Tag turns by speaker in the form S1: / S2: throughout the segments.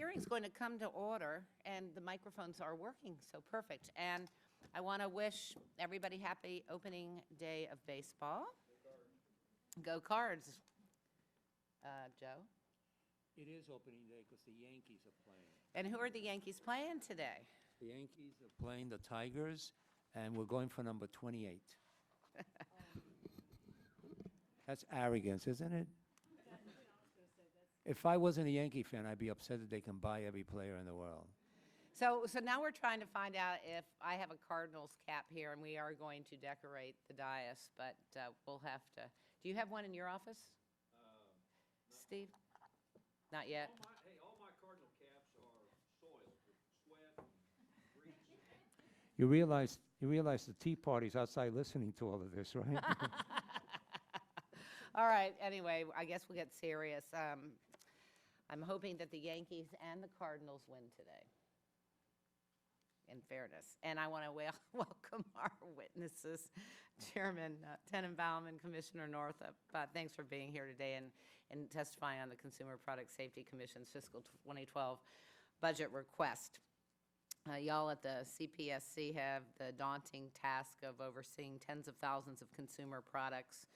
S1: hearing's going to come to order, and the microphones are working, so perfect. And I want to wish everybody happy opening day of baseball. Go Cards. Joe?
S2: It is opening day because the Yankees are playing.
S1: And who are the Yankees playing today?
S2: The Yankees are playing the Tigers, and we're going for number 28. That's arrogance, isn't it? If I wasn't a Yankee fan, I'd be upset that they can buy every player in the world.
S1: So now we're trying to find out if I have a Cardinals cap here, and we are going to decorate the dais, but we'll have to. Do you have one in your office, Steve? Not yet?
S3: All my Cardinal caps are soiled with sweat and grease.
S2: You realize the Tea Party's outside listening to all of this, right?
S1: All right, anyway, I guess we'll get serious. I'm hoping that the Yankees and the Cardinals win today, in fairness. And I want to welcome our witnesses, Chairman Tenenbaum and Commissioner Northup. Thanks for being here today and testifying on the Consumer Product Safety Commission's fiscal 2012 budget request. Y'all at the CPSC have the daunting task of overseeing tens of thousands of consumer products,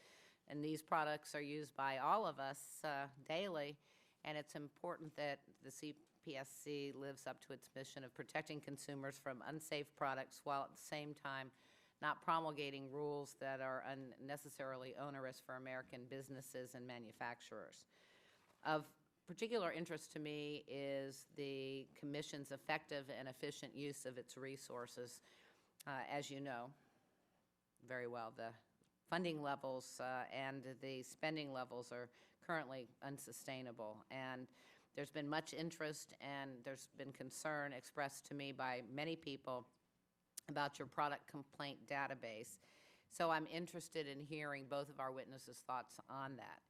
S1: and these products are used by all of us daily, and it's important that the CPSC lives up to its mission of protecting consumers from unsafe products while at the same time not promulgating rules that are unnecessarily onerous for American businesses and manufacturers. Of particular interest to me is the Commission's effective and efficient use of its resources. As you know very well, the funding levels and the spending levels are currently unsustainable. And there's been much interest and there's been concern expressed to me by many people about your product complaint database. So I'm interested in hearing both of our witnesses' thoughts on that.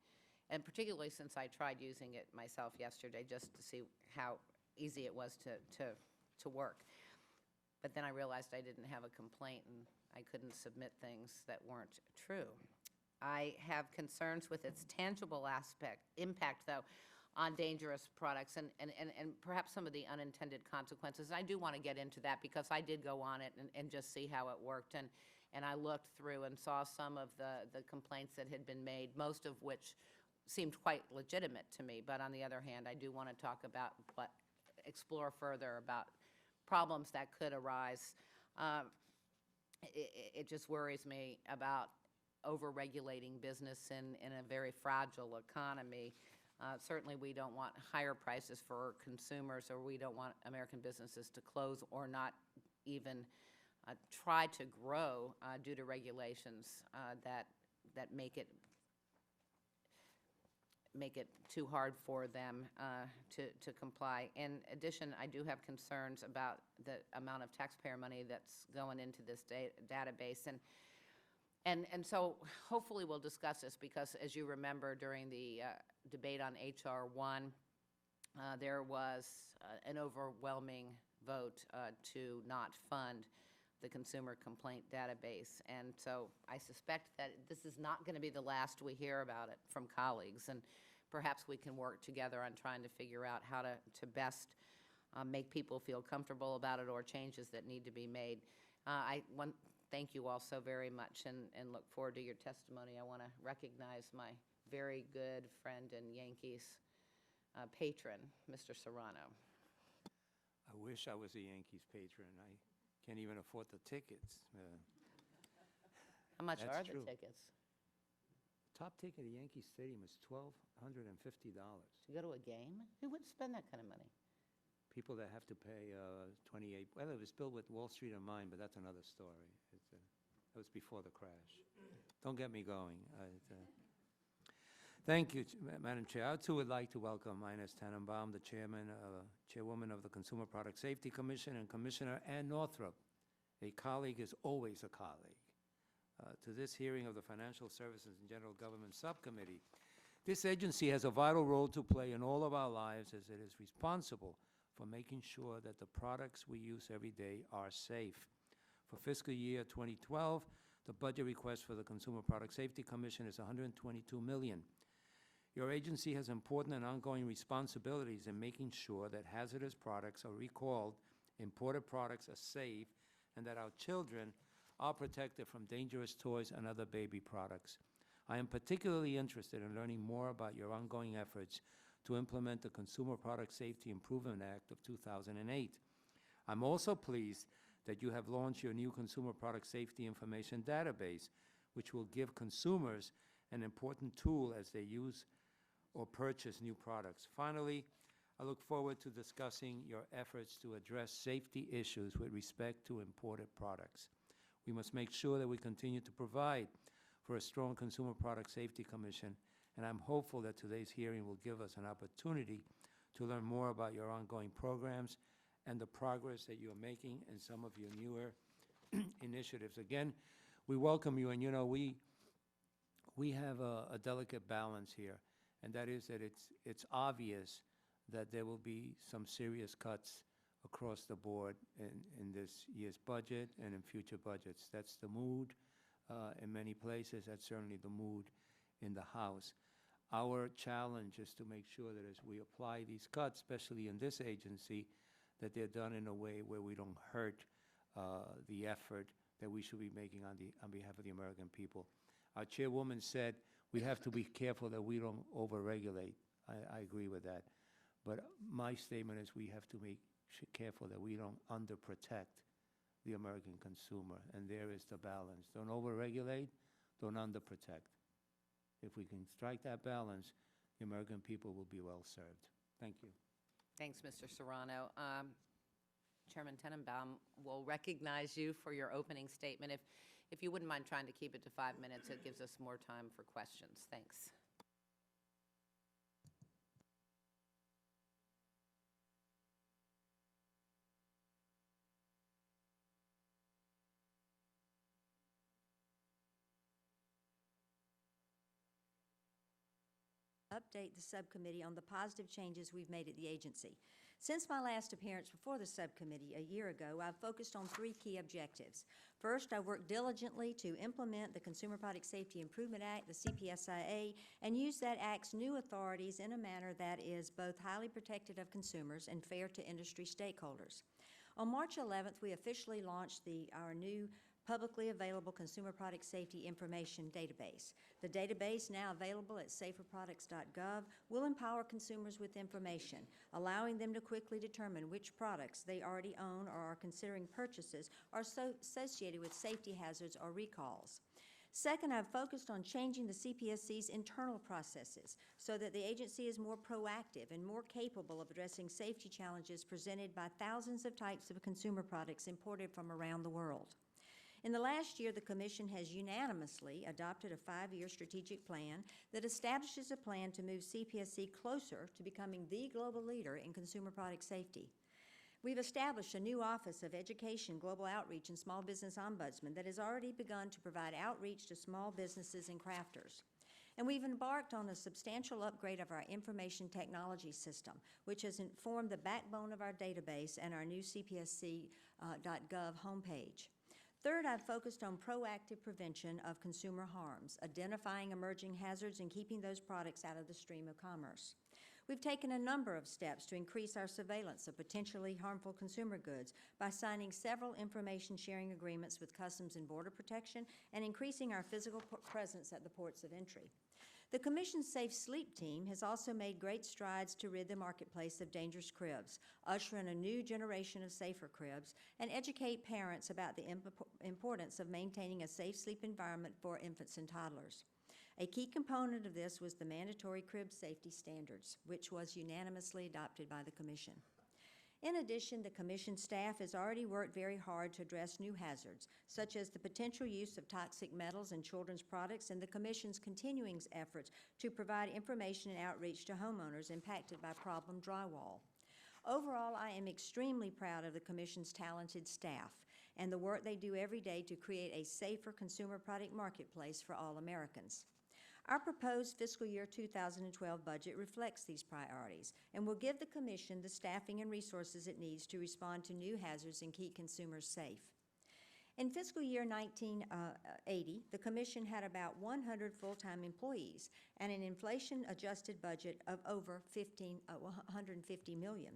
S1: And particularly since I tried using it myself yesterday just to see how easy it was to work. But then I realized I didn't have a complaint and I couldn't submit things that weren't true. I have concerns with its tangible impact, though, on dangerous products and perhaps some of the unintended consequences. And I do want to get into that because I did go on it and just see how it worked. And I looked through and saw some of the complaints that had been made, most of which seemed quite legitimate to me. But on the other hand, I do want to talk about explore further about problems that could arise. It just worries me about over-regulating business in a very fragile economy. Certainly we don't want higher prices for consumers, or we don't want American businesses to close or not even try to grow due to regulations that make it too hard for them to comply. In addition, I do have concerns about the amount of taxpayer money that's going into this database. And so hopefully we'll discuss this because, as you remember, during the debate on H.R. 1, there was an overwhelming vote to not fund the consumer complaint database. And so I suspect that this is not going to be the last we hear about it from colleagues, and perhaps we can work together on trying to figure out how to best make people feel comfortable about it or changes that need to be made. I want thank you all so very much and look forward to your testimony. I want to recognize my very good friend and Yankees patron, Mr. Serrano.
S2: I wish I was a Yankees patron. I can't even afford the tickets.
S1: How much
S2: That's
S1: are the
S2: true.
S1: tickets?
S2: Top ticket at Yankee Stadium is $1,250.
S1: To go to a game? Who would spend that kind of money?
S2: People that have to pay 28. Well, it was built with Wall Street in mind, but that's another story. That was before the crash. Don't get me going. Thank you, Madam Chair. I too would like to welcome Ines Tenenbaum, the chairwoman of the Consumer Product Safety Commission, and Commissioner Ann Northup. A colleague is always a colleague. To this hearing of the Financial Services and General Government Subcommittee. This agency has a vital role to play in all of our lives, as it is responsible for making sure that the products we use every day are safe. For fiscal year 2012, the budget request for the Consumer Product Safety Commission is $122 million. Your agency has important and ongoing responsibilities in making sure that hazardous products are recalled, imported products are safe, and that our children are protected from dangerous toys and other baby products. I am particularly interested in learning more about your ongoing efforts to implement the Consumer Product Safety Improvement Act of 2008. I'm also pleased that you have launched your new Consumer Product Safety Information Database, which will give consumers an important tool as they use or purchase new products. Finally, I look forward to discussing your efforts to address safety issues with respect to imported products. We must make sure that we continue to provide for a strong Consumer Product Safety Commission, and I'm hopeful that today's hearing will give us an opportunity to learn more about your ongoing programs and the progress that you are making in some of your newer initiatives. Again, we welcome you, and you know, we have a delicate balance here, and that is that it's obvious that there will be some serious cuts across the board in this year's budget and in future budgets. That's the mood in many places. That's certainly the mood in the House. Our challenge is to make sure that as we apply these cuts, especially in this agency, that they're done in a way where we don't hurt the effort that we should be making on behalf of the American people. Our chairwoman said we have to be careful that we don't overregulate. I agree with that. But my statement is we have to be careful that we don't underprotect the American consumer, and there is the balance. Don't overregulate, don't underprotect. If we can strike that balance, the American people will be well served. Thank you.
S1: Thanks, Mr. Serrano. Chairman Tenenbaum will recognize you for your opening statement. If you wouldn't mind trying to keep it to 5 minutes, it gives us more time for questions. Thanks.
S4: Update the subcommittee on the positive changes we've made at the agency. Since my last appearance before the subcommittee a year ago, I've focused on 3 key objectives. First, I worked diligently to implement the Consumer Product Safety Improvement Act, the CPSIA, and use that act's new authorities in a manner that is both highly protective of consumers and fair to industry stakeholders. On March 11th, we officially launched our new publicly available Consumer Product Safety Information Database. The database, now available at saferproducts.gov, will empower consumers with information, allowing them to quickly determine which products they already own or are considering purchases are associated with safety hazards or recalls. Second, I've focused on changing the CPSC's internal processes so that the agency is more proactive and more capable of addressing safety challenges presented by thousands of types of consumer products imported from around the world. In the last year, the Commission has unanimously adopted a 5-year strategic plan that establishes a plan to move CPSC closer to becoming the global leader in consumer product safety. We've established a new Office of Education, Global Outreach, and Small Business Ombudsman that has already begun to provide outreach to small businesses and crafters. And we've embarked on a substantial upgrade of our information technology system, which has informed the backbone of our database and our new CPSC.gov homepage. Third, I've focused on proactive prevention of consumer harms, identifying emerging hazards and keeping those products out of the stream of commerce. We've taken a number of steps to increase our surveillance of potentially harmful consumer goods by signing several information sharing agreements with Customs and Border Protection and increasing our physical presence at the ports of entry. The Commission's Safe Sleep team has also made great strides to rid the marketplace of dangerous cribs, usher in a new generation of safer cribs, and educate parents about the importance of maintaining a safe sleep environment for infants and toddlers. A key component of this was the mandatory crib safety standards, which was unanimously adopted by the Commission. In addition, the Commission staff has already worked very hard to address new hazards, such as the potential use of toxic metals in children's products and the Commission's continuing efforts to provide information and outreach to homeowners impacted by problem drywall. Overall, I am extremely proud of the Commission's talented staff and the work they do every day to create a safer consumer product marketplace for all Americans. Our proposed fiscal year 2012 budget reflects these priorities and will give the Commission the staffing and resources it needs to respond to new hazards and keep consumers safe. In fiscal year 1980, the Commission had about 100 full-time employees and an inflation-adjusted budget of over $150 million.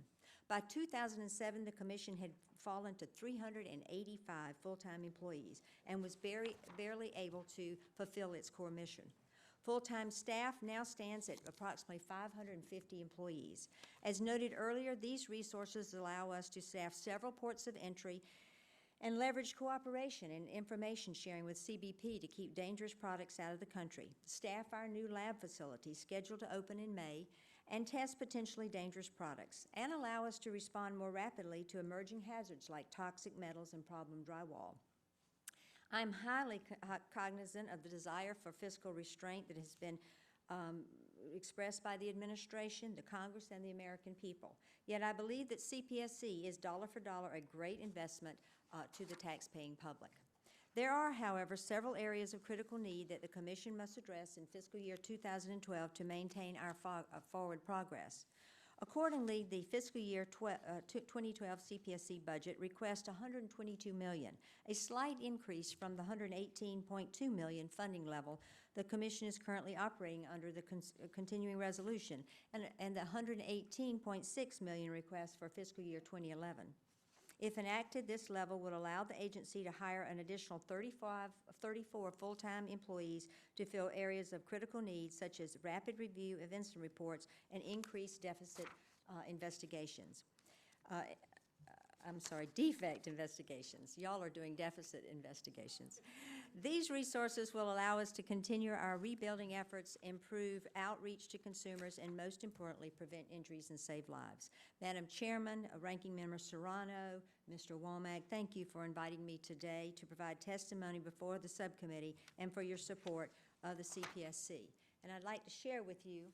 S4: By 2007, the Commission had fallen to 385 full-time employees and was barely able to fulfill its core mission. Full-time staff now stands at approximately 550 employees. As noted earlier, these resources allow us to staff several ports of entry and leverage cooperation and information sharing with CBP to keep dangerous products out of the country, staff our new lab facility scheduled to open in May, and test potentially dangerous products, and allow us to respond more rapidly to emerging hazards like toxic metals and problem drywall. I'm highly cognizant of the desire for fiscal restraint that has been expressed by the administration, the Congress, and the American people. Yet I believe that CPSC is dollar for dollar a great investment to the taxpaying public. There are, however, several areas of critical need that the Commission must address in fiscal year 2012 to maintain our forward progress. Accordingly, the fiscal year 2012 CPSC budget requests $122 million, a slight increase from the $118.2 million funding level the Commission is currently operating under the continuing resolution, and the $118.6 million request for fiscal year 2011. If enacted, this level would allow the agency to hire an additional 34 full-time employees to fill areas of critical needs such as rapid review of incident reports and increased deficit investigations. Defect investigations. Y'all are doing deficit investigations. These resources will allow us to continue our rebuilding efforts, improve outreach to consumers, and most importantly, prevent injuries and save lives. Madam Chairman, Ranking Member Serrano, Mr. Womack, thank you for inviting me today to provide testimony before the subcommittee and for your support of the CPSC. And I'd like to share with you,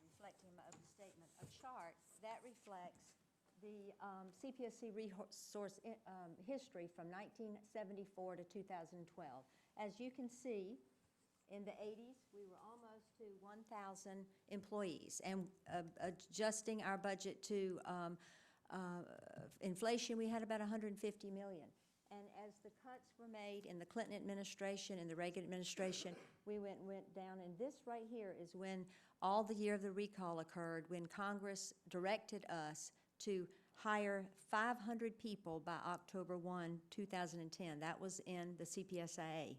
S4: reflecting my open statement, a chart that reflects the CPSC resource history from 1974 to 2012. As you can see, in the 80s, we were almost to 1,000 employees, and adjusting our budget to inflation, we had about $150 million. And as the cuts were made in the Clinton administration and the Reagan administration, we went down, and this right here is when all the year of the recall occurred, when Congress directed us to hire 500 people by October 1, 2010. That was in the CPSIA.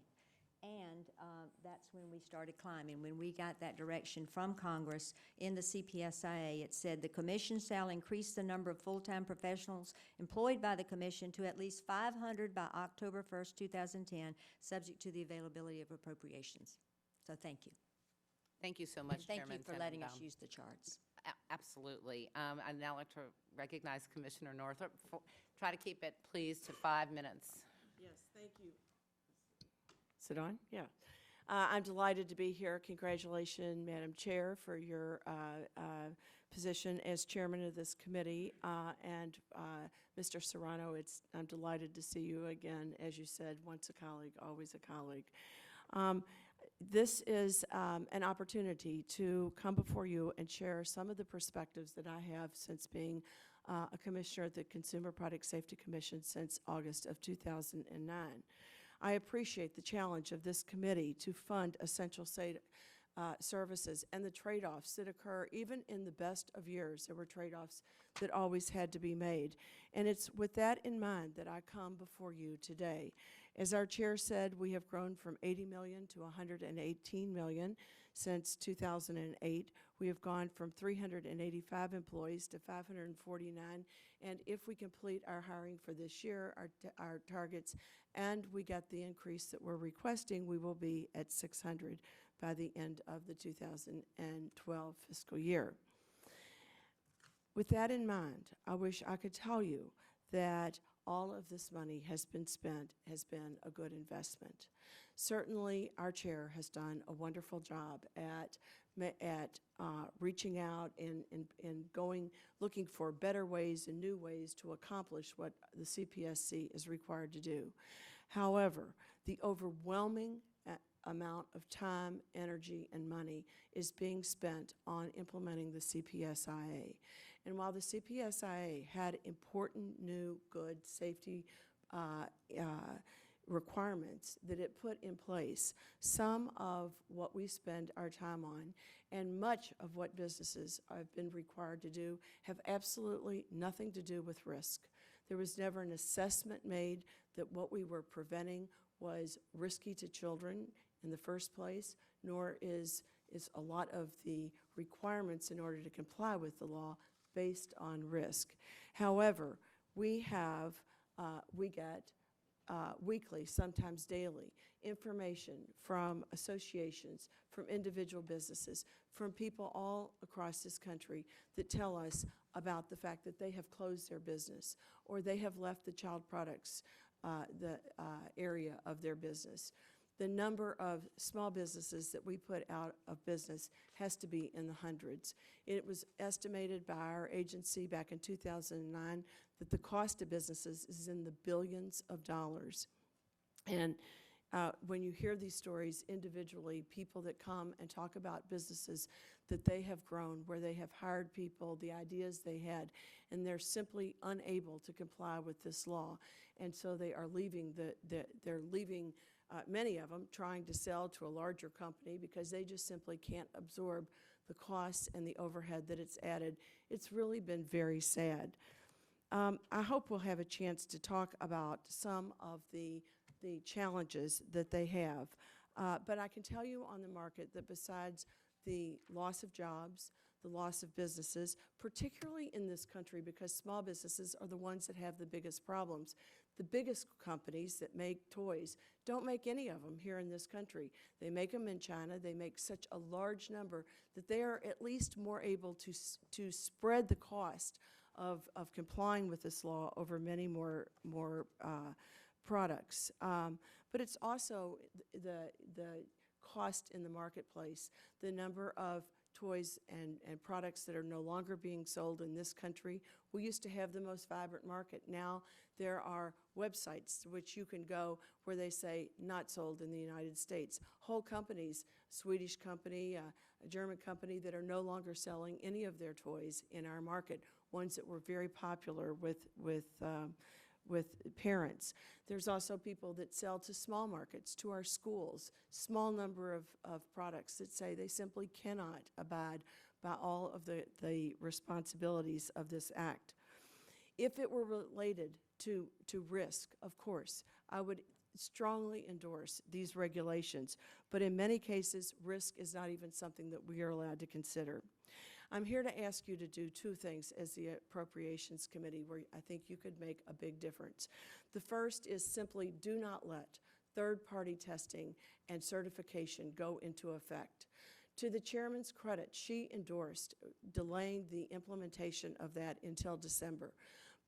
S4: And that's when we started climbing. When we got that direction from Congress in the CPSIA, it said the Commission shall increase the number of full-time professionals employed by the Commission to at least 500 by October 1st, 2010, subject to the availability of appropriations. So thank you.
S1: Thank you so much,
S4: And thank
S1: Chairman
S4: you for letting us
S1: Tenenbaum.
S4: use the charts.
S1: Absolutely. I'd now like to recognize Commissioner Northrup. Try to keep it, please, to 5 minutes.
S5: Yes, thank you. Is it on? Yeah. I'm delighted to be here. Congratulations, Madam Chair, for your position as chairman of this committee. And Mr. Serrano, I'm delighted to see you again. As you said, once a colleague, always a colleague. This is an opportunity to come before you and share some of the perspectives that I have since being a commissioner at the Consumer Product Safety Commission since August of 2009. I appreciate the challenge of this committee to fund essential services and the trade-offs that occur even in the best of years. There were trade-offs that always had to be made. And it's with that in mind that I come before you today. As our chair said, we have grown from 80 million to 118 million since 2008. We have gone from 385 employees to 549. And if we complete our hiring for this year, our targets, and we get the increase that we're requesting, we will be at 600 by the end of the 2012 fiscal year. With that in mind, I wish I could tell you that all of this money has been spent, has been a good investment. Certainly, our chair has done a wonderful job at reaching out and looking for better ways and new ways to accomplish what the CPSC is required to do. However, the overwhelming amount of time, energy, and money is being spent on implementing the CPSIA. And while the CPSIA had important new good safety requirements that it put in place, some of what we spend our time on and much of what businesses have been required to do have absolutely nothing to do with risk. There was never an assessment made that what we were preventing was risky to children in the first place, nor is a lot of the requirements in order to comply with the law based on risk. However, we get weekly, sometimes daily, information from associations, from individual businesses, from people all across this country that tell us about the fact that they have closed their business or they have left the child products area of their business. The number of small businesses that we put out of business has to be in the hundreds. It was estimated by our agency back in 2009 that the cost of businesses is in the billions of dollars. And when you hear these stories individually, people that come and talk about businesses that they have grown, where they have hired people, the ideas they had, and they're simply unable to comply with this law. And so they are leaving, they're leaving many of them trying to sell to a larger company because they just simply can't absorb the costs and the overhead that it's added. It's really been very sad. I hope we'll have a chance to talk about some of the challenges that they have. But I can tell you on the market that besides the loss of jobs, the loss of businesses, particularly in this country because small businesses are the ones that have the biggest problems. The biggest companies that make toys don't make any of them here in this country. They make them in China. They make such a large number that they are at least more able to spread the cost of complying with this law over many more products. But it's also the cost in the marketplace, the number of toys and products that are no longer being sold in this country. We used to have the most vibrant market. Now there are websites to which you can go where they say not sold in the United States. Whole companies, Swedish company, a German company that are no longer selling any of their toys in our market, ones that were very popular with parents. There's also people that sell to small markets, to our schools, small number of products that say they simply cannot abide by all of the responsibilities of this act. If it were related to risk, of course, I would strongly endorse these regulations, but in many cases, risk is not even something that we are allowed to consider. I'm here to ask you to do two things as the Appropriations Committee where I think you could make a big difference. The first is simply do not let third-party testing and certification go into effect. To the chairman's credit, she endorsed delaying the implementation of that until December.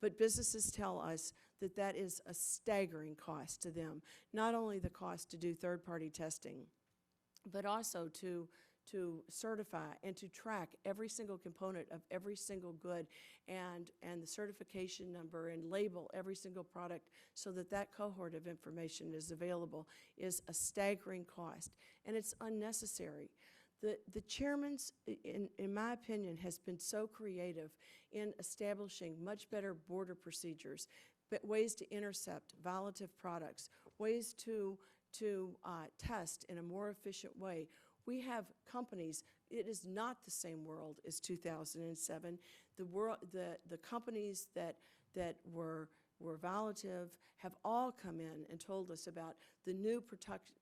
S5: But businesses tell us that that is a staggering cost to them, not only the cost to do third-party testing, but also to certify and to track every single component of every single good and the certification number and label every single product so that that cohort of information is available is a staggering cost, and it's unnecessary. The chairman's, in my opinion, has been so creative in establishing much better border procedures, but ways to intercept volatile products, ways to test in a more efficient way. We have companies, it is not the same world as 2007. The companies that were volatile have all come in and told us about the new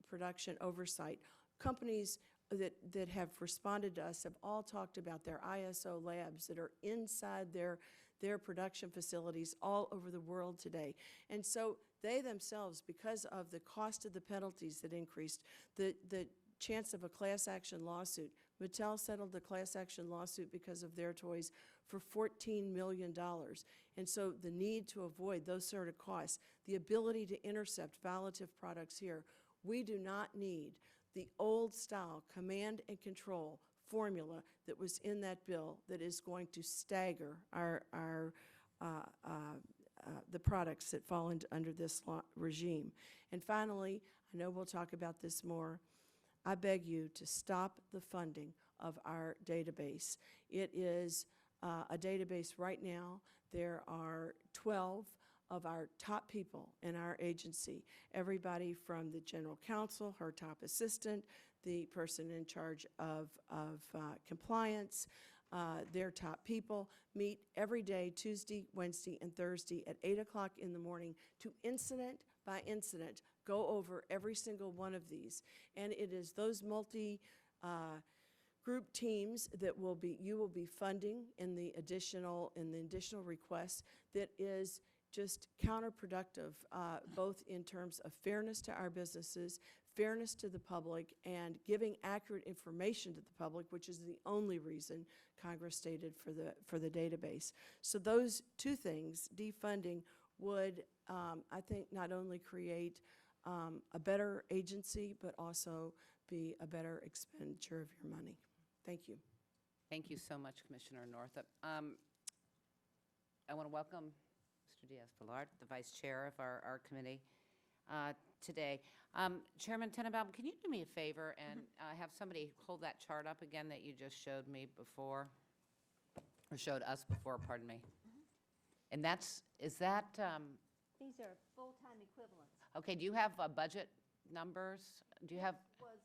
S5: production oversight. Companies that have responded to us have all talked about their ISO labs that are inside their production facilities all over the world today. And so they themselves, because of the cost of the penalties that increased, the chance of a class action lawsuit. Mattel settled the class action lawsuit because of their toys for $14 million. And so the need to avoid those sort of costs, the ability to intercept volatile products here, we do not need the old style command and control formula that was in that bill that is going to stagger the products that fall under this regime. And finally, I know we'll talk about this more, I beg you to stop the funding of our database. It is a database right now. There are 12 of our top people in our agency, everybody from the general counsel, her top assistant, the person in charge of compliance, their top people meet every day, Tuesday, Wednesday, and Thursday at 8 o'clock in the morning to incident by incident go over every single one of these. And it is those group teams that you will be funding in the additional requests that is just counterproductive, both in terms of fairness to our businesses, fairness to the public, and giving accurate information to the public, which is the only reason Congress stated for the database. So those two things, defunding, would, I think, not only create a better agency, but also be a better expenditure of your money. Thank you.
S1: Thank you so much, Commissioner Northup. I want to welcome Mr. Diaz-Balart, the Vice Chair of our committee today. Chairman Tenenbaum, can you do me a favor and have somebody hold that chart up again that you just showed me before, or showed us before, pardon me? And is that,
S4: These are full-time equivalents.
S1: okay, do you have budget numbers? Do you have?
S4: It was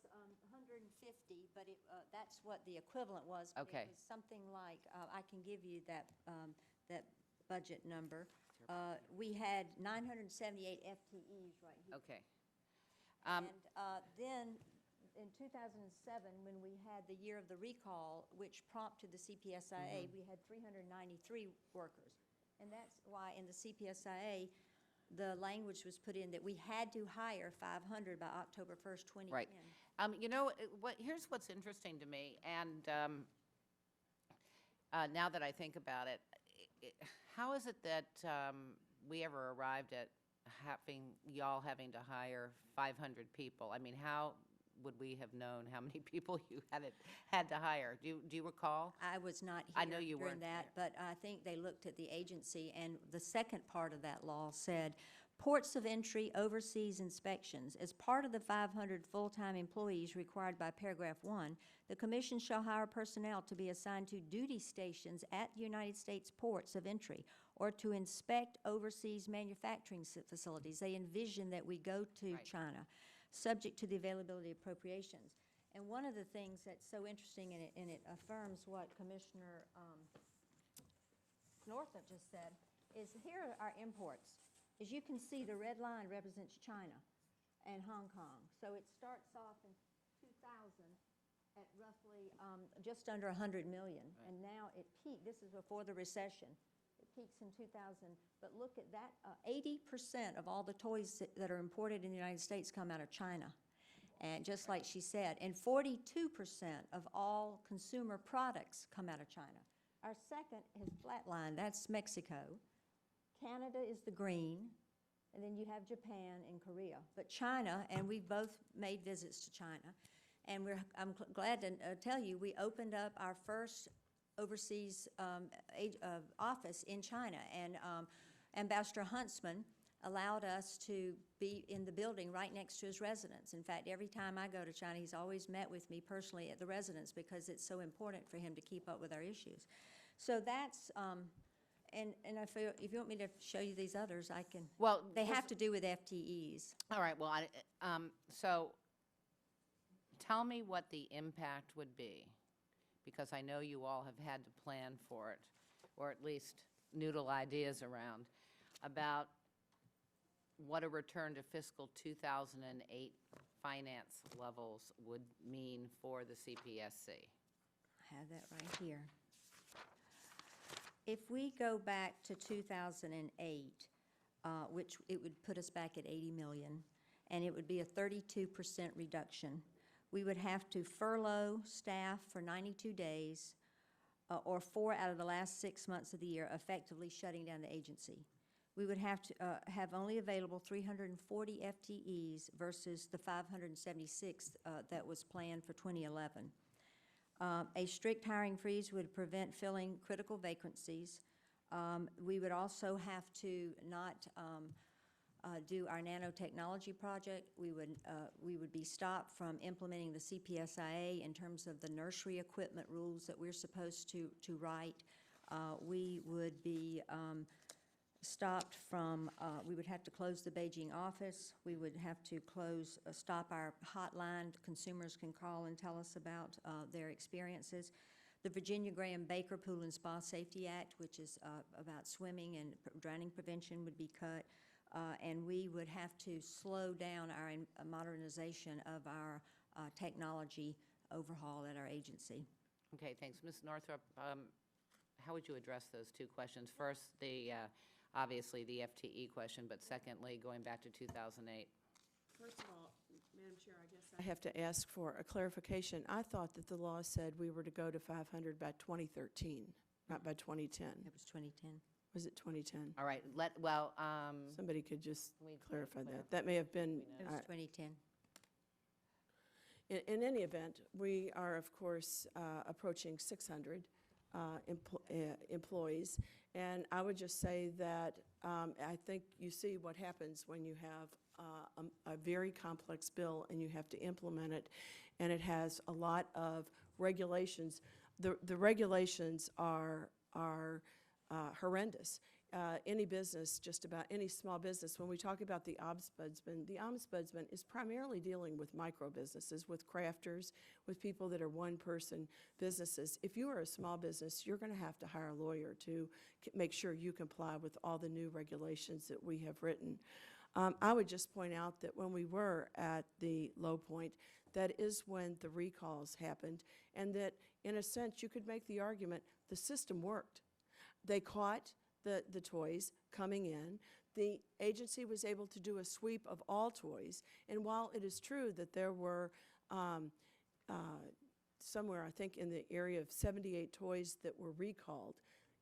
S4: 150, but that's what the equivalent was. But
S1: Okay.
S4: it was something like, I can give you that budget number. We had 978 FTEs right here.
S1: Okay.
S4: And then in 2007, when we had the year of the recall, which prompted the CPSIA, we had 393 workers. And that's why in the CPSIA, the language was put in that we had to hire 500 by October 1st, 2010.
S1: Right. You know, here's what's interesting to me, and now that I think about it, how is it that we ever arrived at y'all having to hire 500 people? I mean, how would we have known how many people you had to hire? Do you recall?
S4: I was not here
S1: I know you
S4: during
S1: weren't
S4: that, but I think they looked at the agency, and the second part of that law said, ports of entry overseas inspections. As part of the 500 full-time employees required by paragraph 1, the commission shall hire personnel to be assigned to duty stations at United States ports of entry or to inspect overseas manufacturing facilities. They envision that we go to
S1: Right.
S4: China, subject to the availability of appropriations. And one of the things that's so interesting, and it affirms what Commissioner Northup just said, is here are our imports. As you can see, the red line represents China and Hong Kong. So it starts off in 2000 at roughly just under 100 million.
S1: Right.
S4: And now it peaked, this is before the recession, it peaks in 2000. But look at that, 80% of all the toys that are imported in the United States come out of China. And just like she said, and 42% of all consumer products come out of China. Our second is flatline, that's Mexico. Canada is the green, and then you have Japan and Korea. But China, and we've both made visits to China, and I'm glad to tell you, we opened up our first overseas office in China, and Ambassador Huntsman allowed us to be in the building right next to his residence. In fact, every time I go to China, he's always met with me personally at the residence because it's so important for him to keep up with our issues. So that's, and if you want me to show you these others, I can.
S1: Well,
S4: They have to do with FTEs.
S1: all right, well, so tell me what the impact would be, because I know you all have had to plan for it, or at least noodle ideas around, about what a return to fiscal 2008 finance levels would mean for the CPSC.
S4: I have that right here. If we go back to 2008, which it would put us back at 80 million, and it would be a 32% reduction. We would have to furlough staff for 92 days, or 4 out of the last 6 months of the year, effectively shutting down the agency. We would have to have only available 340 FTEs versus the 576 that was planned for 2011. A strict hiring freeze would prevent filling critical vacancies. We would also have to not do our nanotechnology project. We would be stopped from implementing the CPSIA in terms of the nursery equipment rules that we're supposed to write. we would be stopped from, we would have to close the Beijing office. We would have to stop our hotline. Consumers can call and tell us about their experiences. The Virginia Graham Baker Pool and Spa Safety Act, which is about swimming and drowning prevention, would be cut. And we would have to slow down our modernization of our technology overhaul at our agency.
S1: Okay, thanks. Ms. Northrup, how would you address those two questions? First, obviously the FTE question, but secondly, going back to 2008.
S5: First of all, Madam Chair, I guess I have to ask for a clarification. I thought that the law said we were to go to 500 by 2013, not by 2010.
S4: It was 2010.
S5: Was it 2010?
S1: All right,
S5: Somebody could just
S1: we
S5: clarify
S1: clear?
S5: that. That may have been,
S4: It was 2010.
S5: in any event, we are, of course, approaching 600 employees. And I would just say that I think you see what happens when you have a very complex bill and you have to implement it, and it has a lot of regulations. The regulations are horrendous. Any business, just about any small business, when we talk about the ombudsman is primarily dealing with micro businesses, with crafters, with people that are one-person businesses. If you are a small business, you're going to have to hire a lawyer to make sure you comply with all the new regulations that we have written. I would just point out that when we were at the low point, that is when the recalls happened, and that, in a sense, you could make the argument the system worked. They caught the toys coming in. The agency was able to do a sweep of all toys, and while it is true that there were somewhere, I think, in the area of 78 toys that were recalled,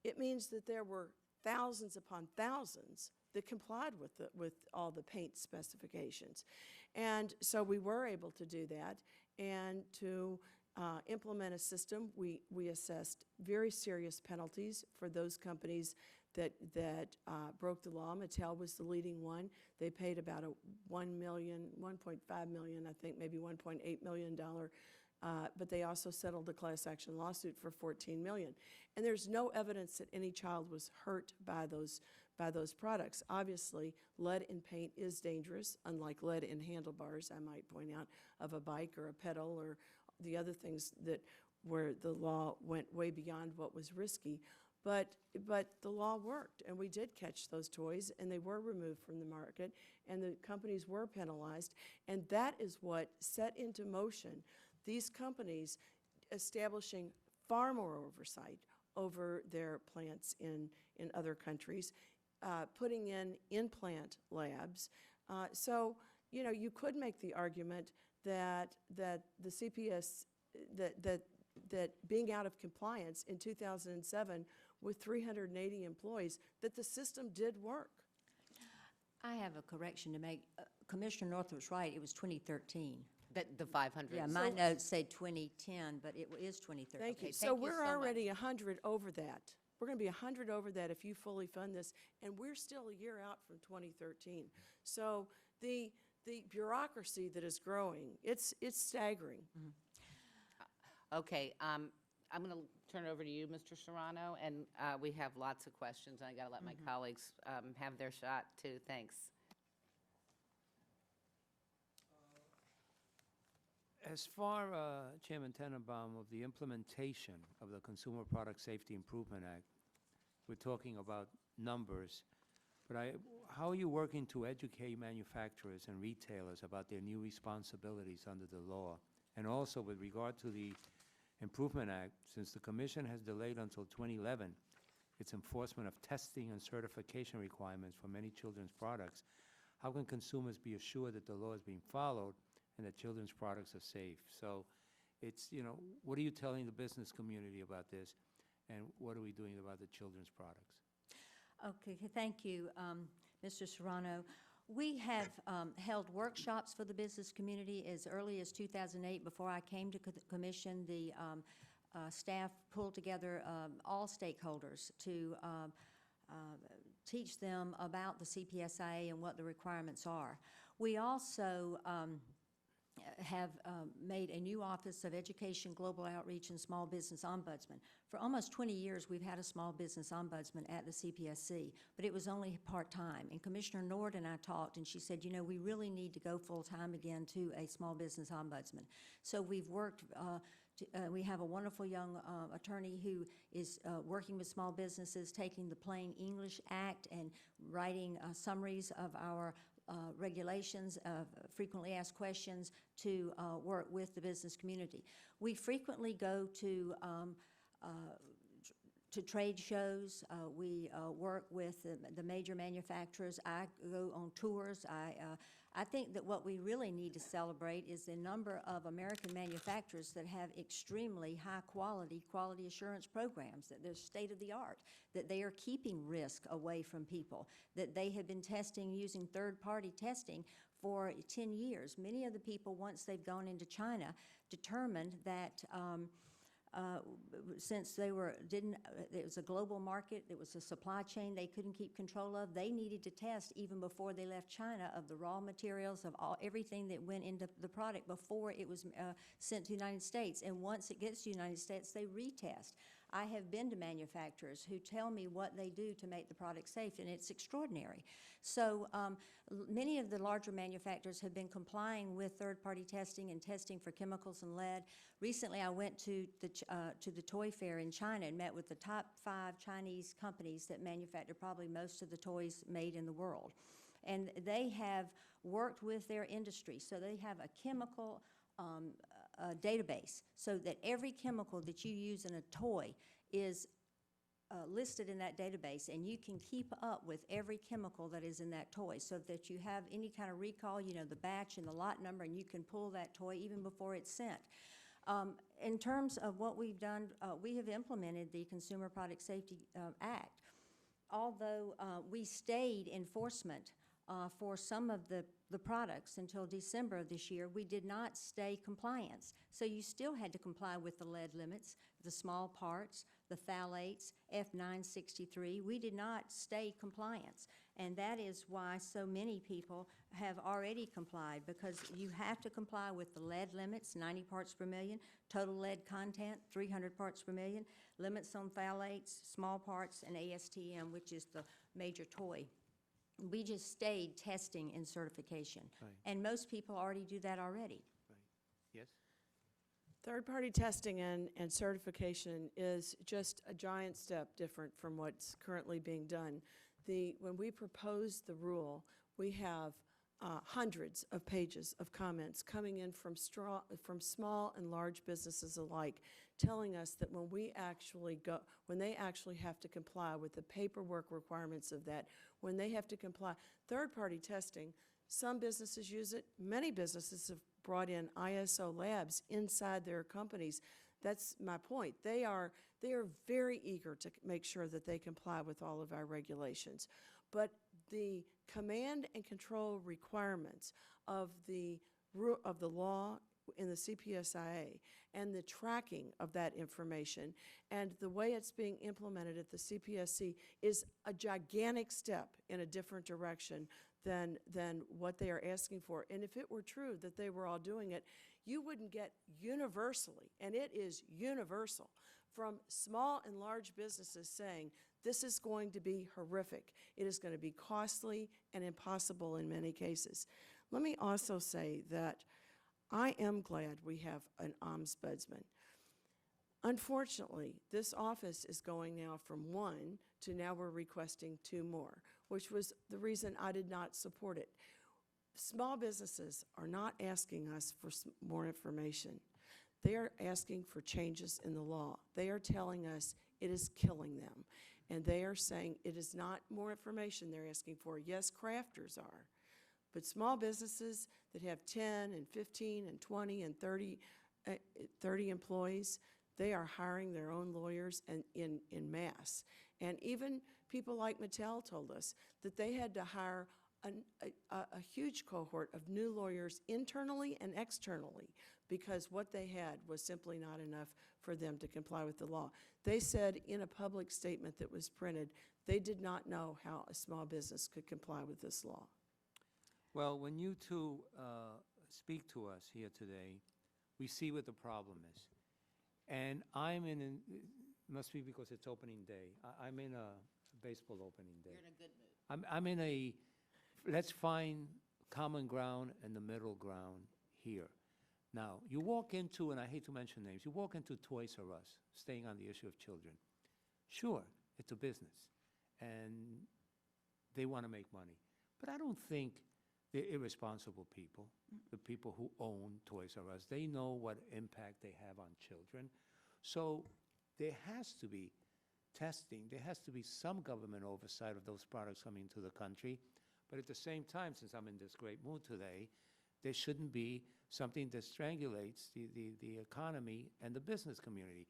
S5: it means that there were thousands upon thousands that complied with all the paint specifications. And so we were able to do that, and to implement a system, we assessed very serious penalties for those companies that broke the law. Mattel was the leading one. They paid about a $1.5 million, I think, maybe $1.8 million, but they also settled a class action lawsuit for $14 million. And there's no evidence that any child was hurt by those products. Obviously, lead in paint is dangerous, unlike lead in handlebars, I might point out, of a bike or a pedal or the other things where the law went way beyond what was risky. But the law worked, and we did catch those toys, and they were removed from the market, and the companies were penalized, and that is what set into motion these companies establishing far more oversight over their plants in other countries, putting in in-plant labs. So, you know, you could make the argument that the CPS, that being out of compliance in 2007 with 380 employees, that the system did work.
S4: I have a correction to make. Commissioner Northrup's right, it was 2013.
S1: The 500.
S4: Yeah, my notes say 2010, but it is 2013.
S5: Thank you.
S1: Okay,
S5: So
S1: thank you
S5: we're
S1: so
S5: already 100 over that. We're going to be 100 over that if you fully fund this, and we're still a year out from 2013. So the bureaucracy that is growing, it's staggering.
S1: Okay, I'm going to turn it over to you, Mr. Serrano, and we have lots of questions, and I got to let my colleagues have their shot, too. Thanks.
S2: As far, Chairman Tenenbaum, of the implementation of the Consumer Product Safety Improvement Act, we're talking about numbers, but how are you working to educate manufacturers and retailers about their new responsibilities under the law? And also with regard to the Improvement Act, since the Commission has delayed until 2011 its enforcement of testing and certification requirements for many children's products, how can consumers be assured that the law is being followed and that children's products are safe? So it's, you know, what are you telling the business community about this, and what are we doing about the children's products?
S4: Okay, thank you, Mr. Serrano. We have held workshops for the business community as early as 2008. Before I came to the commission, the staff pulled together all stakeholders to teach them about the CPSIA and what the requirements are. We also have made a new Office of Education, Global Outreach, and Small Business Ombudsman. For almost 20 years, we've had a small business ombudsman at the CPSC, but it was only part-time. And Commissioner Nord and I talked, and she said, you know, we really need to go full-time again to a small business ombudsman. So we've worked, we have a wonderful young attorney who is working with small businesses, taking the Plain English Act and writing summaries of our regulations, frequently asked questions to work with the business community. We frequently go to trade shows. We work with the major manufacturers. I go on tours. I think that what we really need to celebrate is the number of American manufacturers that have extremely high quality assurance programs, that they're state of the art, that they are keeping risk away from people, that they have been testing using third-party testing for 10 years. Many of the people, once they've gone into China, determined that since it was a global market, it was a supply chain they couldn't keep control of, they needed to test even before they left China of the raw materials, of everything that went into the product before it was sent to the United States. And once it gets to the United States, they retest. I have been to manufacturers who tell me what they do to make the product safe, and it's extraordinary. So many of the larger manufacturers have been complying with third-party testing and testing for chemicals and lead. Recently, I went to the toy fair in China and met with the top 5 Chinese companies that manufacture probably most of the toys made in the world. And they have worked with their industry, so they have a chemical database, so that every chemical that you use in a toy is listed in that database, and you can keep up with every chemical that is in that toy, so that you have any kind of recall, you know, the batch and the lot number, and you can pull that toy even before it's sent. In terms of what we've done, we have implemented the Consumer Product Safety Act. Although we stayed enforcement for some of the products until December of this year, we did not stay compliance. So you still had to comply with the lead limits, the small parts, the phthalates, F963. We did not stay compliance. And that is why so many people have already complied, because you have to comply with the lead limits, 90 parts per million, total lead content, 300 parts per million, limits on phthalates, small parts, and ASTM, which is the major toy. We just stayed testing and certification.
S2: Right.
S4: And most people already do that already.
S2: Right. Yes?
S5: Third-party testing and certification is just a giant step different from what's currently being done. When we proposed the rule, we have hundreds of pages of comments coming in from small and large businesses alike, telling us that when they actually have to comply with the paperwork requirements of that, when they have to comply, third-party testing, some businesses use it, many businesses have brought in ISO labs inside their companies. That's my point. They are very eager to make sure that they comply with all of our regulations. But the command and control requirements of the law in the CPSIA and the tracking of that information and the way it's being implemented at the CPSC is a gigantic step in a different direction than what they are asking for. And if it were true that they were all doing it, you wouldn't get universally, and it is universal, from small and large businesses saying, this is going to be horrific. It is going to be costly and impossible in many cases. Let me also say that I am glad we have an ombudsman. Unfortunately, this office is going now from 1 to now we're requesting 2 more, which was the reason I did not support it. Small businesses are not asking us for more information. They are asking for changes in the law. They are telling us it is killing them. And they are saying it is not more information they're asking for. Yes, crafters are. But small businesses that have 10 and 15 and 20 and 30 employees, they are hiring their own lawyers in mass. And even people like Mattel told us that they had to hire a huge cohort of new lawyers internally and externally because what they had was simply not enough for them to comply with the law. They said in a public statement that was printed, they did not know how a small business could comply with this law.
S2: Well, when you two speak to us here today, we see what the problem is. And I'm in, must be because it's opening day. I'm in a baseball opening day.
S1: You're in a good mood.
S2: I'm in a, let's find common ground and the middle ground here. Now, you walk into, and I hate to mention names, you walk into Toys R Us, staying on the issue of children. Sure, it's a business, and they want to make money. But I don't think they're irresponsible people, the people who own Toys R Us. They know what impact they have on children. So there has to be testing. There has to be some government oversight of those products coming to the country. But at the same time, since I'm in this great mood today, there shouldn't be something that strangulates the economy and the business community.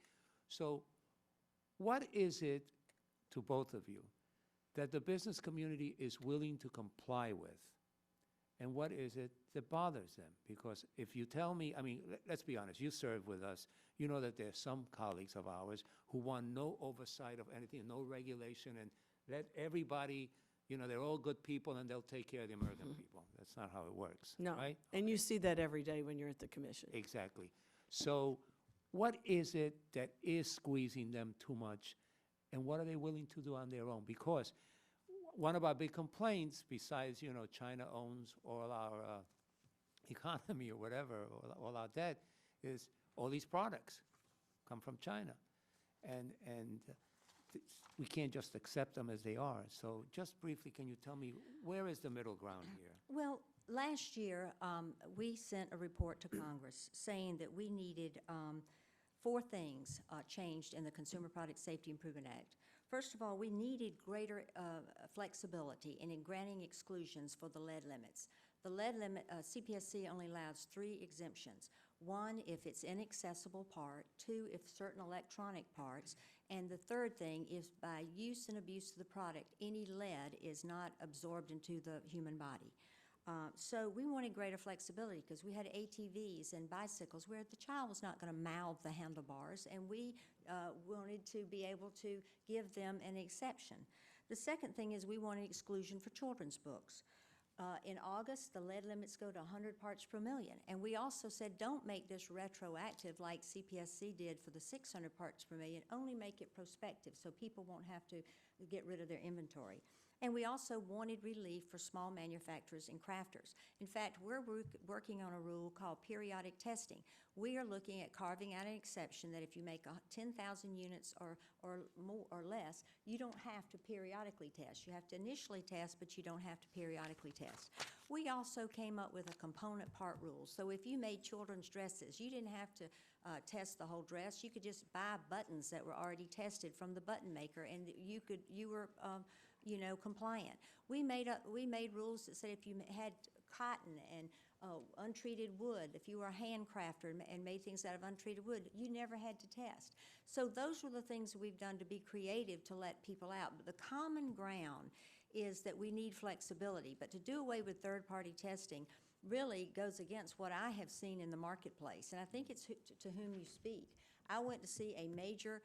S2: So what is it, to both of you, that the business community is willing to comply with? And what is it that bothers them? Because if you tell me, I mean, let's be honest, you serve with us, you know that there are some colleagues of ours who want no oversight of anything, no regulation, and let everybody, you know, they're all good people and they'll take care of the American people. That's not how it works,
S5: No.
S2: right?
S5: And you see that every day when you're at the commission.
S2: Exactly. So what is it that is squeezing them too much, and what are they willing to do on their own? Because one of our big complaints, besides, you know, China owns all our economy or whatever, all our debt, is all these products come from China. And we can't just accept them as they are. So just briefly, can you tell me, where is the middle ground here?
S4: Well, last year, we sent a report to Congress saying that we needed 4 things changed in the Consumer Product Safety Improvement Act. First of all, we needed greater flexibility in granting exclusions for the lead limits. The lead limit, CPSC only allows 3 exemptions. 1, if it's inaccessible part, 2, if certain electronic parts, and the third thing is by use and abuse of the product, any lead is not absorbed into the human body. So we wanted greater flexibility because we had ATVs and bicycles where the child was not going to mouth the handlebars, and we wanted to be able to give them an exception. The second thing is we wanted exclusion for children's books. In August, the lead limits go to 100 parts per million, and we also said don't make this retroactive like CPSC did for the 600 parts per million, only make it prospective so people won't have to get rid of their inventory. And we also wanted relief for small manufacturers and crafters. In fact, we're working on a rule called periodic testing. We are looking at carving out an exception that if you make 10,000 units or more or less, you don't have to periodically test. You have to initially test, but you don't have to periodically test. We also came up with a component part rule. So if you made children's dresses, you didn't have to test the whole dress. You could just buy buttons that were already tested from the button maker, and you were compliant. We made rules that said if you had cotton and untreated wood, if you were a handcrafter and made things out of untreated wood, you never had to test. So those were the things we've done to be creative to let people out. But the common ground is that we need flexibility. But to do away with third-party testing really goes against what I have seen in the marketplace. And I think it's to whom you speak. I went to see a major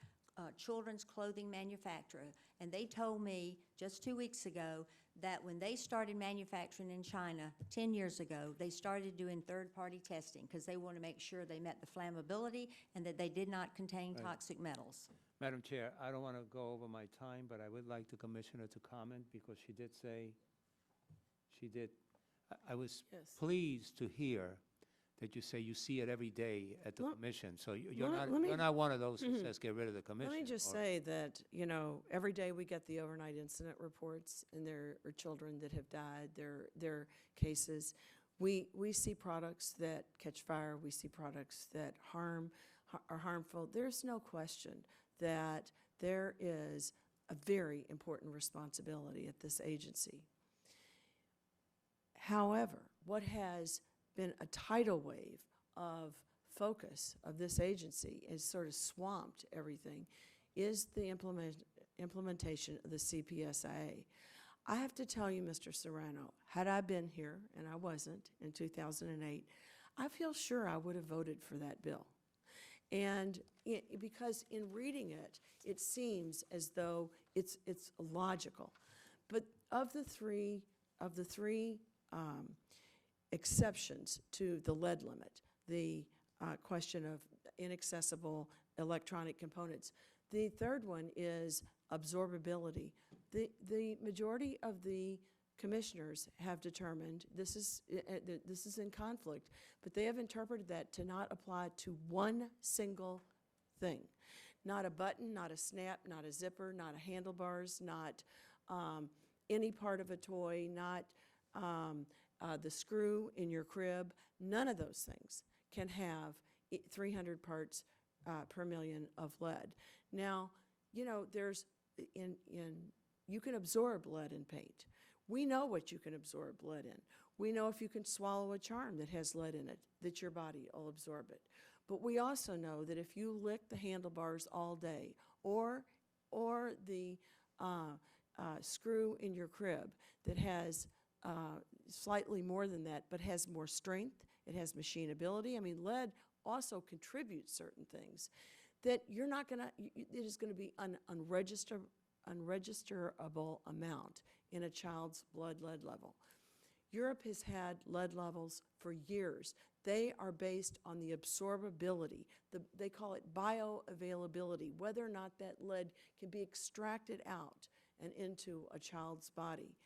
S4: children's clothing manufacturer, and they told me just 2 weeks ago that when they started manufacturing in China 10 years ago, they started doing third-party testing because they want to make sure they met the flammability and that they did not contain toxic metals.
S2: Madam Chair, I don't want to go over my time, but I would like the Commissioner to comment because she did say, I was
S5: Yes.
S2: pleased to hear that you say you see it every day at the
S5: Well,
S2: commission. So you're
S5: let me-
S2: you're not one of those who says get rid of the commission.
S5: Let me just
S2: or-
S5: say that, every day we get the overnight incident reports, and there are children that have died, their cases. We see products that catch fire, we see products that are harmful. There's no question that there is a very important responsibility at this agency. However, what has been a tidal wave of focus of this agency has sort of swamped everything is the implementation of the CPSIA. I have to tell you, Mr. Serrano, had I been here, and I wasn't, in 2008, I feel sure I would have voted for that bill. And because in reading it, it seems as though it's logical. But of the three exceptions to the lead limit, the question of inaccessible electronic components. The third one is absorbability. The majority of the commissioners have determined, this is in conflict, but they have interpreted that to not apply to one single thing. Not a button, not a snap, not a zipper, not a handlebars, not any part of a toy, not the screw in your crib. None of those things can have 300 parts per million of lead. Now, you know, there's you can absorb lead in paint. We know what you can absorb lead in. We know if you can swallow a charm that has lead in it, that your body will absorb it. But we also know that if you lick the handlebars all day, or the screw in your crib that has slightly more than that, but has more strength, it has machinability. I mean, lead also contributes certain things that you're not going to, it is going to be an unregisterable amount in a child's blood lead level. Europe has had lead levels for years. They are based on the absorbability. They call it bioavailability, whether or not that lead can be extracted out and into a child's body.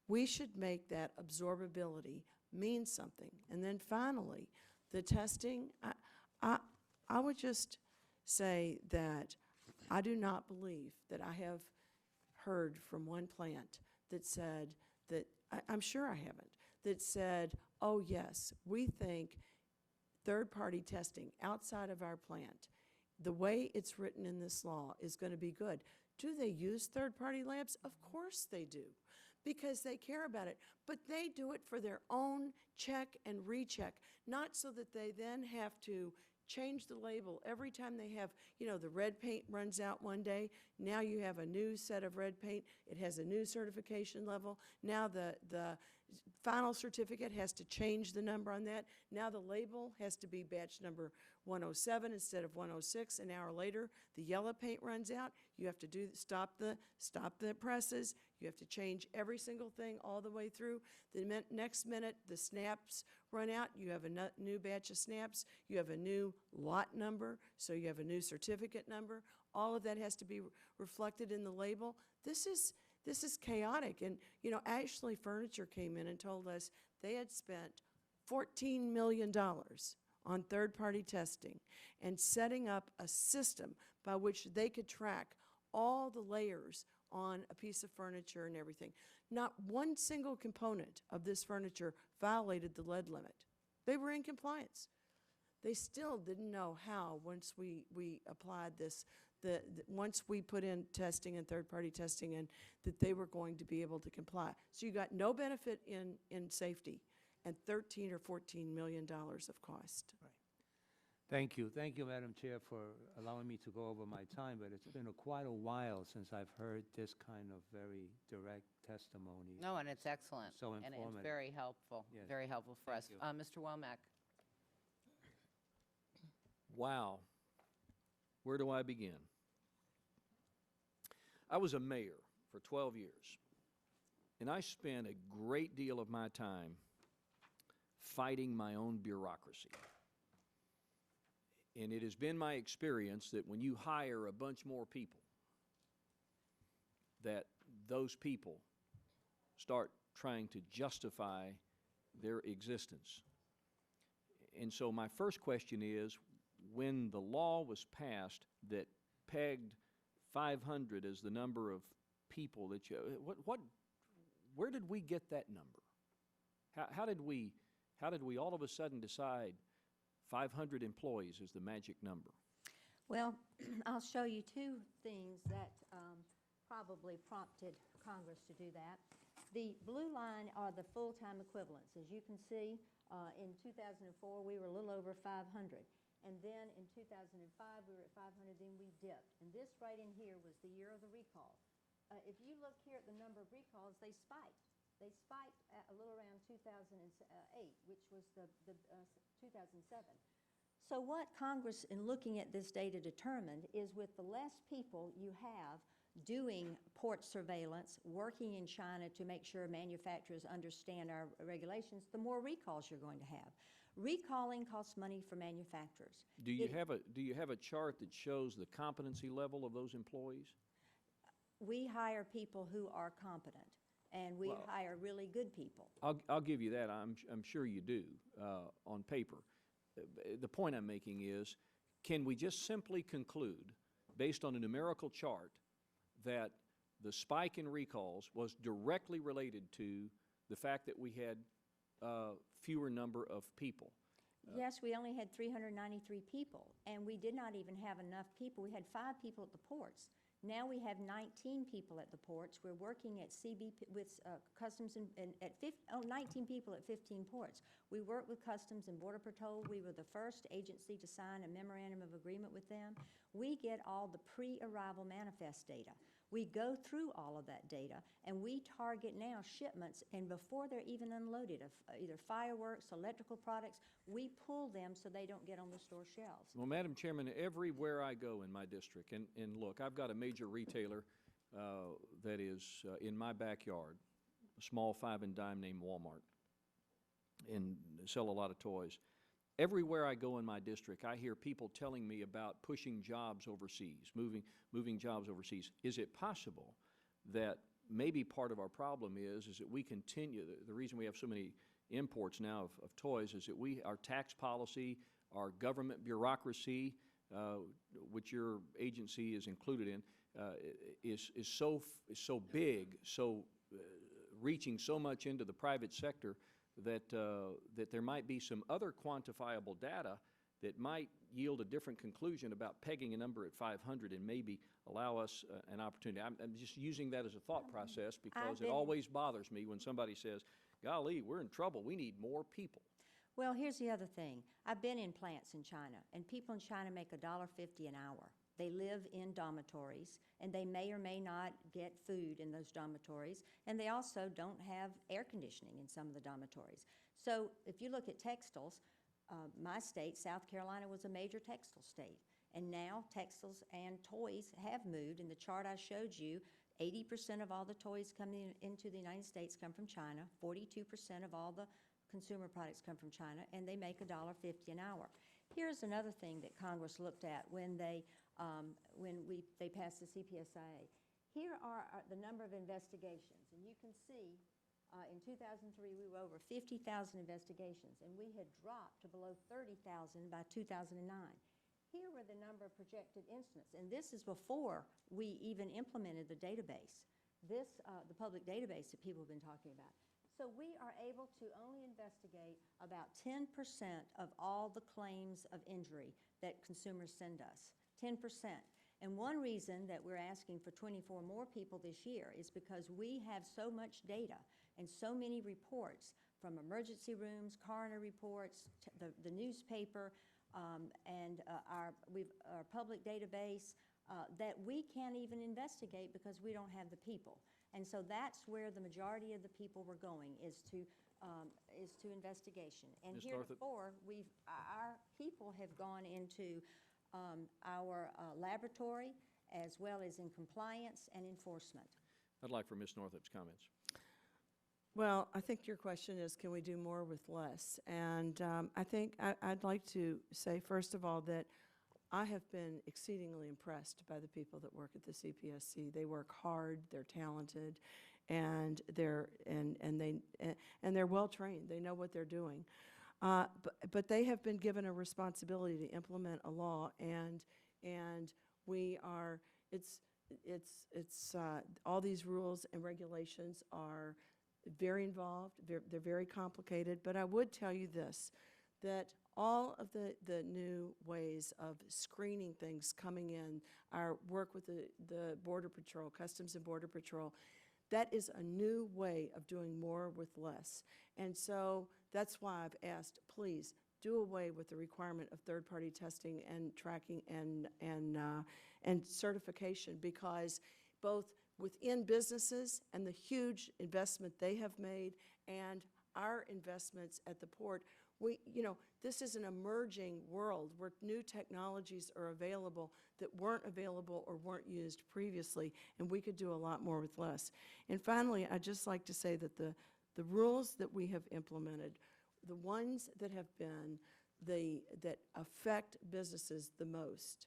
S5: We should make that absorbability mean something. And then finally, the testing, I would just say that I do not believe that I have heard from one plant that said that, I'm sure I haven't, that said, oh yes, we think third-party testing outside of our plant, the way it's written in this law, is going to be good. Do they use third-party labs? Of course they do, because they care about it. But they do it for their own check and recheck, not so that they then have to change the label every time they have, you know, the red paint runs out one day. Now you have a new set of red paint. It has a new certification level. Now the final certificate has to change the number on that. Now the label has to be batch number 107 instead of 106. An hour later, the yellow paint runs out. You have to stop the presses. You have to change every single thing all the way through. The next minute, the snaps run out. You have a new batch of snaps. You have a new lot number, so you have a new certificate number. All of that has to be reflected in the label. This is chaotic. And, you know, Ashley Furniture came in and told us they had spent $14 million on third-party testing and setting up a system by which they could track all the layers on a piece of furniture and everything. Not one single component of this furniture violated the lead limit. They were in compliance. They still didn't know how, once we applied this, once we put in testing and third-party testing in, that they were going to be able to comply. So you got no benefit in safety and $13 or $14 million of cost.
S2: Right. Thank you, Madam Chair, for allowing me to go over my time, but it's been quite a while since I've heard this kind of very direct testimony.
S1: No, and it's excellent.
S2: So
S1: And it's
S2: informative.
S1: very helpful,
S2: Yes.
S1: very helpful for us.
S2: Thank you.
S1: Mr. Womack.
S3: Wow. Where do I begin? I was a mayor for 12 years, and I spent a great deal of my time fighting my own bureaucracy. And it has been my experience that when you hire a bunch more people, that those people start trying to justify their existence. And so my first question is, when the law was passed that pegged 500 as the number of people that you, where did we get that number? How did we all of a sudden decide 500 employees is the magic number?
S4: Well, I'll show you two things that probably prompted Congress to do that. The blue line are the full-time equivalents. As you can see, in 2004, we were a little over 500. And then in 2005, we were at 500, then we dipped. And this right in here was the year of the recall. If you look here at the number of recalls, they spiked. They spiked at a little around 2008, which was the 2007. So what Congress, in looking at this data, determined is with the less people you have, doing port surveillance, working in China to make sure manufacturers understand our regulations, the more recalls you're going to have. Recalling costs money for manufacturers.
S3: Do you have a chart that shows the competency level of those employees?
S4: We hire people who are competent, and we hire really good people.
S3: I'll give you that. I'm sure you do on paper. The point I'm making is, can we just simply conclude, based on a numerical chart, that the spike in recalls was directly related to the fact that we had fewer number of people?
S4: Yes, we only had 393 people, and we did not even have enough people. We had 5 people at the ports. Now we have 19 people at the ports. We're working at with Customs and at 19 people at 15 ports. We work with Customs and Border Patrol. We were the first agency to sign a memorandum of agreement with them. We get all the pre-arrival manifest data. We go through all of that data, and we target now shipments, and before they're even unloaded, of either fireworks, electrical products, we pull them so they don't get on the store shelves.
S3: Well, Madam Chairman, everywhere I go in my district, and look, I've got a major retailer that is in my backyard, a small 5 and dime named Walmart, and sell a lot of toys. Everywhere I go in my district, I hear people telling me about pushing jobs overseas, moving jobs overseas. Is it possible that maybe part of our problem is that we continue, the reason we have so many imports now of toys is that our tax policy, our government bureaucracy, which your agency is included in, is so big, reaching so much into the private sector that there might be some other quantifiable data that might yield a different conclusion about pegging a number at 500 and maybe allow us an opportunity. I'm just using that as a thought process because it always bothers me when somebody says, golly, we're in trouble, we need more people.
S4: Well, here's the other thing. I've been in plants in China, and people in China make $1.50 an hour. They live in dormitories, and they may or may not get food in those dormitories, and they also don't have air conditioning in some of the dormitories. So if you look at textiles, my state, South Carolina, was a major textile state, and now textiles and toys have moved. In the chart I showed you, 80% of all the toys coming into the United States come from China, 42% of all the consumer products come from China, and they make $1.50 an hour. Here's another thing that Congress looked at when they passed the CPSIA. Here are the number of investigations, and you can see in 2003 we were over 50,000 investigations, and we had dropped to below 30,000 by 2009. Here were the number of projected incidents, and this is before we even implemented the database, the public database that people have been talking about. So we are able to only investigate about 10% of all the claims of injury that consumers send us, 10%. And one reason that we're asking for 24 more people this year is because we have so much data and so many reports from emergency rooms, coroner reports, the newspaper, and our public database that we can't even investigate because we don't have the people. And so that's where the majority of the people were going, is to investigation. And heretofore, our people have gone into our laboratory as well as in compliance and enforcement.
S3: I'd like for Ms. Northup's comments.
S5: Well, I think your question is, can we do more with less? And I think I'd like to say, first of all, that I have been exceedingly impressed by the people that work at the CPSC. They work hard, they're talented, and they're well trained. They know what they're doing. But they have been given a responsibility to implement a law, and we are. It's all these rules and regulations are very involved. They're very complicated. But I would tell you this, that all of the new ways of screening things coming in, our work with the Border Patrol, Customs and Border Patrol, that is a new way of doing more with less. And so that's why I've asked, please, do away with the requirement of third-party testing and tracking and certification, because both within businesses and the huge investment they have made and our investments at the port, This is an emerging world where new technologies are available that weren't available or weren't used previously, and we could do a lot more with less. And finally, I'd just like to say that the rules that we have implemented, the ones that have been that affect businesses the most,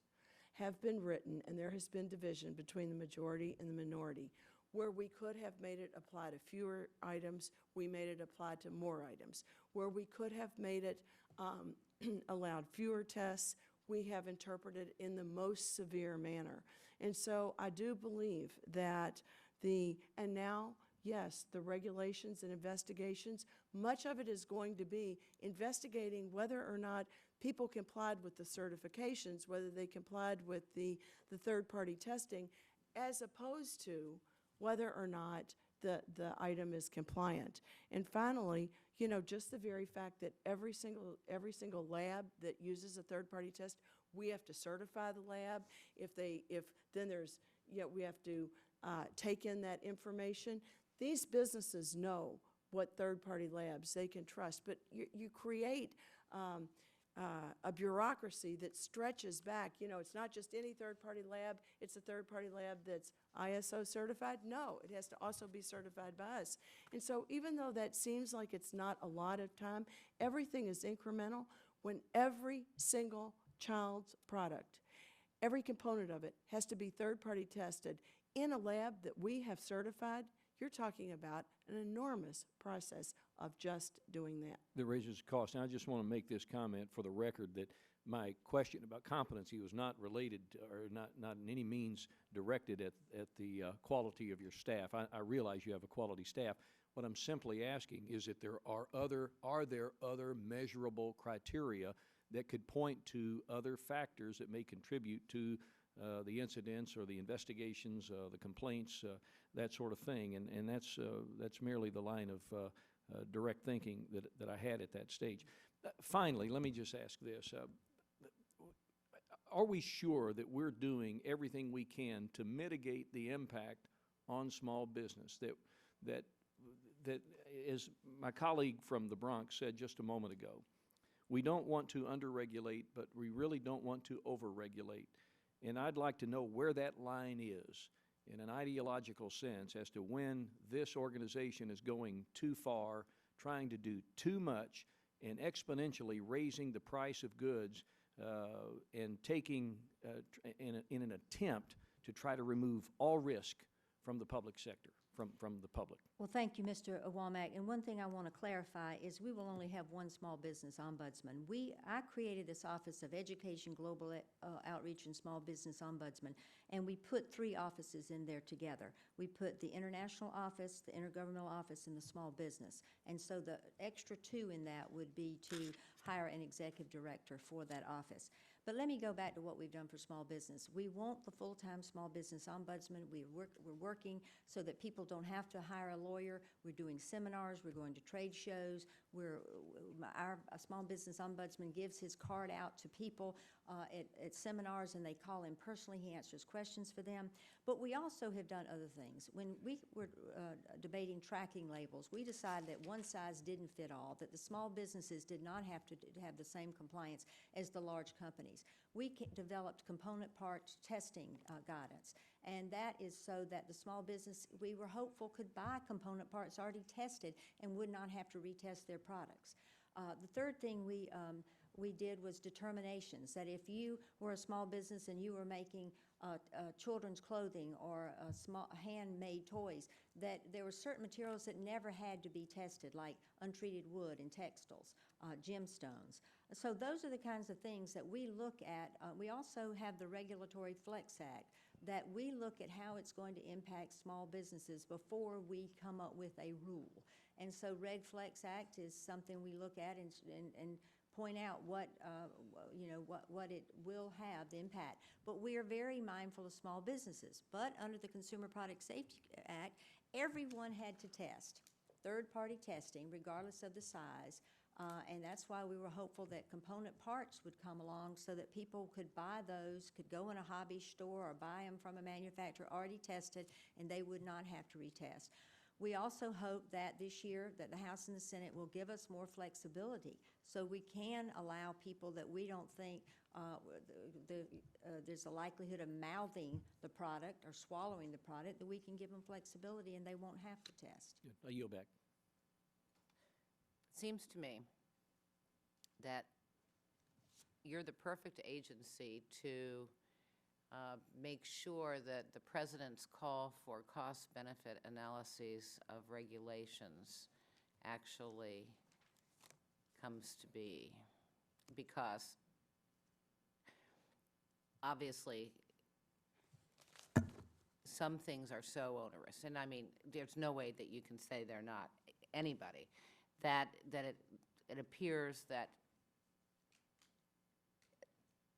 S5: have been written, and there has been division between the majority and the minority. Where we could have made it apply to fewer items, we made it apply to more items. Where we could have made it allowed fewer tests, we have interpreted in the most severe manner. And so I do believe that and now, yes, the regulations and investigations, much of it is going to be investigating whether or not people complied with the certifications, whether they complied with the third-party testing, as opposed to whether or not the item is compliant. And finally, just the very fact that every single lab that uses a third-party test, we have to certify the lab. We have to take in that information. These businesses know what third-party labs they can trust, but you create a bureaucracy that stretches back. It's not just any third-party lab, it's a third-party lab that's ISO certified. No, it has to also be certified by us. And so even though that seems like it's not a lot of time, everything is incremental. When every single child's product, every component of it has to be third-party tested in a lab that we have certified, you're talking about an enormous process of just doing that.
S3: That raises cost. And I just want to make this comment for the record that my question about competency was not related to, or not in any means directed at the quality of your staff. I realize you have a quality staff. What I'm simply asking is if are there other measurable criteria that could point to other factors that may contribute to the incidents or the investigations, the complaints, that sort of thing, and that's merely the line of direct thinking that I had at that stage. Finally, let me just ask this: are we sure that we're doing everything we can to mitigate the impact on small business? That as my colleague from the Bronx said just a moment ago, we don't want to underregulate, but we really don't want to overregulate. And I'd like to know where that line is in an ideological sense as to when this organization is going too far, trying to do too much, and exponentially raising the price of goods and taking in an attempt to try to remove all risk from the public sector, from the public.
S4: Well, thank you, Mr. Womack. And one thing I want to clarify is we will only have one small business ombudsman. I created this Office of Education, Global Outreach, and Small Business Ombudsman, and we put 3 offices in there together. We put the International Office, the Intergovernmental Office, and the Small Business. And so the extra 2 in that would be to hire an executive director for that office. But let me go back to what we've done for small business. We want the full-time small business ombudsman. We're working so that people don't have to hire a lawyer. We're doing seminars. We're going to trade shows. Our small business ombudsman gives his card out to people at seminars, and they call him personally. He answers questions for them. But we also have done other things. When we were debating tracking labels, we decided that one size didn't fit all, that the small businesses did not have to have the same compliance as the large companies. We developed component parts testing guidance, and that is so that the small business, we were hopeful, could buy component parts already tested and would not have to retest their products. The third thing we did was determinations, that if you were a small business and you were making children's clothing or small handmade toys, that there were certain materials that never had to be tested, like untreated wood and textiles, gemstones. So those are the kinds of things that we look at. We also have the Regulatory Flex Act, that we look at how it's going to impact small businesses before we come up with a rule. And so Reg Flex Act is something we look at and point out what it will have, the impact. But we are very mindful of small businesses. But under the Consumer Product Safety Act, everyone had to test, third-party testing, regardless of the size. And that's why we were hopeful that component parts would come along so that people could buy those, could go in a hobby store or buy them from a manufacturer already tested, and they would not have to retest. We also hope that this year that the House and the Senate will give us more flexibility so we can allow people that we don't think there's a likelihood of mouthing the product or swallowing the product, that we can give them flexibility and they won't have to test.
S3: Good. I yield back.
S1: It seems to me that you're the perfect agency to make sure that the president's call for cost-benefit analyses of regulations actually comes to be, because obviously some things are so onerous, and I mean, there's no way that you can say they're not, anybody, that it appears that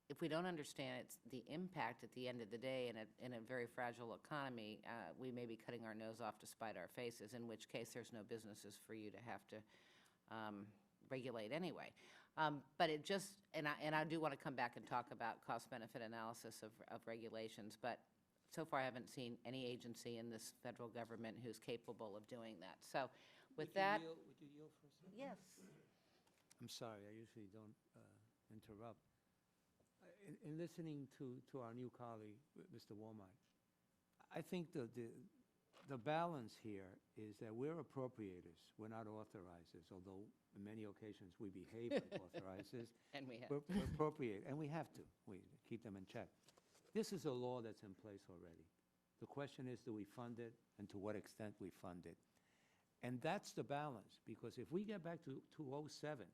S1: if we don't understand the impact at the end of the day in a very fragile economy, we may be cutting our nose off to spite our faces, in which case there's no businesses for you to have to regulate anyway. But it just, and I do want to come back and talk about cost-benefit analysis of regulations, but so far I haven't seen any agency in this federal government who's capable of doing that. So with that.
S2: Would you yield for a second?
S1: Yes.
S2: I'm sorry, I usually don't interrupt. In listening to our new colleague, Mr. Walmart, I think the balance here is that we're appropriators. We're not authorizers, although in many occasions we behave like authorizers.
S1: And we have.
S2: We're appropriate, and we have to. We keep them in check. This is a law that's in place already. The question is, do we fund it, and to what extent we fund it? And that's the balance, because if we get back to 2007,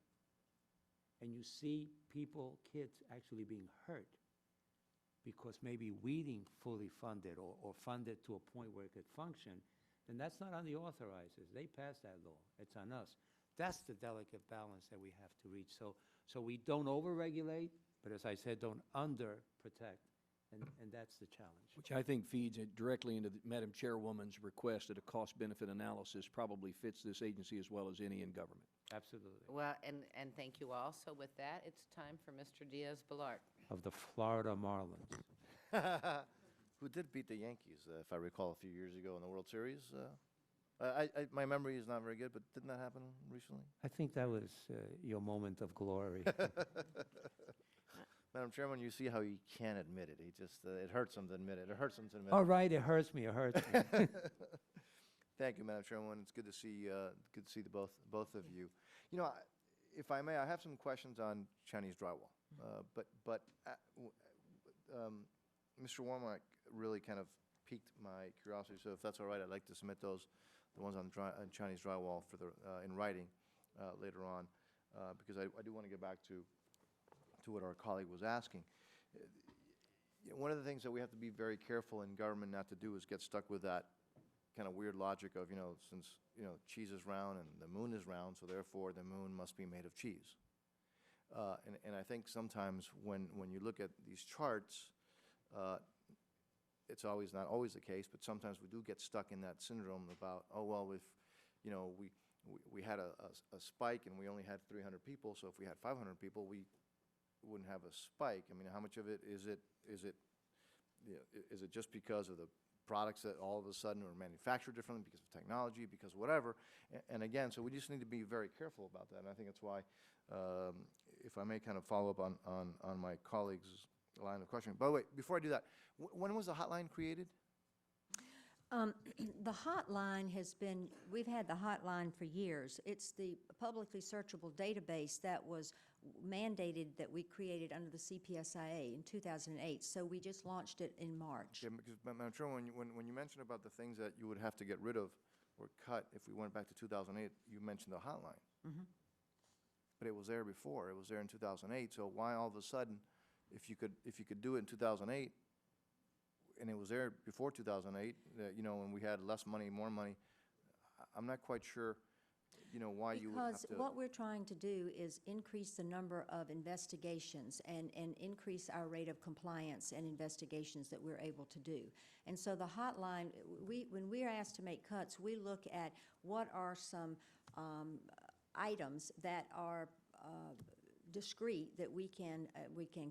S2: and you see people, kids actually being hurt because maybe we didn't fully fund it or fund it to a point where it could function, then that's not on the authorizers. They passed that law. It's on us. That's the delicate balance that we have to reach. So we don't overregulate, but as I said, don't underprotect, and that's the challenge.
S3: Which I think feeds it directly into Madam Chairwoman's request that a cost-benefit analysis probably fits this agency as well as any in government.
S2: Absolutely.
S1: Well, and thank you all. So with that, it's time for Mr. Diaz-Balart.
S2: Of the Florida Marlins.
S6: Who did beat the Yankees, if I recall, a few years ago in the World Series. My memory is not very good, but didn't that happen recently?
S2: I think that was your moment of glory.
S6: Madam Chairman, you see how he can't admit it. He just, it hurts him to admit it. It hurts him to admit
S2: All
S6: it.
S2: right, it hurts me, it hurts me.
S6: Thank you, Madam Chairwoman. It's good to see the both of you. You know, if I may, I have some questions on Chinese drywall. Mr. Warmark really kind of piqued my curiosity. So if that's all right, I'd like to submit those, the ones on Chinese drywall for the in writing later on, because I do want to get back to what our colleague was asking. One of the things that we have to be very careful in government not to do is get stuck with that kind of weird logic of, since, cheese is round and the moon is round, so therefore the moon must be made of cheese. And I think sometimes when you look at these charts, it's not always the case, but sometimes we do get stuck in that syndrome about, oh, well, if, we had a spike and we only had 300 people, so if we had 500 people, we wouldn't have a spike. I mean, how much of it is it just because of the products that all of a sudden are manufactured differently because of technology, because whatever? And again, so we just need to be very careful about that. And I think that's why, if I may kind of follow up on my colleague's line of questioning. By the way, before I do that, when was the hotline created?
S4: The hotline we've had the hotline for years. It's the publicly searchable database that was mandated that we created under the CPSIA in 2008, so we just launched it in March.
S6: Yeah, because, Madam Chair, when you mentioned about the things that you would have to get rid of or cut if we went back to 2008, you mentioned the hotline.
S4: Mm-hmm.
S6: But it was there before. It was there in 2008, so why all of a sudden, if you could do it in 2008, and it was there before 2008, when we had less money, more money, I'm not quite sure, why you would have to.
S4: Because what we're trying to do is increase the number of investigations and increase our rate of compliance and investigations that we're able to do. And so the hotline, when we are asked to make cuts, we look at what are some items that are discrete that we can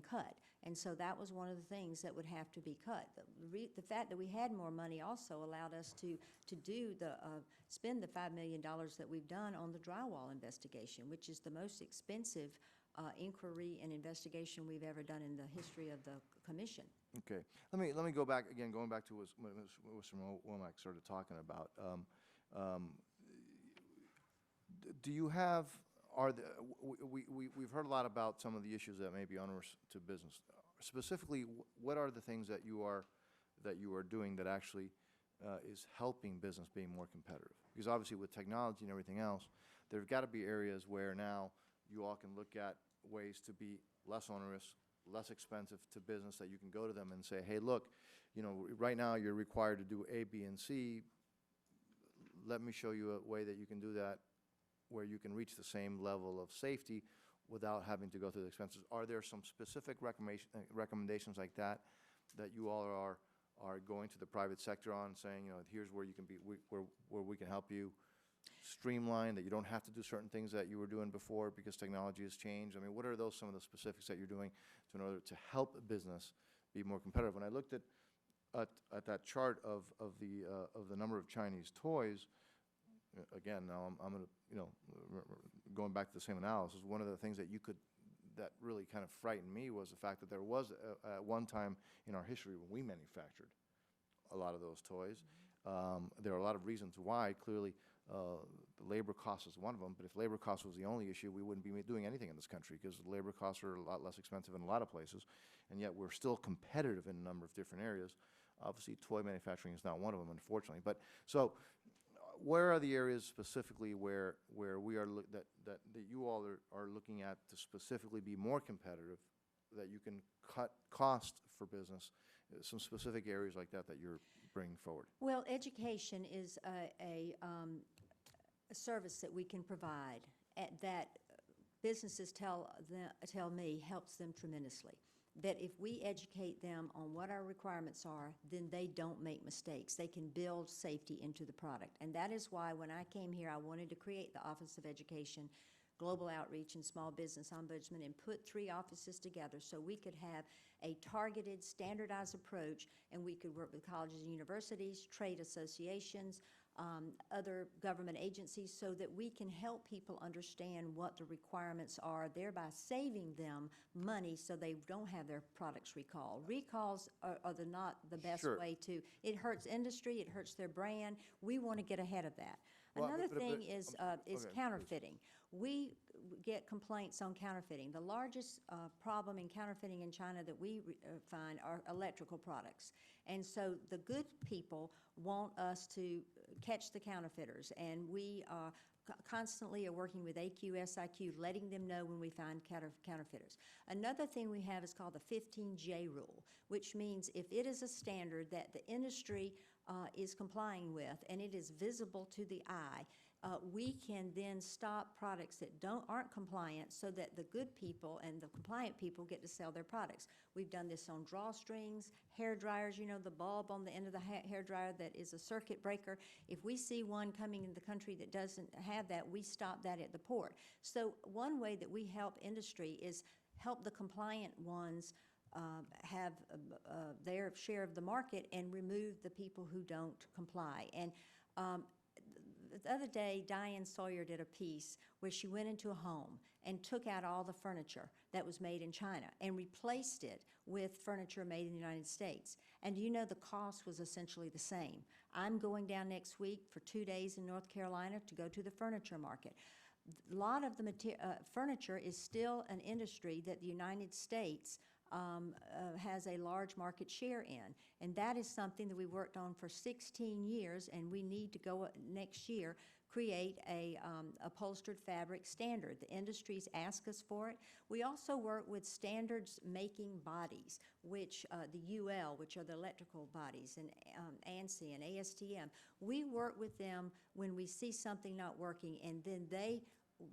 S4: cut. And so that was one of the things that would have to be cut. The fact that we had more money also allowed us to spend the $5 million that we've done on the drywall investigation, which is the most expensive inquiry and investigation we've ever done in the history of the commission.
S6: Okay, let me go back again, going back to what Mr. Womack started talking about. Do you have, we've heard a lot about some of the issues that may be onerous to business. Specifically, what are the things that you are doing that actually is helping business being more competitive? Because obviously with technology and everything else, there have got to be areas where now you all can look at ways to be less onerous, less expensive to business, that you can go to them and say, hey, look, you know, right now you're required to do A, B, and C. Let me show you a way that you can do that where you can reach the same level of safety without having to go through the expenses. Are there some specific recommendations like that that you all are going to the private sector on, saying, you know, here's where you can be, where we can help you streamline, that you don't have to do certain things that you were doing before because technology has changed? I mean, what are some of the specifics that you're doing in order to help a business be more competitive? When I looked at that chart of the number of Chinese toys, again, now I'm going to, you know, going back to the same analysis, one of the things that really kind of frightened me was the fact that there was at one time in our history when we manufactured a lot of those toys. There are a lot of reasons why. Clearly, the labor cost is one of them, but if labor cost was the only issue, we wouldn't be doing anything in this country, because the labor costs are a lot less expensive in a lot of places, and yet we're still competitive in a number of different areas. Obviously, toy manufacturing is not one of them, unfortunately. But so, where are the areas specifically where we are that you all are looking at to specifically be more competitive, that you can cut cost for business? Some specific areas like that you're bringing forward.
S4: Well, education is a service that we can provide that businesses tell me helps them tremendously. That if we educate them on what our requirements are, then they don't make mistakes. They can build safety into the product. And that is why when I came here, I wanted to create the Office of Education, Global Outreach, and Small Business Ombudsman, and put 3 offices together so we could have a targeted, standardized approach, and we could work with colleges and universities, trade associations, other government agencies, so that we can help people understand what the requirements are, thereby saving them money so they don't have their products recalled. Recalls are not the best
S6: Sure.
S4: way to, it hurts industry, it hurts their brand. We want to get ahead of that.
S6: Well,
S4: Another
S6: but-
S4: thing is
S6: okay,
S4: counterfeiting. We get complaints on counterfeiting. The largest problem in counterfeiting in China that we find are electrical products. And so the good people want us to catch the counterfeiters, and we constantly are working with AQ, SIQ, letting them know when we find counterfeiters. Another thing we have is called the 15J rule, which means if it is a standard that the industry is complying with and it is visible to the eye, we can then stop products that aren't compliant, so that the good people and the compliant people get to sell their products. We've done this on drawstrings, hair dryers, you know, the bulb on the end of the hair dryer that is a circuit breaker. If we see one coming in the country that doesn't have that, we stop that at the port. So one way that we help industry is help the compliant ones have their share of the market and remove the people who don't comply. And the other day, Diane Sawyer did a piece where she went into a home and took out all the furniture that was made in China and replaced it with furniture made in the United States. And you know, the cost was essentially the same. I'm going down next week for 2 days in North Carolina to go to the furniture market. A lot of the furniture is still an industry that the United States has a large market share in. And that is something that we worked on for 16 years, and we need to go next year create a upholstered fabric standard. The industries ask us for it. We also work with standards making bodies, which the UL, which are the electrical bodies, and ANSI and ASTM. We work with them when we see something not working, and then they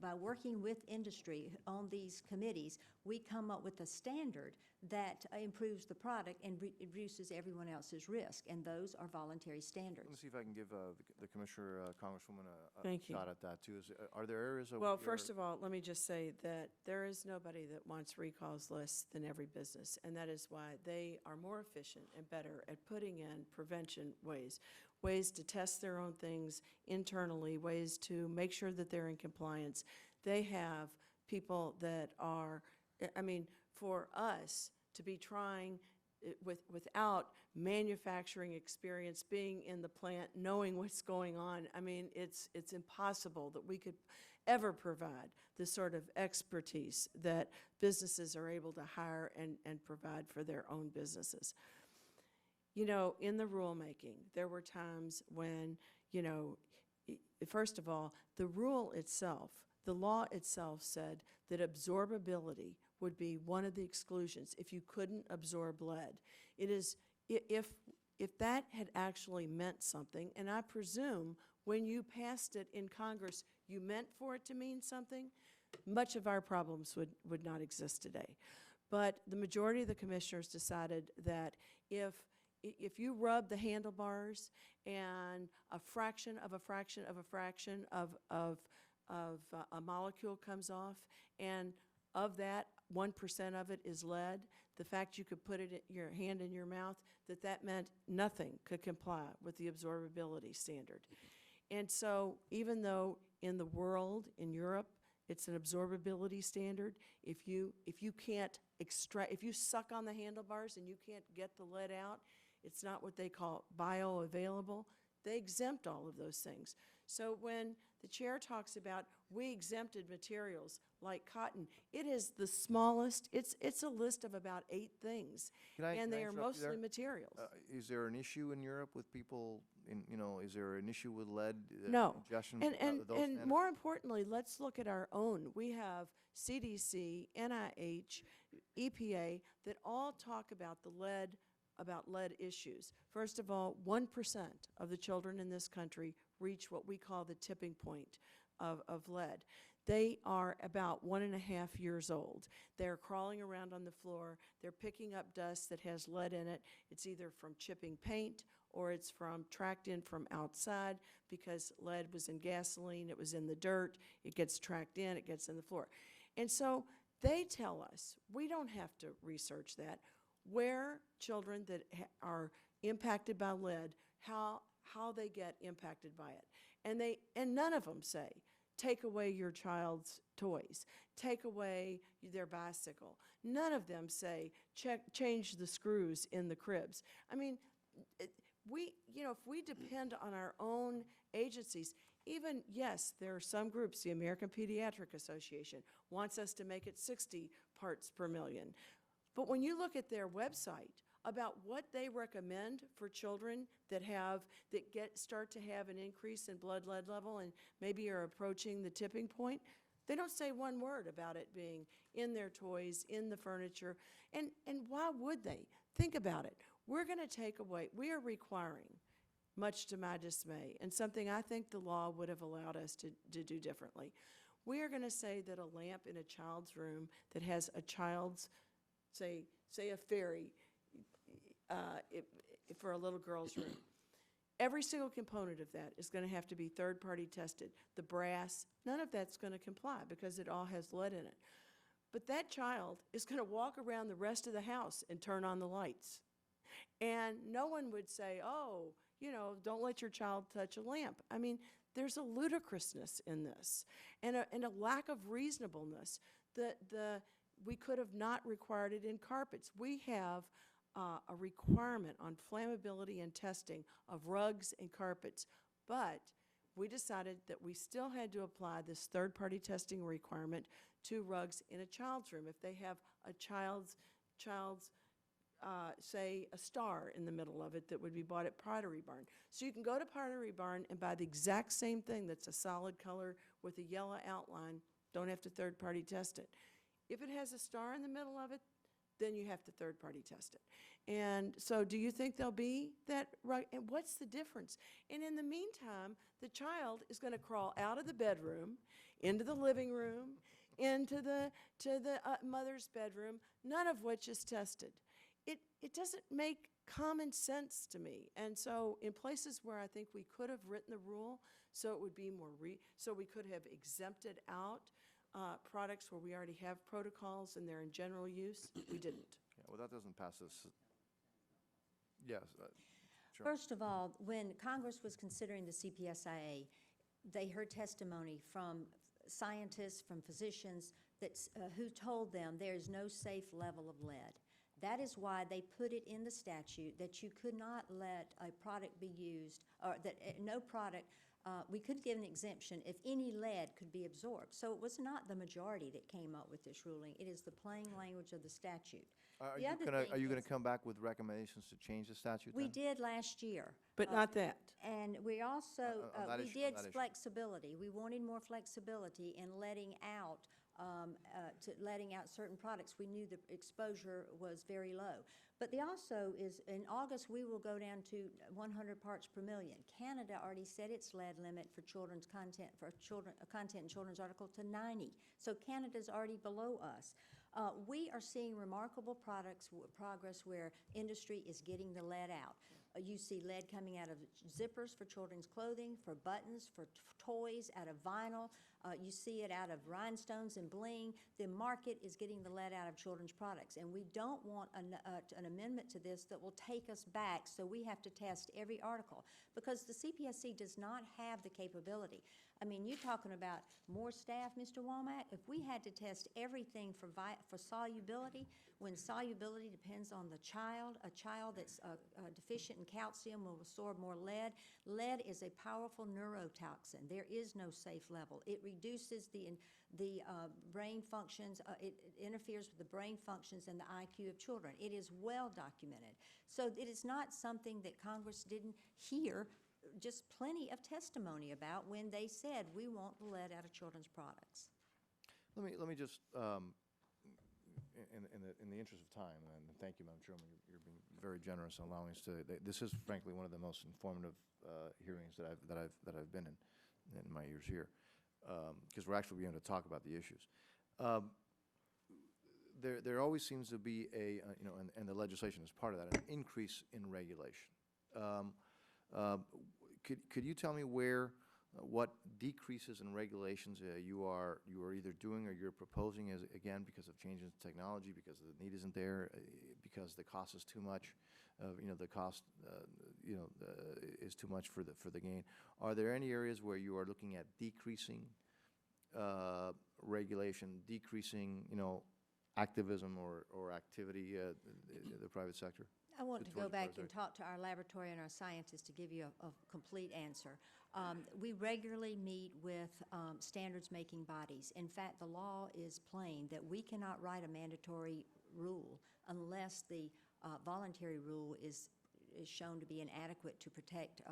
S4: by working with industry on these committees, we come up with a standard that improves the product and reduces everyone else's risk, and those are voluntary
S6: Let
S4: standards.
S6: me see if I can give the Commissioner, Congresswoman, a
S5: Thank you.
S6: shot at that, too. Are there areas of?
S5: Well, first of all, let me just say that there is nobody that wants recalls less than every business, and that is why they are more efficient and better at putting in prevention ways to test their own things internally, ways to make sure that they're in compliance. They have people that are, I mean, for us to be trying without manufacturing experience, being in the plant, knowing what's going on, I mean, it's impossible that we could ever provide the sort of expertise that businesses are able to hire and provide for their own businesses. You know, in the rulemaking, there were times when, you know, first of all, the rule itself, the law itself said that absorbability would be one of the exclusions if you couldn't absorb lead. It is, if that had actually meant something, and I presume when you passed it in Congress, you meant for it to mean something, much of our problems would not exist today. But the majority of the commissioners decided that if you rub the handlebars and a fraction of a fraction of a fraction of a molecule comes off, and of that, 1% of it is lead, the fact you could put it in your hand in your mouth, that meant nothing could comply with the absorbability standard. And so even though in the world, in Europe, it's an absorbability standard, if you can't extract, if you suck on the handlebars and you can't get the lead out, it's not what they call bioavailable. They exempt all of those things. So when the chair talks about we exempted materials like cotton, it is the smallest, it's a list of about 8 things, and they are mostly materials.
S6: Is there an issue in Europe with people, is there an issue with lead
S5: No.
S6: ingestion?
S5: And
S6: those standards?
S5: more importantly, let's look at our own. We have CDC, NIH, EPA that all talk about lead issues. First of all, 1% of the children in this country reach what we call the tipping point of lead. They are about 1.5 years old. They're crawling around on the floor. They're picking up dust that has lead in it. It's either from chipping paint or it's from tracked in from outside because lead was in gasoline, it was in the dirt, it gets tracked in, it gets in the floor. And so they tell us, we don't have to research that, where children that are impacted by lead, how they get impacted by it. And none of them say, take away your child's toys, take away their bicycle. None of them say, change the screws in the cribs. I mean, if we depend on our own agencies, even, yes, there are some groups, the American Pediatric Association wants us to make it 60 parts per million. But when you look at their website about what they recommend for children that start to have an increase in blood lead level and maybe are approaching the tipping point, they don't say one word about it being in their toys, in the furniture. And why would they? Think about it. We're going to take away, we are requiring, much to my dismay, and something I think the law would have allowed us to do differently. We are going to say that a lamp in a child's room that has a child's, say a fairy, for a little girl's room, every single component of that is going to have to be third-party tested. The brass, none of that's going to comply because it all has lead in it. But that child is going to walk around the rest of the house and turn on the lights. And no one would say, oh, don't let your child touch a lamp. I mean, there's a ludicrousness in this and a lack of reasonableness. We could have not required it in carpets. We have a requirement on flammability and testing of rugs and carpets, but we decided that we still had to apply this third-party testing requirement to rugs in a child's room. If they have a child's say, a star in the middle of it that would be bought at Pottery Barn. So you can go to Pottery Barn and buy the exact same thing that's a solid color with a yellow outline, don't have to third-party test it. If it has a star in the middle of it, then you have to third-party test it. And so do you think there'll be that, right, and what's the difference? And in the meantime, the child is going to crawl out of the bedroom, into the living room, into the mother's bedroom, none of which is tested. It doesn't make common sense to me. And so in places where I think we could have written the rule so it would be more, so we could have exempted out products where we already have protocols and they're in general use, we didn't.
S6: Yeah, well, that doesn't pass this. Yes. Sure.
S4: First of all, when Congress was considering the CPSIA, they heard testimony from scientists, from physicians who told them there is no safe level of lead. That is why they put it in the statute that you could not let a product be used, or that no product, we could give an exemption if any lead could be absorbed. So it was not the majority that came up with this ruling. It is the plain language of the statute.
S6: Are
S4: The other
S6: you
S4: thing
S6: going
S4: is-
S6: to come back with recommendations to change the statute
S4: We
S6: then?
S4: did last year.
S5: But not that.
S4: And we also,
S6: On that
S4: we
S6: issue,
S4: did
S6: on that issue.
S4: flexibility. We wanted more flexibility in letting out certain products. We knew the exposure was very low. But they also is, in August, we will go down to 100 parts per million. Canada already set its lead limit for children's content, content in children's article to 90. So Canada's already below us. We are seeing remarkable progress where industry is getting the lead out. You see lead coming out of zippers for children's clothing, for buttons, for toys, out of vinyl. You see it out of rhinestones and bling. The market is getting the lead out of children's products. And we don't want an amendment to this that will take us back so we have to test every article, because the CPSC does not have the capability. I mean, you're talking about more staff, Mr. Womack. If we had to test everything for solubility, when solubility depends on the child, a child that's deficient in calcium will absorb more lead. Lead is a powerful neurotoxin. There is no safe level. It reduces the brain functions. It interferes with the brain functions and the IQ of children. It is well documented. So it is not something that Congress didn't hear just plenty of testimony about when they said we want the lead out of children's products.
S6: Let me just, in the interest of time, and thank you, Madam Chairman, you're being very generous in allowing us to. This is frankly one of the most informative hearings that I've been in my years here, because we're actually being able to talk about the issues. There always seems to be and the legislation is part of that, an increase in regulation. Could you tell me what decreases in regulations you are either doing or you're proposing, again, because of changes in technology, because the need isn't there, because the cost is too much, the cost is too much for the gain? Are there any areas where you are looking at decreasing regulation, decreasing activism or activity in the private sector?
S4: I want to go back and
S6: Sorry.
S4: talk to our laboratory and our scientists to give you a complete answer. We regularly meet with standards-making bodies. In fact, the law is plain that we cannot write a mandatory rule unless the voluntary rule is shown to be inadequate to protect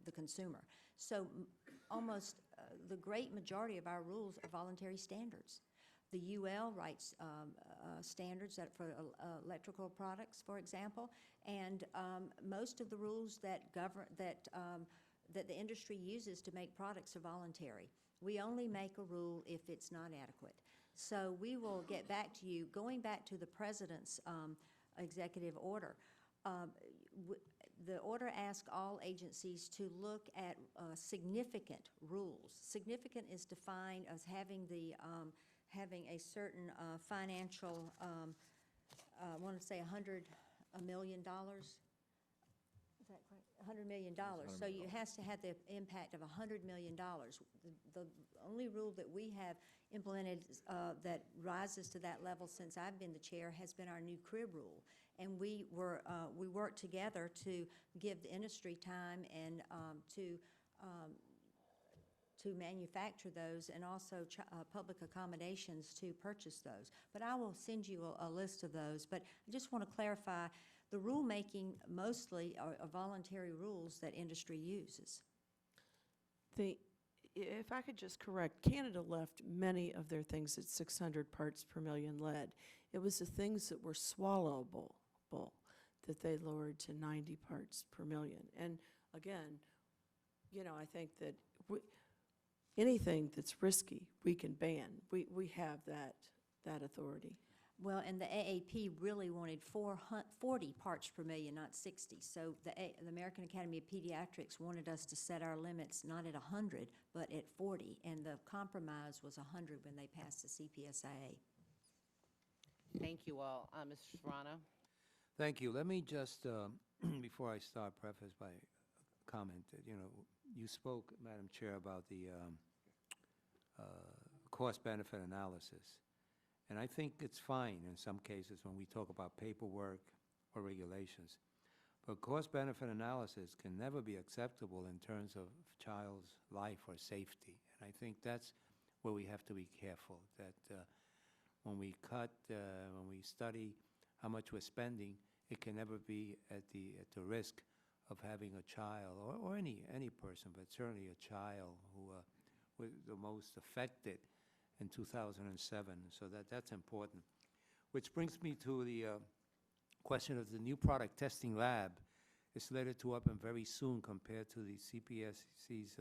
S4: the consumer. So almost the great majority of our rules are voluntary standards. The UL writes standards for electrical products, for example, and most of the rules that the industry uses to make products are voluntary. We only make a rule if it's not adequate. So we will get back to you. Going back to the President's executive order, the order asks all agencies to look at significant rules. Significant is defined as having a certain financial, I want to say $100 million. Is that correct? $100 million. So it has to have the impact of $100 million. The only rule that we have implemented that rises to that level since I've been the chair has been our new crib rule. And we worked together to give the industry time and to manufacture those, and also public accommodations to purchase those. But I will send you a list of those. But I just want to clarify, the rulemaking mostly are voluntary rules that industry uses.
S5: If I could just correct, Canada left many of their things at 600 parts per million lead. It was the things that were swallowable that they lowered to 90 parts per million. And again, I think that anything that's risky, we can ban. We have that authority.
S4: Well, and the AAP really wanted 40 parts per million, not 60. So the American Academy of Pediatrics wanted us to set our limits not at 100, but at 40. And the compromise was 100 when they passed the CPSIA.
S1: Thank you all. Mr. Serrano?
S2: Thank you. Let me just, before I start, preface by comment that, you spoke, Madam Chair, about the cost-benefit analysis. And I think it's fine in some cases when we talk about paperwork or regulations. But cost-benefit analysis can never be acceptable in terms of child's life or safety. And I think that's where we have to be careful, that when we cut, when we study how much we're spending, it can never be at the risk of having a child, or any person, but certainly a child who was the most affected in 2007. So that's important. Which brings me to the question of the new product testing lab. Is slated to open very soon compared to the CPSC's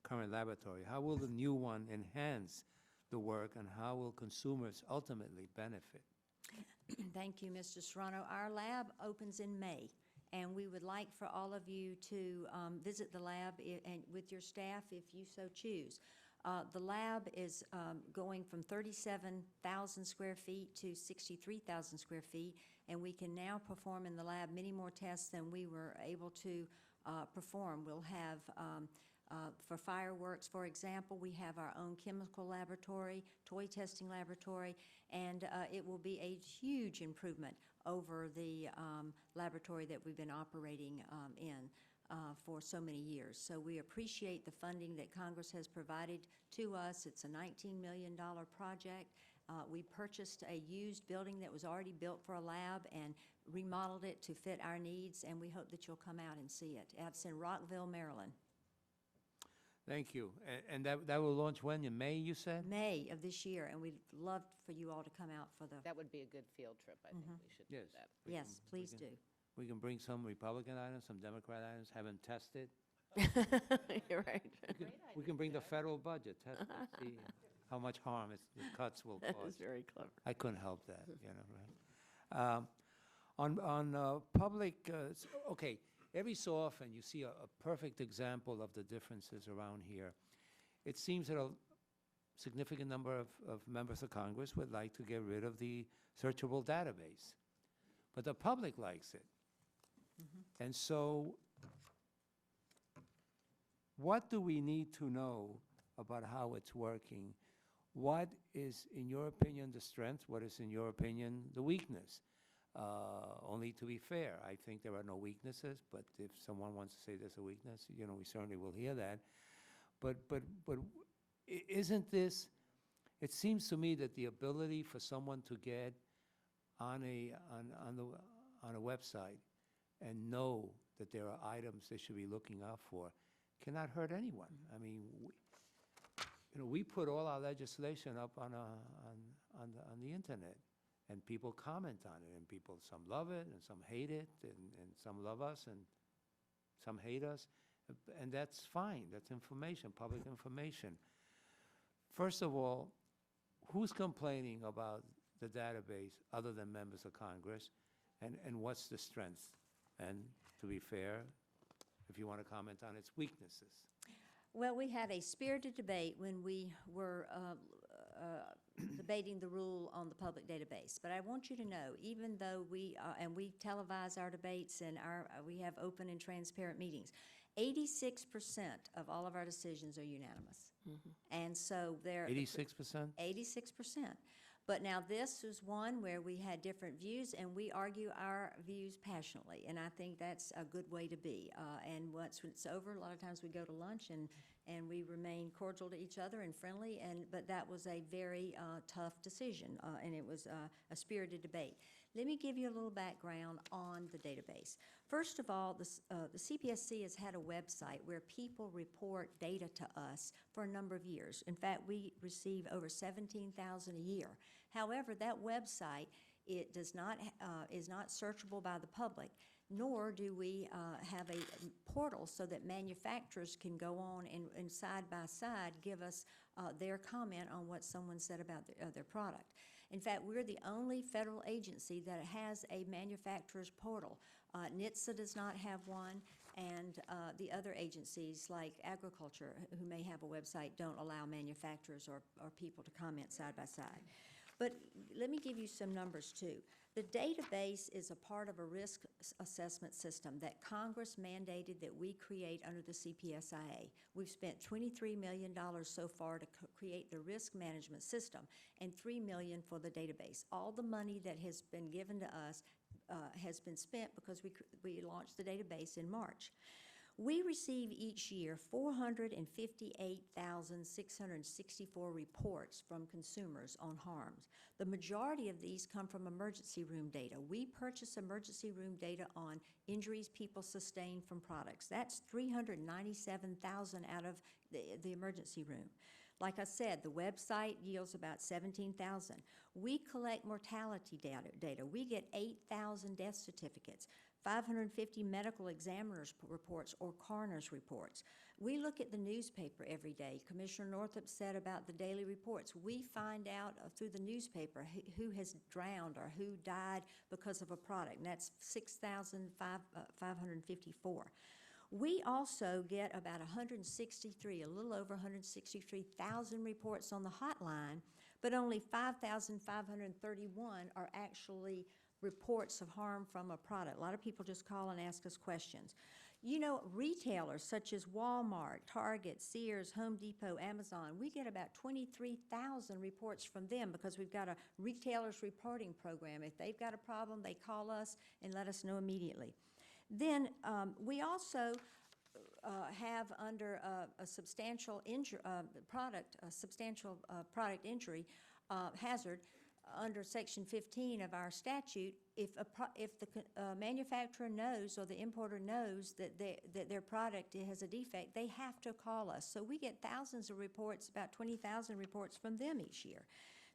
S2: current laboratory. How will the new one enhance the work, and how will consumers ultimately benefit?
S4: Thank you, Mr. Serrano. Our lab opens in May, and we would like for all of you to visit the lab and with your staff if you so choose. The lab is going from 37,000 square feet to 63,000 square feet, and we can now perform in the lab many more tests than we were able to perform. We'll have for fireworks, for example, we have our own chemical laboratory, toy testing laboratory, and it will be a huge improvement over the laboratory that we've been operating in for so many years. So we appreciate the funding that Congress has provided to us. It's a $19 million project. We purchased a used building that was already built for a lab and remodeled it to fit our needs, and we hope that you'll come out and see it. It's in Rockville, Maryland.
S2: Thank you. And that will launch when? In May, you said?
S4: May of this year, and we'd love for you all to come out for the,
S1: That would be a good field trip. I think we should do
S2: Yes.
S1: that.
S4: yes, please do.
S2: We can bring some Republican items, some Democrat items, have them tested.
S5: You're right.
S2: We can bring the federal budget, test it, see how much harm the cuts will
S5: That
S2: cause.
S5: is very clever.
S2: I couldn't help that, right? On public, okay, every so often you see a perfect example of the differences around here. It seems that a significant number of members of Congress would like to get rid of the searchable database, but the public likes it. And so what do we need to know about how it's working? What is, in your opinion, the strength? What is, in your opinion, the weakness? Only to be fair, I think there are no weaknesses, but if someone wants to say there's a weakness, we certainly will hear that. But isn't this, it seems to me that the ability for someone to get on a website and know that there are items they should be looking out for cannot hurt anyone. I mean, we put all our legislation up on the internet, and people comment on it, and some love it, and some hate it, and some love us, and some hate us, and that's fine. That's information, public information. First of all, who's complaining about the database other than members of Congress, and what's the strength? And to be fair, if you want to comment on its weaknesses.
S4: Well, we had a spirited debate when we were debating the rule on the public database. But I want you to know, even though we televise our debates and we have open and transparent meetings, 86% of all of our decisions are unanimous. And so they're
S2: 86%?
S4: 86%. But now this is one where we had different views, and we argue our views passionately, and I think that's a good way to be. And once it's over, a lot of times we go to lunch, and we remain cordial to each other and friendly, but that was a very tough decision, and it was a spirited debate. Let me give you a little background on the database. First of all, the CPSC has had a website where people report data to us for a number of years. In fact, we receive over 17,000 a year. However, that website It does not, is not searchable by the public, nor do we have a portal so that manufacturers can go on and side by side give us their comment on what someone said about their product. In fact, we're the only federal agency that has a manufacturer's portal. NHTSA does not have one, and the other agencies like agriculture, who may have a website, don't allow manufacturers or people to comment side by side. But let me give you some numbers too. The database is a part of a risk assessment system that Congress mandated that we create under the CPSIA. We've spent $23 million so far to create the risk management system and $3 million for the database. All the money that has been given to us has been spent because we launched the database in March. We receive each year 458,664 reports from consumers on harms. The majority of these come from emergency room data. We purchase emergency room data on injuries people sustain from products. That's 397,000 out of the emergency room. Like I said, the website yields about 17,000. We collect mortality data. We get 8,000 death certificates, 550 medical examiners' reports or coroner's reports. We look at the newspaper every day. Commissioner Northup said about the daily reports. We find out through the newspaper who has drowned or who died because of a product, and that's 6,554. We also get about 163, a little over 163,000 reports on the hotline, but only 5,531 are actually reports of harm from a product. A lot of people just call and ask us questions. You know, retailers such as Walmart, Target, Sears, Home Depot, Amazon, we get about 23,000 reports from them because we've got a retailers reporting program. If they've got a problem, they call us and let us know immediately. Then we also have under a substantial product injury hazard under Section 15 of our statute. If the manufacturer knows or the importer knows that their product has a defect, they have to call us. So we get thousands of reports, about 20,000 reports from them each year.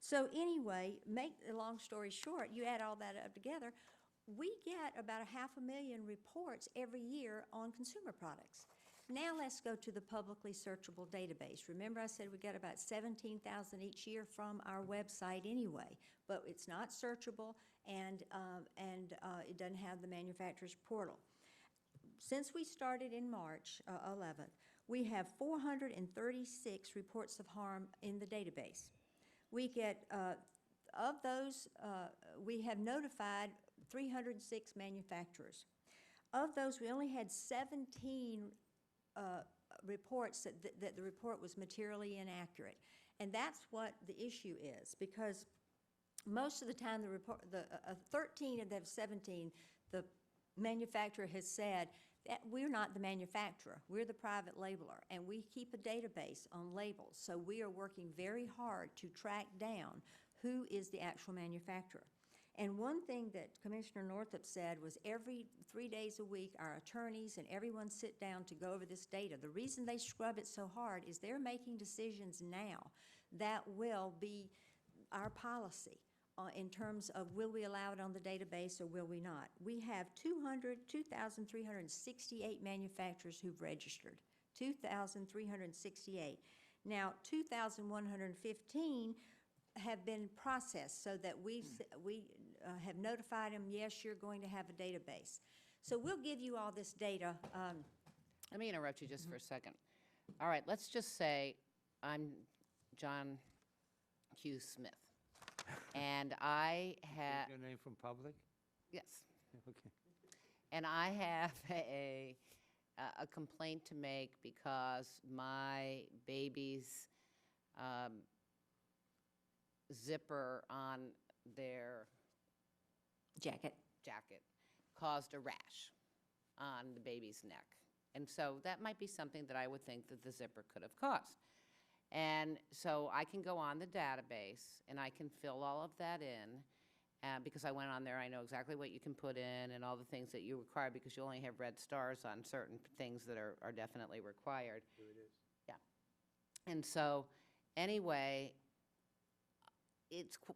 S4: So anyway, make a long story short, you add all that up together, we get about 500,000 reports every year on consumer products. Now let's go to the publicly searchable database. Remember I said we get about 17,000 each year from our website anyway, but it's not searchable and it doesn't have the manufacturer's portal. Since we started in March 11th, we have 436 reports of harm in the database. We get, of those, we have notified 306 manufacturers. Of those, we only had 17 reports that the report was materially inaccurate. And that's what the issue is, because most of the time the report, 13 of the 17, the manufacturer has said that we're not the manufacturer, we're the private labeler, and we keep a database on labels. So we are working very hard to track down who is the actual manufacturer. And one thing that Commissioner Northup said was every 3 days a week, our attorneys and everyone sit down to go over this data. The reason they scrub it so hard is they're making decisions now that will be our policy in terms of will we allow it on the database or will we not. We have 2,368 manufacturers who've registered, 2,368. Now, 2,115 have been processed so that we have notified them, yes, you're going to have a database. So we'll give you all this data.
S1: Let me interrupt you just for a second. All right, let's just say I'm John Q. Smith, and I have,
S2: Your name from public?
S1: yes,
S2: Okay.
S1: and I have a complaint to make because my baby's zipper on their
S4: Jacket.
S1: caused a rash on the baby's neck. And so that might be something that I would think that the zipper could have caused. And so I can go on the database and I can fill all of that in because I went on there, I know exactly what you can put in and all the things that you require because you only have red stars on certain things that are definitely required.
S2: Here it is.
S1: Yeah. And so anyway,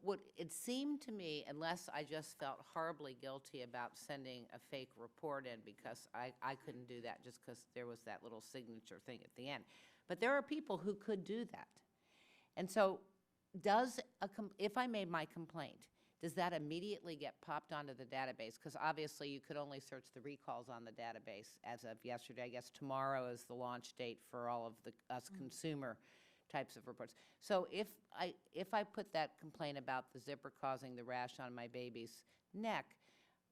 S1: what it seemed to me, unless I just felt horribly guilty about sending a fake report in, because I couldn't do that just because there was that little signature thing at the end. But there are people who could do that. And so if I made my complaint, does that immediately get popped onto the database? Because obviously you could only search the recalls on the database as of yesterday. I guess tomorrow is the launch date for all of us consumer types of reports. So if I put that complaint about the zipper causing the rash on my baby's neck,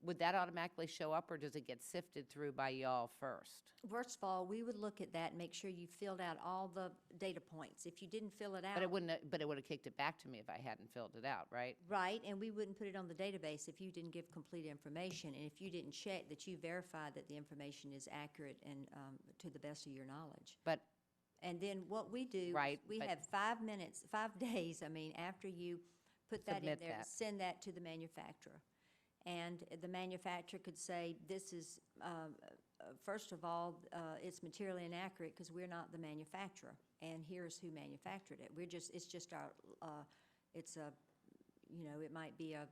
S1: would that automatically show up, or does it get sifted through by y'all first?
S4: First of all, we would look at that and make sure you filled out all the data points. If you didn't fill it out.
S1: But it would have kicked it back to me if I hadn't filled it out, right?
S4: Right, and we wouldn't put it on the database if you didn't give complete information, and if you didn't check that you verified that the information is accurate and to the best of your knowledge.
S1: But
S4: And then what we do,
S1: Right,
S4: we
S1: but-
S4: have 5 minutes, 5 days, after you put that in
S1: Submit
S4: there,
S1: that.
S4: send that to the manufacturer. And the manufacturer could say, this is, first of all, it's materially inaccurate because we're not the manufacturer, and here's who manufactured it. It's just our, it's a, it might be a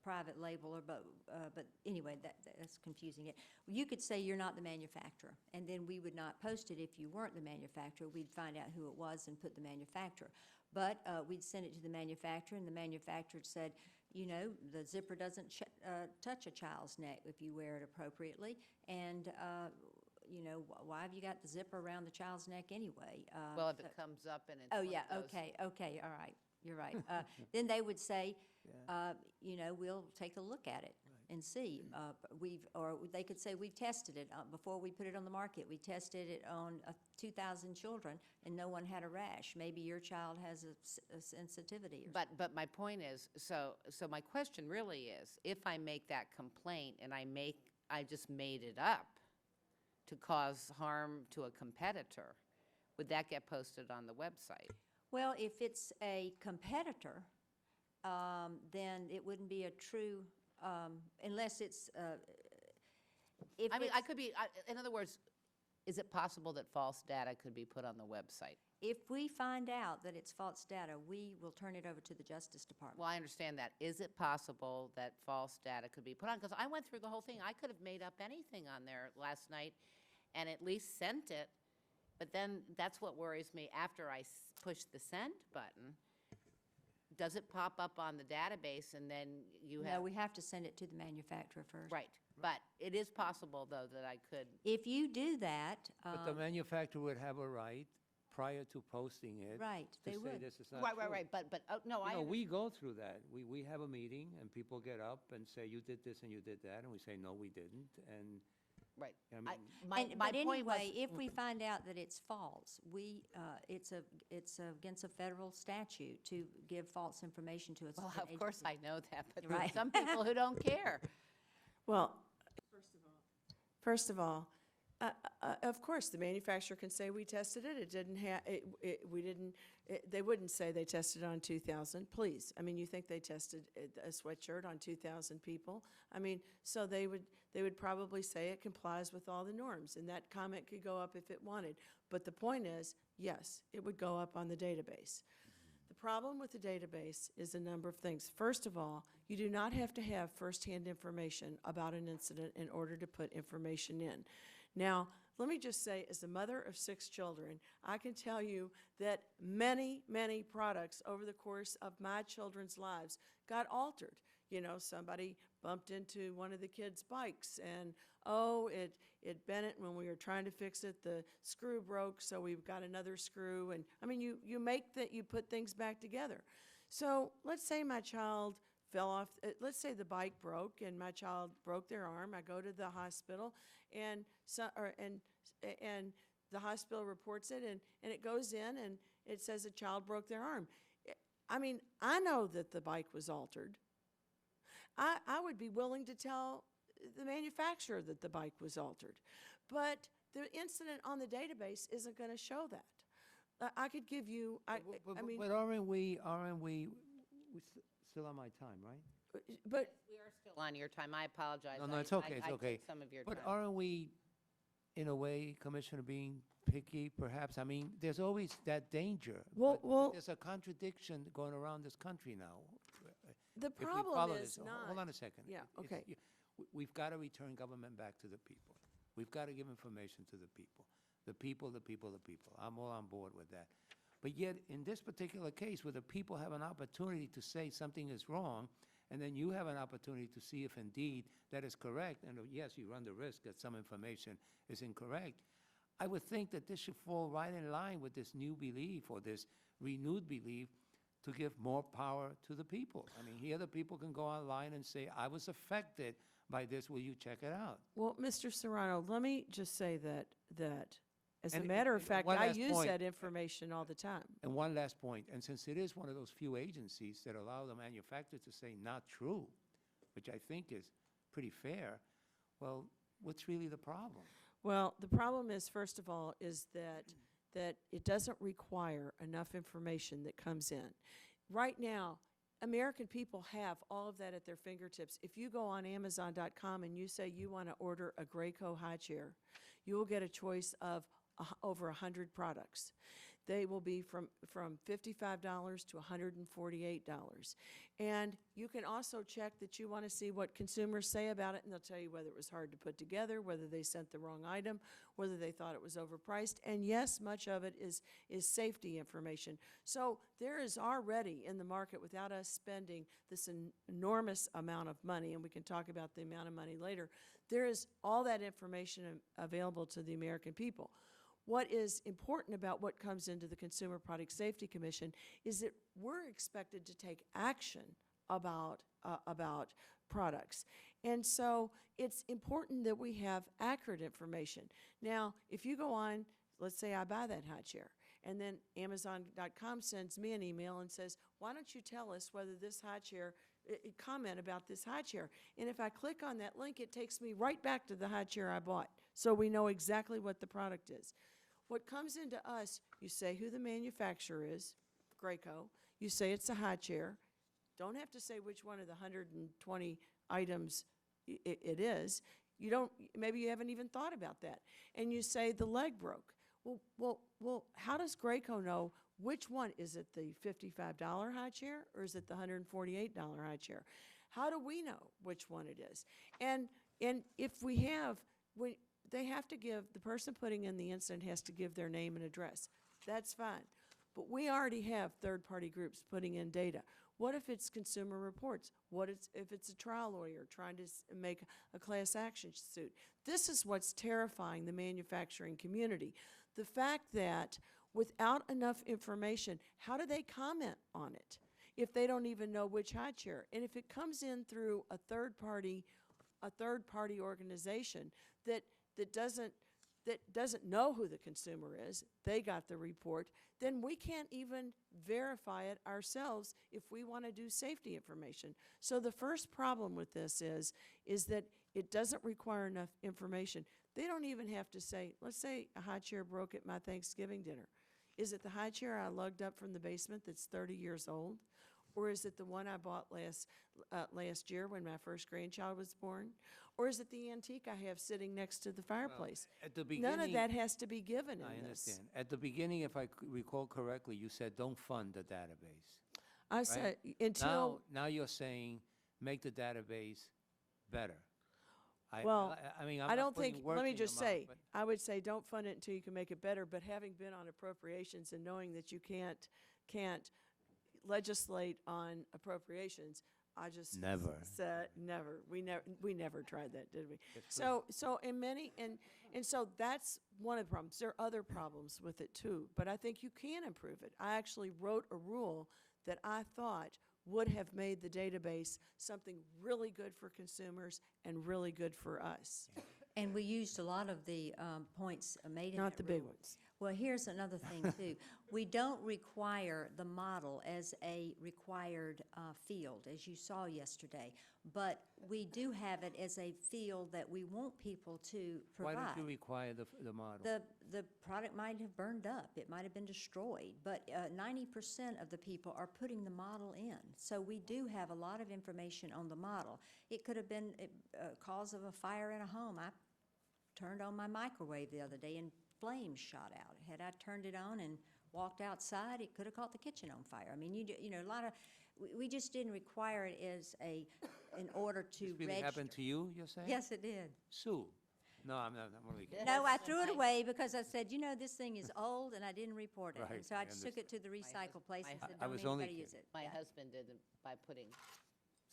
S4: private label, but anyway, that's confusing it. You could say you're not the manufacturer, and then we would not post it if you weren't the manufacturer. We'd find out who it was and put the manufacturer. But we'd send it to the manufacturer, and the manufacturer said, the zipper doesn't touch a child's neck if you wear it appropriately, and why have you got the zipper around the child's neck anyway?
S1: well, if it comes up and it's
S4: Oh,
S1: one of
S4: yeah,
S1: those-
S4: okay, all right, you're right. Then they would say, we'll take a look at it and see. Or they could say, we've tested it. Before we put it on the market, we tested it on 2,000 children, and no one had a rash. Maybe your child has a sensitivity or something.
S1: But my point is, so my question really is, if I make that complaint and I just made it up to cause harm to a competitor, would that get posted on the website?
S4: Well, if it's a competitor, then it wouldn't be a true, unless it's, if
S1: I mean,
S4: it's-
S1: I could be, in other words, is it possible that false data could be put on the website?
S4: if we find out that it's false data, we will turn it over to the Justice Department.
S1: Well, I understand that. Is it possible that false data could be put on? Because I went through the whole thing. I could have made up anything on there last night and at least sent it. But then that's what worries me. After I push the send button, does it pop up on the database and then you have?
S4: No, we have to send it to the manufacturer first.
S1: Right. But it is possible, though, that I could.
S4: If you do that,
S2: But the manufacturer would have a right, prior to posting it.
S4: Right, they
S2: To say
S4: would.
S2: this is not
S1: Right.
S2: true.
S1: But no, I.
S2: We go through that. We have a meeting, and people get up and say, you did this and you did that, and we say, no, we didn't, and,
S1: Right.
S2: I
S1: I-
S2: mean,
S1: My
S4: but
S1: point was.
S4: anyway, if we find out that it's false, it's against a federal statute to give false information to a.
S1: Well,
S4: an
S1: of course
S4: agency.
S1: I know that, but there are
S4: Right.
S1: some people who don't care.
S5: Well, first of all, of course, the manufacturer can say, we tested it, it didn't have, we didn't, they wouldn't say they tested on 2,000, please. I mean, you think they tested a sweatshirt on 2,000 people? I mean, so they would probably say it complies with all the norms, and that comment could go up if it wanted. But the point is, yes, it would go up on the database. The problem with the database is a number of things. First of all, you do not have to have firsthand information about an incident in order to put information in. Now, let me just say, as a mother of 6 children, I can tell you that many, many products over the course of my children's lives got altered. Somebody bumped into one of the kids' bikes, and it bent when we were trying to fix it. The screw broke, so we've got another screw. And I mean, you put things back together. So let's say my child fell off. Let's say the bike broke and my child broke their arm. I go to the hospital, and the hospital reports it, and it goes in, and it says a child broke their arm. I mean, I know that the bike was altered. I would be willing to tell the manufacturer that the bike was altered, but the incident on the database isn't going to show that. I could give you. I mean,
S2: but aren't we still on my time, right?
S5: but
S1: We are still on your time. I apologize.
S2: No, it's okay, it's
S1: I
S2: okay.
S1: took some of your time.
S2: But aren't we, in a way, Commissioner, being picky, perhaps. I mean, there's always that danger.
S5: Well-
S2: but
S5: well-
S2: there's a contradiction going around this country now.
S5: The
S2: If we
S5: problem
S2: follow
S5: is
S2: this-
S5: not.
S2: Hold on a second.
S5: Yeah,
S2: It's-
S5: okay.
S2: We've got to return government back to the people. We've got to give information to the people. The people, the people, the people. I'm all on board with that. But yet, in this particular case, where the people have an opportunity to say something is wrong, and then you have an opportunity to see if indeed that is correct, and yes, you run the risk that some information is incorrect, I would think that this should fall right in line with this new belief or this renewed belief to give more power to the people. I mean, here the people can go online and say, I was affected by this, will you check it out?
S5: Well, Mr. Serrano, let me just say that as a
S2: And-
S5: matter of
S2: and
S5: fact,
S2: one
S5: I
S2: last
S5: use
S2: point.
S5: that information all the time.
S2: And one last point, and since it is one of those few agencies that allow the manufacturer to say not true, which I think is pretty fair, well, what's really the problem?
S5: Well, the problem is, first of all, is that it doesn't require enough information that comes in. Right now, American people have all of that at their fingertips. If you go on Amazon.com and you say you want to order a Graco high chair, you will get a choice of over 100 products. They will be from $55 to $148. And you can also check that you want to see what consumers say about it, and they'll tell you whether it was hard to put together, whether they sent the wrong item, whether they thought it was overpriced. And yes, much of it is safety information. So there is already in the market, without us spending this enormous amount of money, and we can talk about the amount of money later, there is all that information available to the American people. What is important about what comes into the Consumer Product Safety Commission is that we're expected to take action about products. And so it's important that we have accurate information. Now, if you go on, let's say I buy that high chair, and then Amazon.com sends me an email and says, why don't you tell us whether this high chair, comment about this high chair. And if I click on that link, it takes me right back to the high chair I bought. So we know exactly what the product is. What comes into us, you say who the manufacturer is, Graco. You say it's a high chair. Don't have to say which one of the 120 items it is. You don't, maybe you haven't even thought about that. And you say the leg broke. Well, how does Graco know which one? Is it the $55 high chair or is it the $148 high chair? How do we know which one it is? And if we have, they have to give, the person putting in the incident has to give their name and address. That's fine. But we already have third-party groups putting in data. What if it's Consumer Reports? What if it's a trial lawyer trying to make a class action suit? This is what's terrifying the manufacturing community. The fact that without enough information, how do they comment on it if they don't even know which high chair? And if it comes in through a third-party organization that doesn't know who the consumer is, they got the report, then we can't even verify it ourselves if we want to do safety information. So the first problem with this is that it doesn't require enough information. They don't even have to say, let's say a high chair broke at my Thanksgiving dinner. Is it the high chair I lugged up from the basement that's 30 years old? Or is it the one I bought last year when my first grandchild was born? Or is it the antique I have sitting next to the fireplace?
S2: At the beginning,
S5: None of that has to be given
S2: I
S5: in this.
S2: understand. At the beginning, if I recall correctly, you said don't fund the database.
S5: I said, until,
S2: Now you're saying make the database better.
S5: well,
S2: I mean, I'm
S5: I
S2: not
S5: don't
S2: putting
S5: think,
S2: words
S5: let me
S2: in your
S5: just
S2: mouth,
S5: say,
S2: but-
S5: I would say don't fund it until you can make it better, but having been on appropriations and knowing that you can't legislate on appropriations, I just
S2: Never.
S5: said never. We never tried that, did we?
S2: That's
S5: So in many, and so that's one of the problems. There are other problems with it too, but I think you can improve it. I actually wrote a rule that I thought would have made the database something really good for consumers and really good for us.
S4: And we used a lot of the points made in
S5: Not
S4: that
S5: the big
S4: rule.
S5: ones.
S4: Well, here's another thing, too. We don't require the model as a required field, as you saw yesterday, but we do have it as a field that we want people to
S2: Why
S4: provide.
S2: don't you require the model?
S4: The product might have burned up, it might have been destroyed, but 90% of the people are putting the model in. So we do have a lot of information on the model. It could have been a cause of a fire in a home. I turned on my microwave the other day and flames shot out. Had I turned it on and walked outside, it could have caught the kitchen on fire. I mean, you know, a lot of, we just didn't require it as in order to
S2: This really
S4: register.
S2: happened to you, you're saying?
S4: Yes, it did.
S2: Sue? No, I'm only kidding.
S4: No, I
S1: That's
S4: threw it
S1: my-
S4: away because I said, you know, this thing is old, and I didn't report it.
S2: Right,
S4: And so I
S2: I
S4: just took it to the recycle place and
S1: my
S4: said,
S2: I
S4: don't
S2: was only
S4: anybody use it.
S1: My
S4: Yeah.
S1: husband did it by putting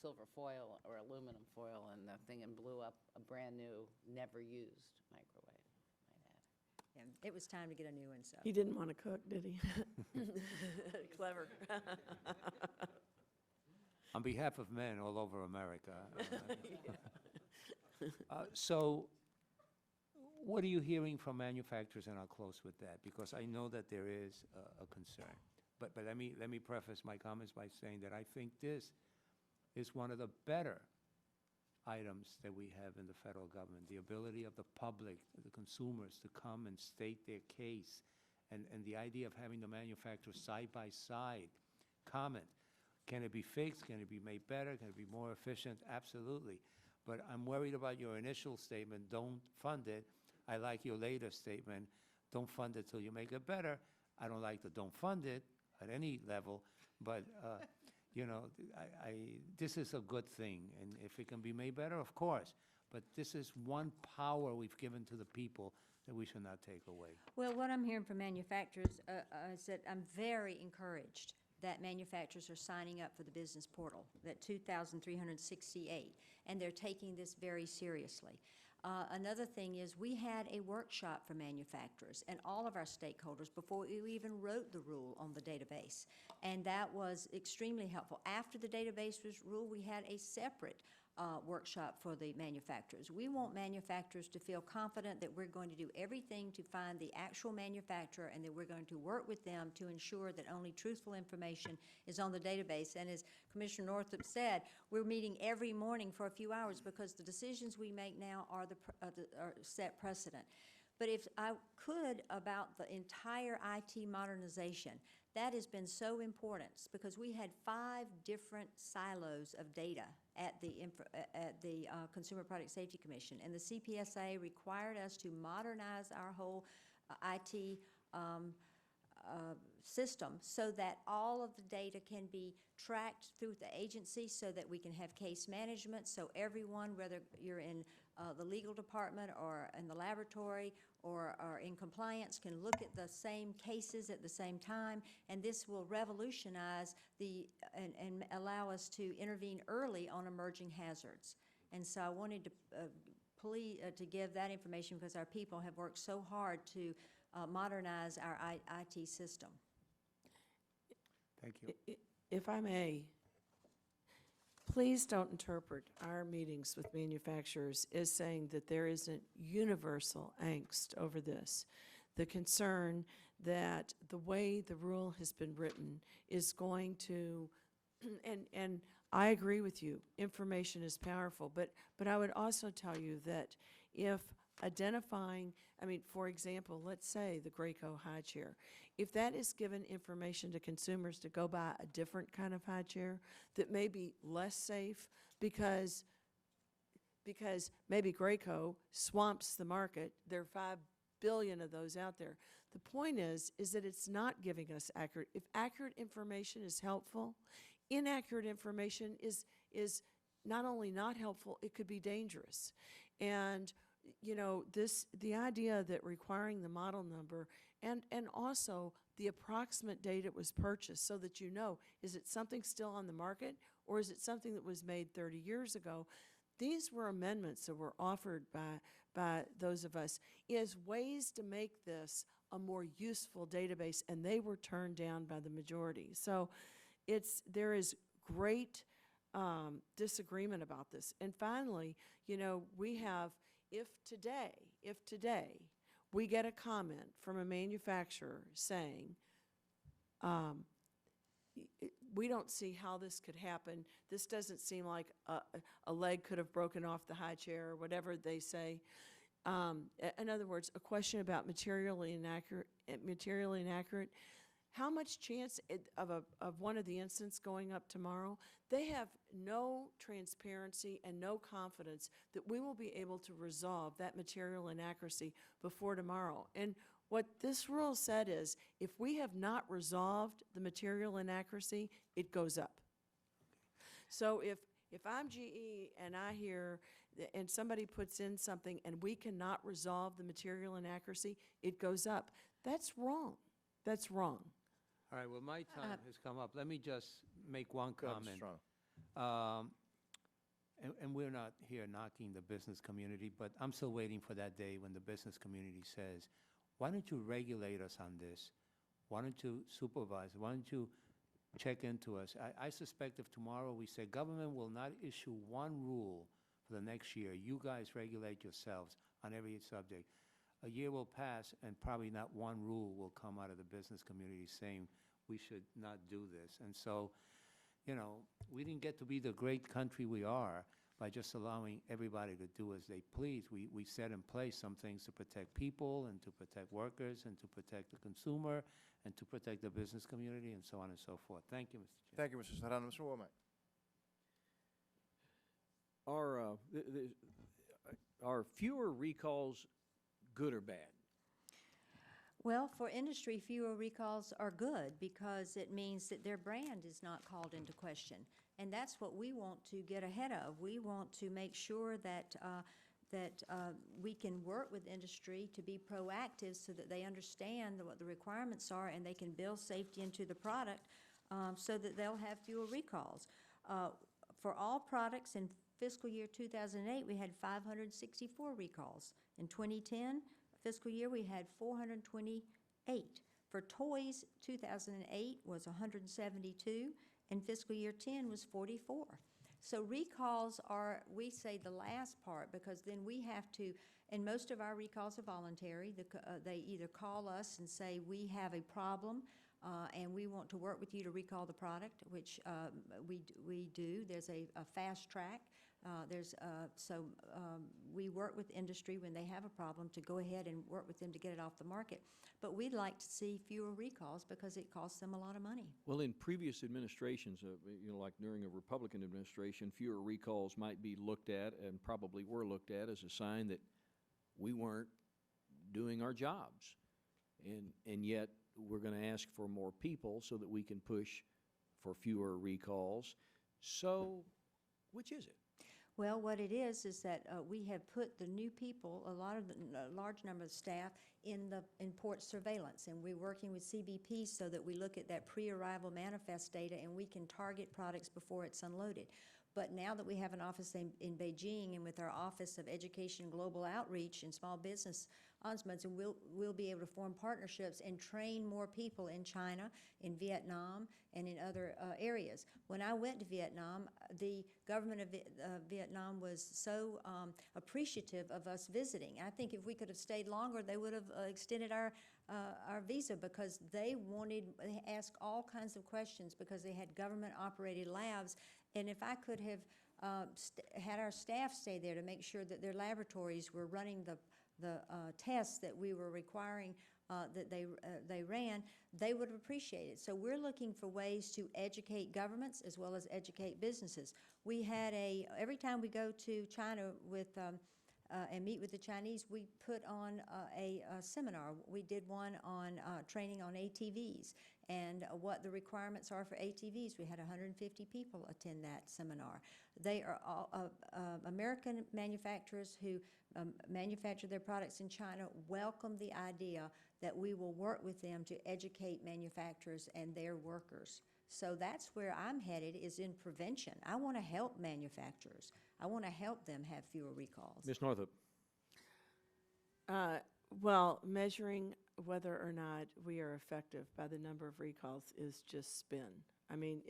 S1: silver foil or aluminum foil in the thing and blew up a brand-new, never-used microwave, might add.
S4: Yeah, it was time to get a new one, so.
S5: He didn't want to cook, did he? Clever.
S2: On behalf of men all over America. So what are you hearing from manufacturers, and I'll close with that, because I know that there is a concern. But let me preface my comments by saying that I think this is one of the better items that we have in the federal government, the ability of the public, the consumers, to come and state their case, and the idea of having the manufacturers side by side comment. Can it be fixed? Can it be made better? Can it be more efficient? Absolutely. But I'm worried about your initial statement, don't fund it. I like your later statement, don't fund it till you make it better. I don't like the don't fund it at any level, but, you know, this is a good thing, and if it can be made better, of course. But this is one power we've given to the people that we should not take away.
S4: Well, what I'm hearing from manufacturers is that I'm very encouraged that manufacturers are signing up for the business portal, that 2,368, and they're taking this very seriously. Another thing is we had a workshop for manufacturers and all of our stakeholders before we even wrote the rule on the database, and that was extremely helpful. After the database was ruled, we had a separate workshop for the manufacturers. We want manufacturers to feel confident that we're going to do everything to find the actual manufacturer, and that we're going to work with them to ensure that only truthful information is on the database. And as Commissioner Northup said, we're meeting every morning for a few hours because the decisions we make now are are set precedent. But if I could, about the entire IT modernization, that has been so important because we had 5 different silos of data at the Consumer Product Safety Commission, and the CPSA required us to modernize our whole IT system so that all of the data can be tracked through the agency, so that we can have case management, so everyone, whether you're in the legal department or in the laboratory or in compliance, can look at the same cases at the same time, and this will revolutionize and allow us to intervene early on emerging hazards. And so I wanted to give that information because our people have worked so hard to modernize our IT system.
S2: Thank you.
S5: If I may, please don't interpret our meetings with manufacturers as saying that there isn't universal angst over this. The concern that the way the rule has been written is going to, and I agree with you, information is powerful, but I would also tell you that if identifying, I mean, for example, let's say the Graco high chair. If that is given information to consumers to go buy a different kind of high chair that may be less safe because maybe Graco swamps the market, there are 5 billion of those out there. The point is that it's not giving us accurate. If accurate information is helpful, inaccurate information is not only not helpful, it could be dangerous. And you know, the idea that requiring the model number and also the approximate date it was purchased, so that you know, is it something still on the market or is it something that was made 30 years ago? These were amendments that were offered by those of us as ways to make this a more useful database, and they were turned down by the majority. So there is great disagreement about this. And finally, you know, we have, if today we get a comment from a manufacturer saying, we don't see how this could happen, this doesn't seem like a leg could have broken off the high chair, or whatever they say. In other words, a question about materially inaccurate, how much chance of one of the incidents going up tomorrow? They have no transparency and no confidence that we will be able to resolve that material inaccuracy before tomorrow. And What this rule said is, if we have not resolved the material inaccuracy, it goes up. So if I'm GE and I hear, and somebody puts in something and we cannot resolve the material inaccuracy, it goes up. That's wrong. That's wrong.
S2: All right, well, my time has come up. Let me just make one
S6: Go ahead, Mr.
S2: comment.
S6: Toronto.
S2: And we're not here knocking the business community, but I'm still waiting for that day when the business community says, why don't you regulate us on this? Why don't you supervise? Why don't you check into us? I suspect if tomorrow we say government will not issue one rule for the next year, you guys regulate yourselves on every subject. A year will pass and probably not one rule will come out of the business community saying we should not do this. And so, you know, we didn't get to be the great country we are by just allowing everybody to do as they please. We set in place some things to protect people and to protect workers and to protect the consumer and to protect the business community and so on and so forth. Thank you, Mr. Chair.
S6: Thank you, Mr. Serrano. Mr. Womack.
S3: Are fewer recalls good or bad?
S4: Well, for industry, fewer recalls are good because it means that their brand is not called into question. And that's what we want to get ahead of. We want to make sure that we can work with industry to be proactive so that they understand what the requirements are and they can build safety into the product so that they'll have fewer recalls. For all products in fiscal year 2008, we had 564 recalls. In 2010, fiscal year, we had 428. For toys, 2008 was 172, and fiscal year 10 was 44. So recalls are, we say, the last part, because then we have to, and most of our recalls are voluntary. They either call us and say, we have a problem, and we want to work with you to recall the product, which we do. There's a fast track. We work with industry when they have a problem to go ahead and work with them to get it off the market. But we'd like to see fewer recalls because it costs them a lot of money.
S3: Well, in previous administrations, like during a Republican administration, fewer recalls might be looked at and probably were looked at as a sign that we weren't doing our jobs. And yet we're going to ask for more people so that we can push for fewer recalls. So which is it?
S4: Well, what it is that we have put the new people, a large number of staff, in port surveillance, and we're working with CBP so that we look at that pre-arrival manifest data and we can target products before it's unloaded. But now that we have an office in Beijing and with our Office of Education and Global Outreach and Small Business Ombudsman, and we'll be able to form partnerships and train more people in China, in Vietnam, and in other areas. When I went to Vietnam, the government of Vietnam was so appreciative of us visiting. I think if we could have stayed longer, they would have extended our visa because they asked all kinds of questions because they had government-operated labs. And if I could have had our staff stay there to make sure that their laboratories were running the tests that we were requiring that they ran, they would have appreciated. So we're looking for ways to educate governments as well as educate businesses. We had every time we go to China and meet with the Chinese, we put on a seminar. We did one on training on ATVs and what the requirements are for ATVs. We had 150 people attend that seminar. They are all American manufacturers who manufacture their products in China welcome the idea that we will work with them to educate manufacturers and their workers. So that's where I'm headed, is in prevention. I want to help manufacturers. I want to help them have fewer recalls.
S3: Ms. Northup.
S5: Well, measuring whether or not we are effective by the number of recalls is just spin. I mean,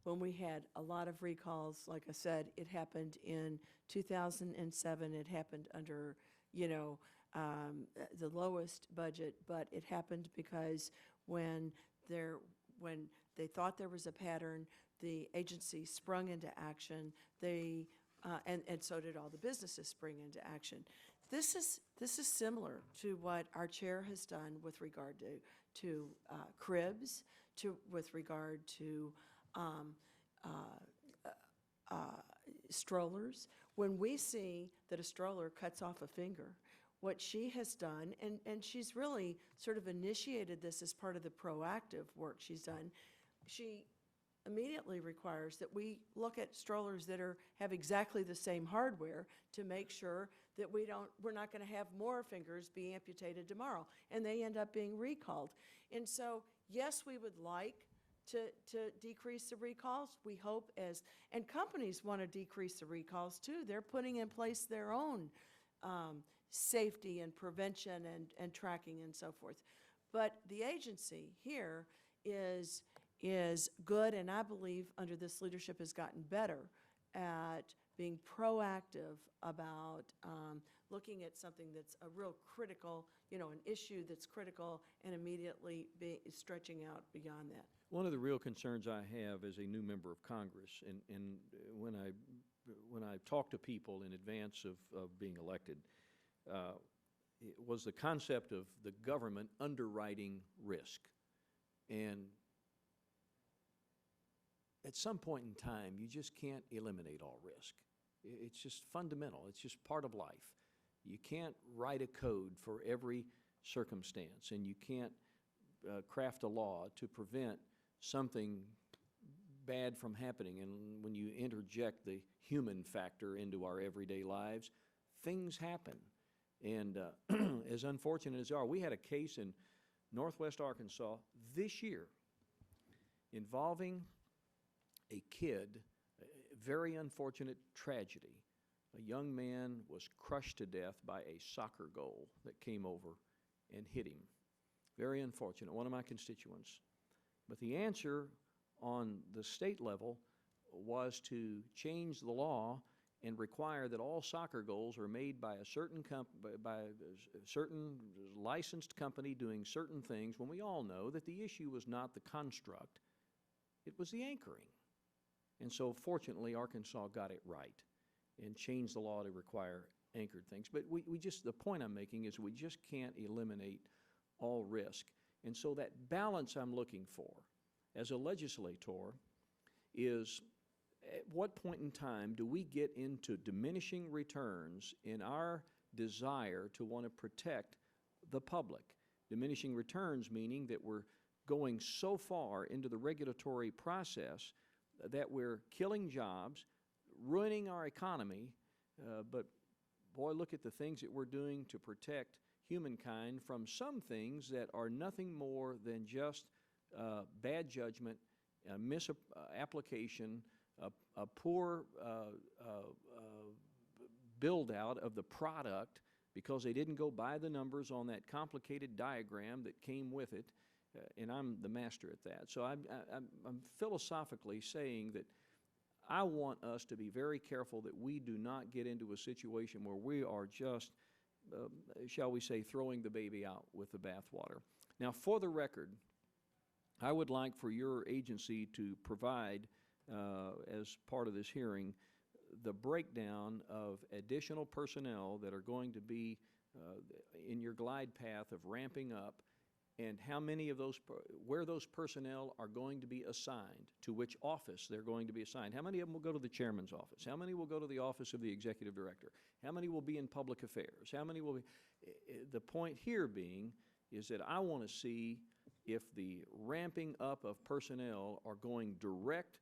S5: when we had a lot of recalls, like I said, it happened in 2007. It happened under, the lowest budget, but it happened because when they thought there was a pattern, the agency sprung into action. And so did all the businesses spring into action. This is similar to what our chair has done with regard to cribs, with regard to strollers. When we see that a stroller cuts off a finger, what she has done, and she's really sort of initiated this as part of the proactive work she's done. She immediately requires that we look at strollers that have exactly the same hardware to make sure that we're not going to have more fingers be amputated tomorrow, and they end up being recalled. And so, yes, we would like to decrease the recalls. We hope and companies want to decrease the recalls too. They're putting in place their own safety and prevention and tracking and so forth. But the agency here is good, and I believe under this leadership has gotten better at being proactive about looking at something that's a real critical, an issue that's critical, and immediately stretching out beyond that.
S3: One of the real concerns I have as a new member of Congress, and when I talk to people in advance of being elected, was the concept of the government underwriting risk. And at some point in time, you just can't eliminate all risk. It's just fundamental. It's just part of life. You can't write a code for every circumstance, and you can't craft a law to prevent something bad from happening. And when you interject the human factor into our everyday lives, things happen. And as unfortunate as they are, we had a case in Northwest Arkansas this year involving a kid, a very unfortunate tragedy. A young man was crushed to death by a soccer goal that came over and hit him. Very unfortunate, one of my constituents. But the answer on the state level was to change the law and require that all soccer goals are made by a certain licensed company doing certain things, when we all know that the issue was not the construct, it was the anchoring. And so fortunately Arkansas got it right and changed the law to require anchored things. But the point I'm making is we just can't eliminate all risk. And so that balance I'm looking for as a legislator is, at what point in time do we get into diminishing returns in our desire to want to protect the public? Diminishing returns meaning that we're going so far into the regulatory process that we're killing jobs, ruining our economy, but boy, look at the things that we're doing to protect humankind from some things that are nothing more than just bad judgment, misapplication, a poor build-out of the product because they didn't go by the numbers on that complicated diagram that came with it, and I'm the master at that. So I'm philosophically saying that I want us to be very careful that we do not get into a situation where we are just, shall we say, throwing the baby out with the bathwater. Now, for the record, I would like for your agency to provide, as part of this hearing, the breakdown of additional personnel that are going to be in your glide path of ramping up, and how many of those, where those personnel are going to be assigned, to which office they're going to be assigned. How many of them will go to the chairman's office? How many will go to the office of the executive director? How many will be in public affairs? How many will be? The point here being is that I want to see if the ramping up of personnel are going direct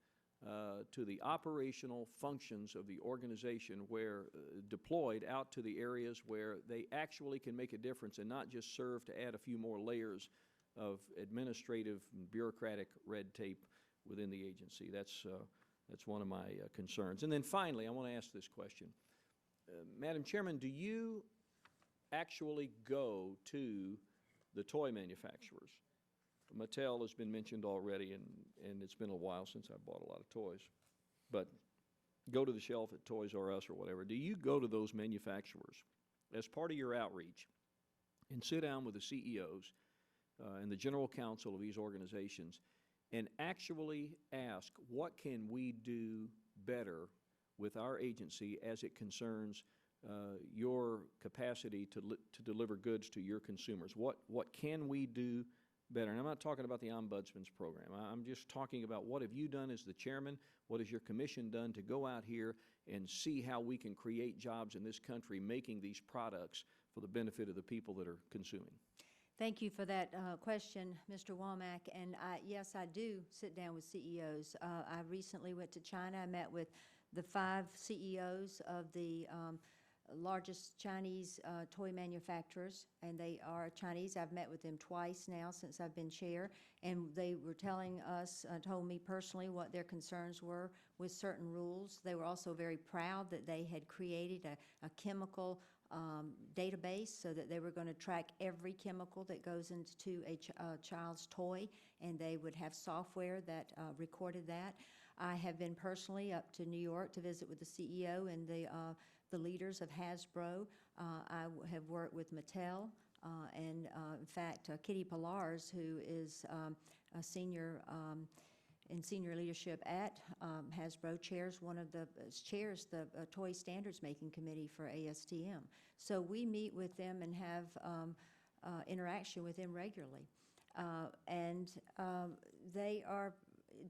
S3: to the operational functions of the organization, where deployed out to the areas where they actually can make a difference and not just serve to add a few more layers of administrative and bureaucratic red tape within the agency. That's one of my concerns. And then finally, I want to ask this question. Madam Chairman, do you actually go to the toy manufacturers? Mattel has been mentioned already, and it's been a while since I bought a lot of toys. But go to the shelf at Toys R Us or whatever. Do you go to those manufacturers as part of your outreach and sit down with the CEOs and the general counsel of these organizations and actually ask, what can we do better with our agency as it concerns your capacity to deliver goods to your consumers? What can we do better? And I'm not talking about the Ombudsman's program. I'm just talking about, what have you done as the chairman? What has your commission done to go out here and see how we can create jobs in this country making these products for the benefit of the people that are consuming?
S4: Thank you for that question, Mr. Womack. And yes, I do sit down with CEOs. I recently went to China. I met with the 5 CEOs of the largest Chinese toy manufacturers, and they are Chinese. I've met with them twice now since I've been chair, and they were telling us, told me personally what their concerns were with certain rules. They were also very proud that they had created a chemical database so that they were going to track every chemical that goes into a child's toy, and they would have software that recorded that. I have been personally up to New York to visit with the CEO and the leaders of Hasbro. I have worked with Mattel, and in fact, Kitty Pillars, who is a senior in senior leadership at Hasbro, chairs the Toy Standards Making Committee for ASTM. So we meet with them and have interaction with them regularly, and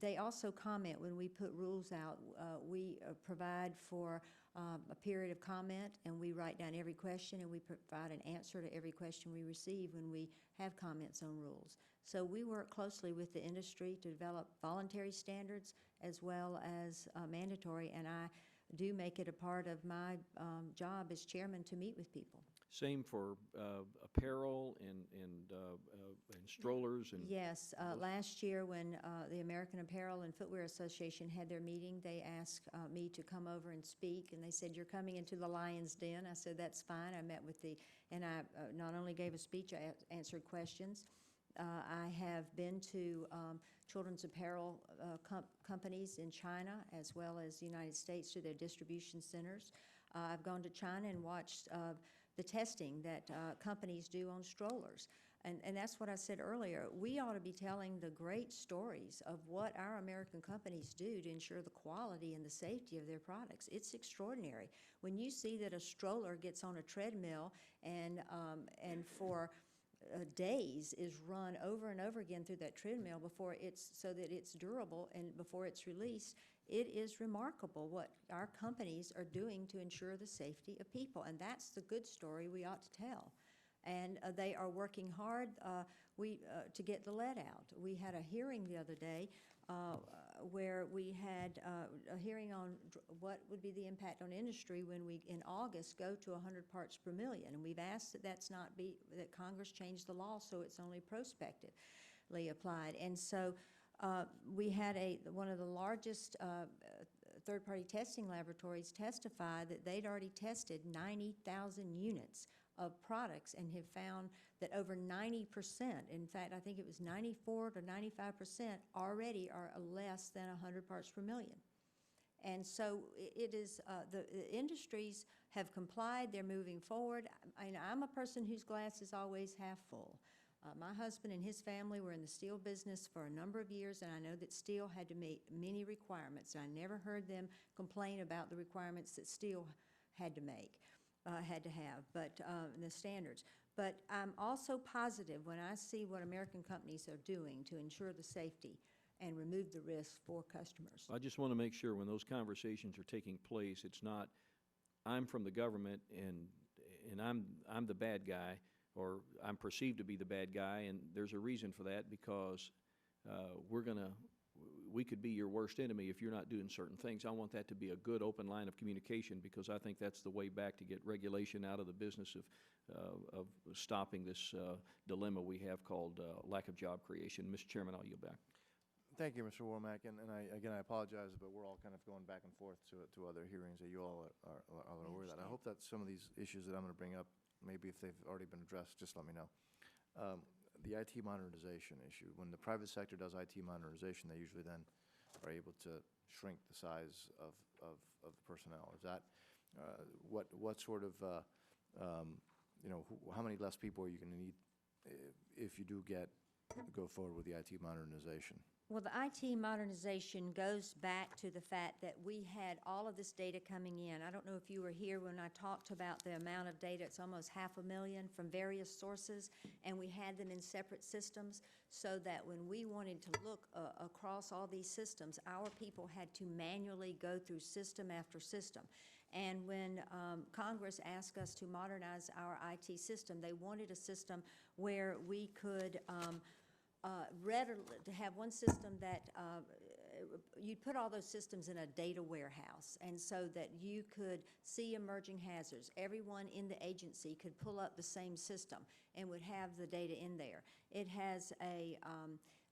S4: they also comment when we put rules out. We provide for a period of comment, and we write down every question, and we provide an answer to every question we receive when we have comments on rules. So we work closely with the industry to develop voluntary standards as well as mandatory, and I do make it a part of my job as chairman to meet with people.
S3: Same for apparel and strollers and.
S4: Yes, last year when the American Apparel and Footwear Association had their meeting, they asked me to come over and speak, and they said, "You're coming into the lion's den." I said, "That's fine." I met with and I not only gave a speech, I answered questions. I have been to children's apparel companies in China as well as the United States to their distribution centers. I've gone to China and watched the testing that companies do on strollers. And that's what I said earlier. We ought to be telling the great stories of what our American companies do to ensure the quality and the safety of their products. It's extraordinary. When you see that a stroller gets on a treadmill and for days is run over and over again through that treadmill so that it's durable and before it's released, it is remarkable what our companies are doing to ensure the safety of people. And that's the good story we ought to tell. And they are working hard to get the lead out. We had a hearing the other day where we had a hearing on what would be the impact on industry when we, in August, go to 100 parts per million. And we've asked that Congress change the law so it's only prospectively applied. And so we had one of the largest third-party testing laboratories testify that they'd already tested 90,000 units of products and have found that over 90%, in fact, I think it was 94 to 95% already are less than 100 parts per million. And so it is, the industries have complied, they're moving forward. I'm a person whose glass is always half full. My husband and his family were in the steel business for a number of years, and I know that steel had to meet many requirements. I never heard them complain about the requirements that steel had to have, but the standards. But I'm also positive when I see what American companies are doing to ensure the safety and remove the risk for customers.
S3: I just want to make sure when those conversations are taking place, it's not, I'm from the government and I'm the bad guy, or I'm perceived to be the bad guy, and there's a reason for that, because we could be your worst enemy if you're not doing certain things. I want that to be a good open line of communication, because I think that's the way back to get regulation out of the business of stopping this dilemma we have called lack of job creation. Mr. Chairman, I'll yield back.
S6: Thank you, Mr. Womack, and I apologize, but we're all kind of going back and forth to other hearings that you all are aware of that. I hope that some of these issues that I'm going to bring up, maybe if they've already been addressed, just let me know. The IT modernization issue. When the private sector does IT modernization, they usually then are able to shrink the size of the personnel. Is that what sort of how many less people are you going to need if you do go forward with the IT modernization?
S4: Well, the IT modernization goes back to the fact that we had all of this data coming in. I don't know if you were here when I talked about the amount of data. It's almost 500,000 from various sources, and we had them in separate systems so that when we wanted to look across all these systems, our people had to manually go through system after system. And when Congress asked us to modernize our IT system, they wanted a system where we could readily to have one system that you'd put all those systems in a data warehouse, and so that you could see emerging hazards. Everyone in the agency could pull up the same system and would have the data in there. It has a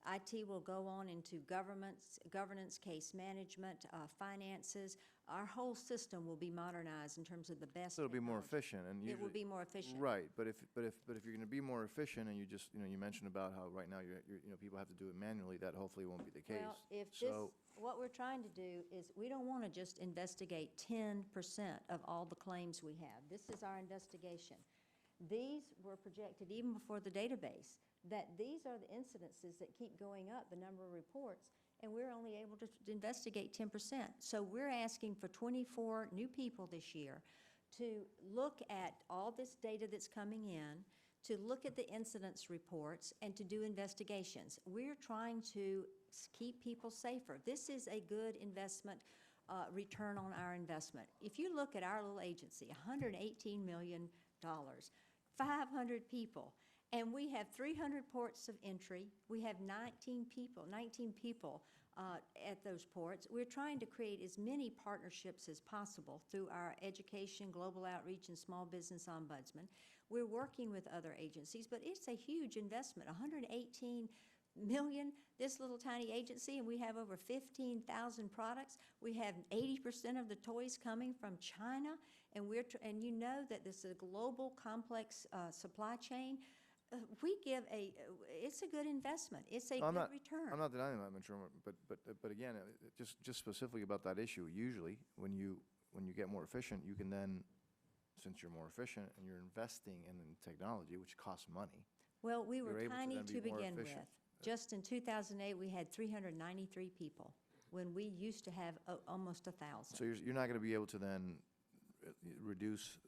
S4: IT will go on into governance, case management, finances. Our whole system will be modernized in terms of the best.
S6: So it'll be more
S4: technology.
S6: efficient, and
S4: It will
S6: usually-
S4: be more efficient.
S6: Right, but if you're going to be more efficient, and you just, you mentioned about how right now people have to do it manually, that hopefully won't be the case.
S4: Well, if this,
S6: So,
S4: what we're trying to do is, we don't want to just investigate 10% of all the claims we have. This is our investigation. These were projected even before the database, that these are the incidences that keep going up, the number of reports, and we're only able to investigate 10%. So we're asking for 24 new people this year to look at all this data that's coming in, to look at the incidence reports, and to do investigations. We're trying to keep people safer. This is a good investment, return on our investment. If you look at our little agency, $118 million, 500 people, and we have 300 ports of entry. We have 19 people at those ports. We're trying to create as many partnerships as possible through our education, global outreach, and small business ombudsman. We're working with other agencies, but it's a huge investment, $118 million, this little tiny agency, and we have over 15,000 products. We have 80% of the toys coming from China, and and you know that this is a global, complex supply chain. It's a good investment. It's a good return.
S6: I'm not denying that, Madam Chairman, but again, just specifically about that issue, usually when you get more efficient, you can then, since you're more efficient and you're investing in technology, which costs money.
S4: Well, we were
S6: you're able to
S4: tiny
S6: then
S4: to
S6: be more
S4: begin with.
S6: efficient.
S4: Just in 2008, we had 393 people, when we used to have almost 1,000.
S6: So you're not going to be able to then reduce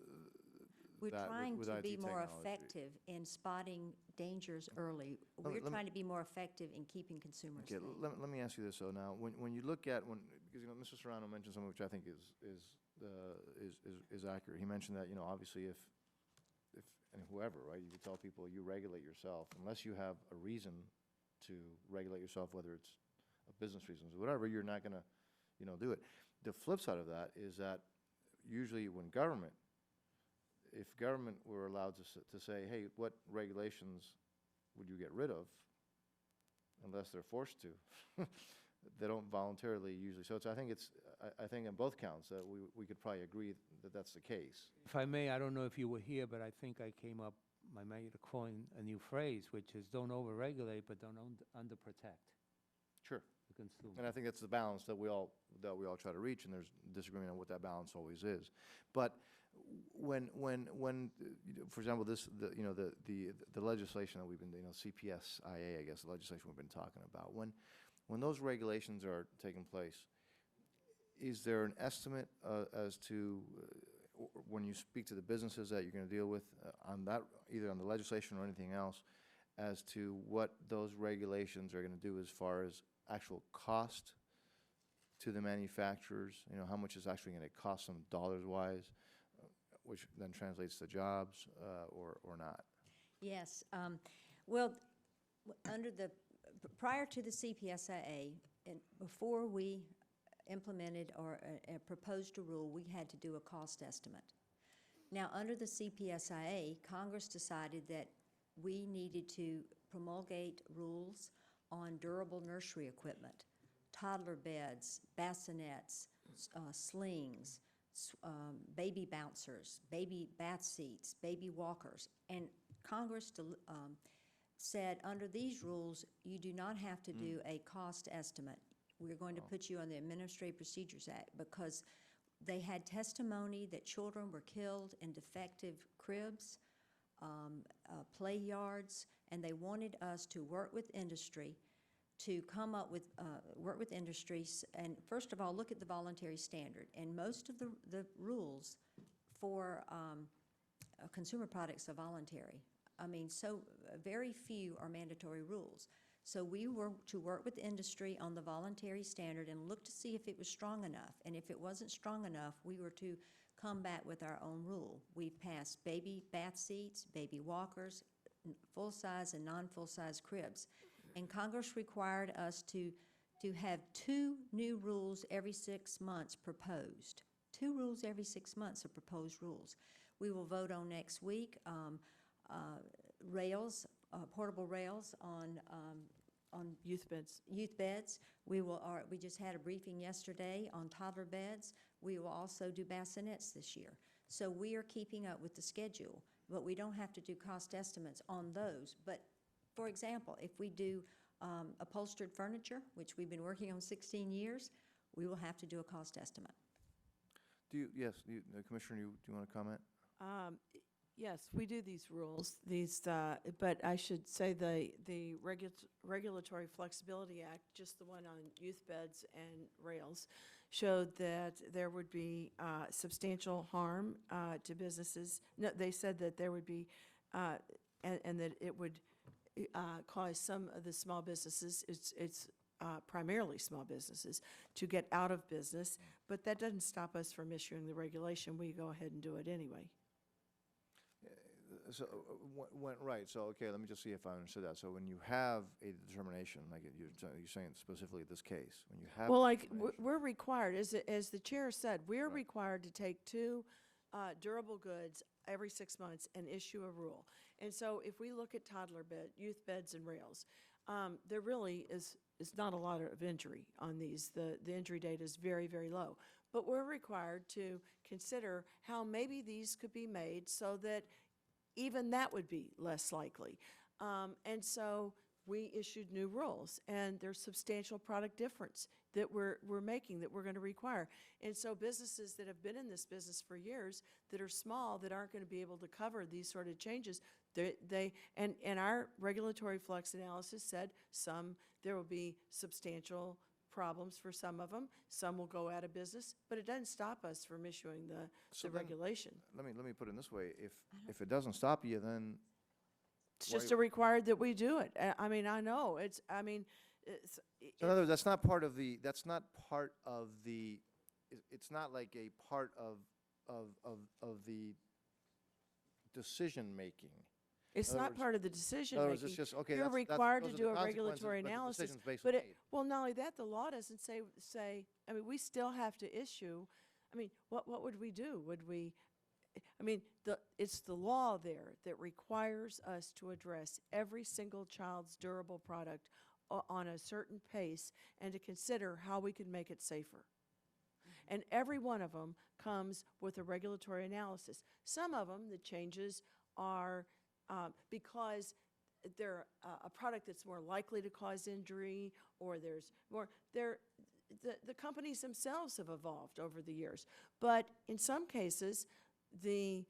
S4: We're
S6: that
S4: trying
S6: with
S4: to
S6: IT
S4: be more
S6: technology.
S4: effective in spotting dangers early. We're
S6: let me-
S4: trying to be more effective in keeping consumers
S6: Okay,
S4: safe.
S6: let me ask you this, though, now, when you look at, because, Mr. Serrano mentioned something which I think is accurate. He mentioned that, obviously and whoever, right, you could tell people you regulate yourself, unless you have a reason to regulate yourself, whether it's business reasons or whatever, you're not going to, do it. The flip side of that is that usually when if government were allowed to say, hey, what regulations would you get rid of, unless they're forced to, they don't voluntarily usually. So I think on both counts that we could probably agree that that's the case.
S2: If I may, I don't know if you were here, but I think I made a coin a new phrase, which is don't overregulate, but don't underprotect
S6: Sure.
S2: the consumer.
S6: And I think that's the balance that we all try to reach, and there's disagreement on what that balance always is. But when for example, the legislation that we've been, CPSIA, I guess, the legislation we've been talking about, when those regulations are taking place, is there an estimate as to when you speak to the businesses that you're going to deal with on that, either on the legislation or anything else, as to what those regulations are going to do as far as actual cost to the manufacturers, how much is actually going to cost them dollars-wise, which then translates to jobs, or not?
S4: Yes. Well, prior to the CPSIA, and before we implemented or proposed a rule, we had to do a cost estimate. Now, under the CPSIA, Congress decided that we needed to promulgate rules on durable nursery equipment, toddler beds, bassinets, slings, baby bouncers, baby bath seats, baby walkers. And Congress said, under these rules, you do not have to do a cost estimate. We're going to put you on the Administrative Procedures Act, because they had testimony that children were killed in defective cribs, play yards, and they wanted us to work with industry to come up with, work with industries, and first of all, look at the voluntary standard. And most of the rules for consumer products are voluntary. I mean, so very few are mandatory rules. So we were to work with industry on the voluntary standard and look to see if it was strong enough. And if it wasn't strong enough, we were to come back with our own rule. We passed baby bath seats, baby walkers, full-size and non-full-size cribs. And Congress required us to have 2 new rules every 6 months proposed. 2 rules every 6 months are proposed rules. We will vote on next week rails, portable rails on
S5: Youth beds.
S4: youth beds. We just had a briefing yesterday on toddler beds. We will also do bassinets this year. So we are keeping up with the schedule, but we don't have to do cost estimates on those. But for example, if we do upholstered furniture, which we've been working on 16 years, we will have to do a cost estimate.
S6: Commissioner, do you want to comment?
S5: Yes, we do these rules, but I should say the Regulatory Flexibility Act, just the one on youth beds and rails, showed that there would be substantial harm to businesses. No, they said that there would be, and that it would cause some of the small businesses, it's primarily small businesses, to get out of business, but that doesn't stop us from issuing the regulation. We go ahead and do it anyway.
S6: So, right, so, okay, let me just see if I understood that. So when you have a determination, like you're saying specifically this case, when you have.
S5: Well, like, we're required, as the chair said, we're required to take 2 durable goods every 6 months and issue a rule. And so if we look at youth beds and rails, there really is not a lot of injury on these. The injury date is very, very low. But we're required to consider how maybe these could be made so that even that would be less likely. And so we issued new rules, and there's substantial product difference that we're making, that we're going to require. And so businesses that have been in this business for years, that are small, that aren't going to be able to cover these sort of changes, and our regulatory flex analysis said there will be substantial problems for some of them. Some will go out of business, but it doesn't stop us from issuing the regulation.
S6: Let me put it this way. If it doesn't stop you, then
S5: it's just required that we do it. I mean, I know it's. I mean, it's.
S6: So in other words, that's not part of the. That's not part of the. It's not like a part of the decision making.
S5: It's not part of the decision
S6: making.
S5: making.
S6: It's just, okay,
S5: You're required to do a regulatory analysis, but well, not only that, the law doesn't say. I mean, we still have to issue. I mean, what would we do? Would we? I mean, it's the law there that requires us to address every single child's durable product on a certain pace and to consider how we can make it safer. And every one of them comes with a regulatory analysis. Some of them, the changes are because they're a product that's more likely to cause injury, or there's more. The companies themselves have evolved over the years, but in some cases, the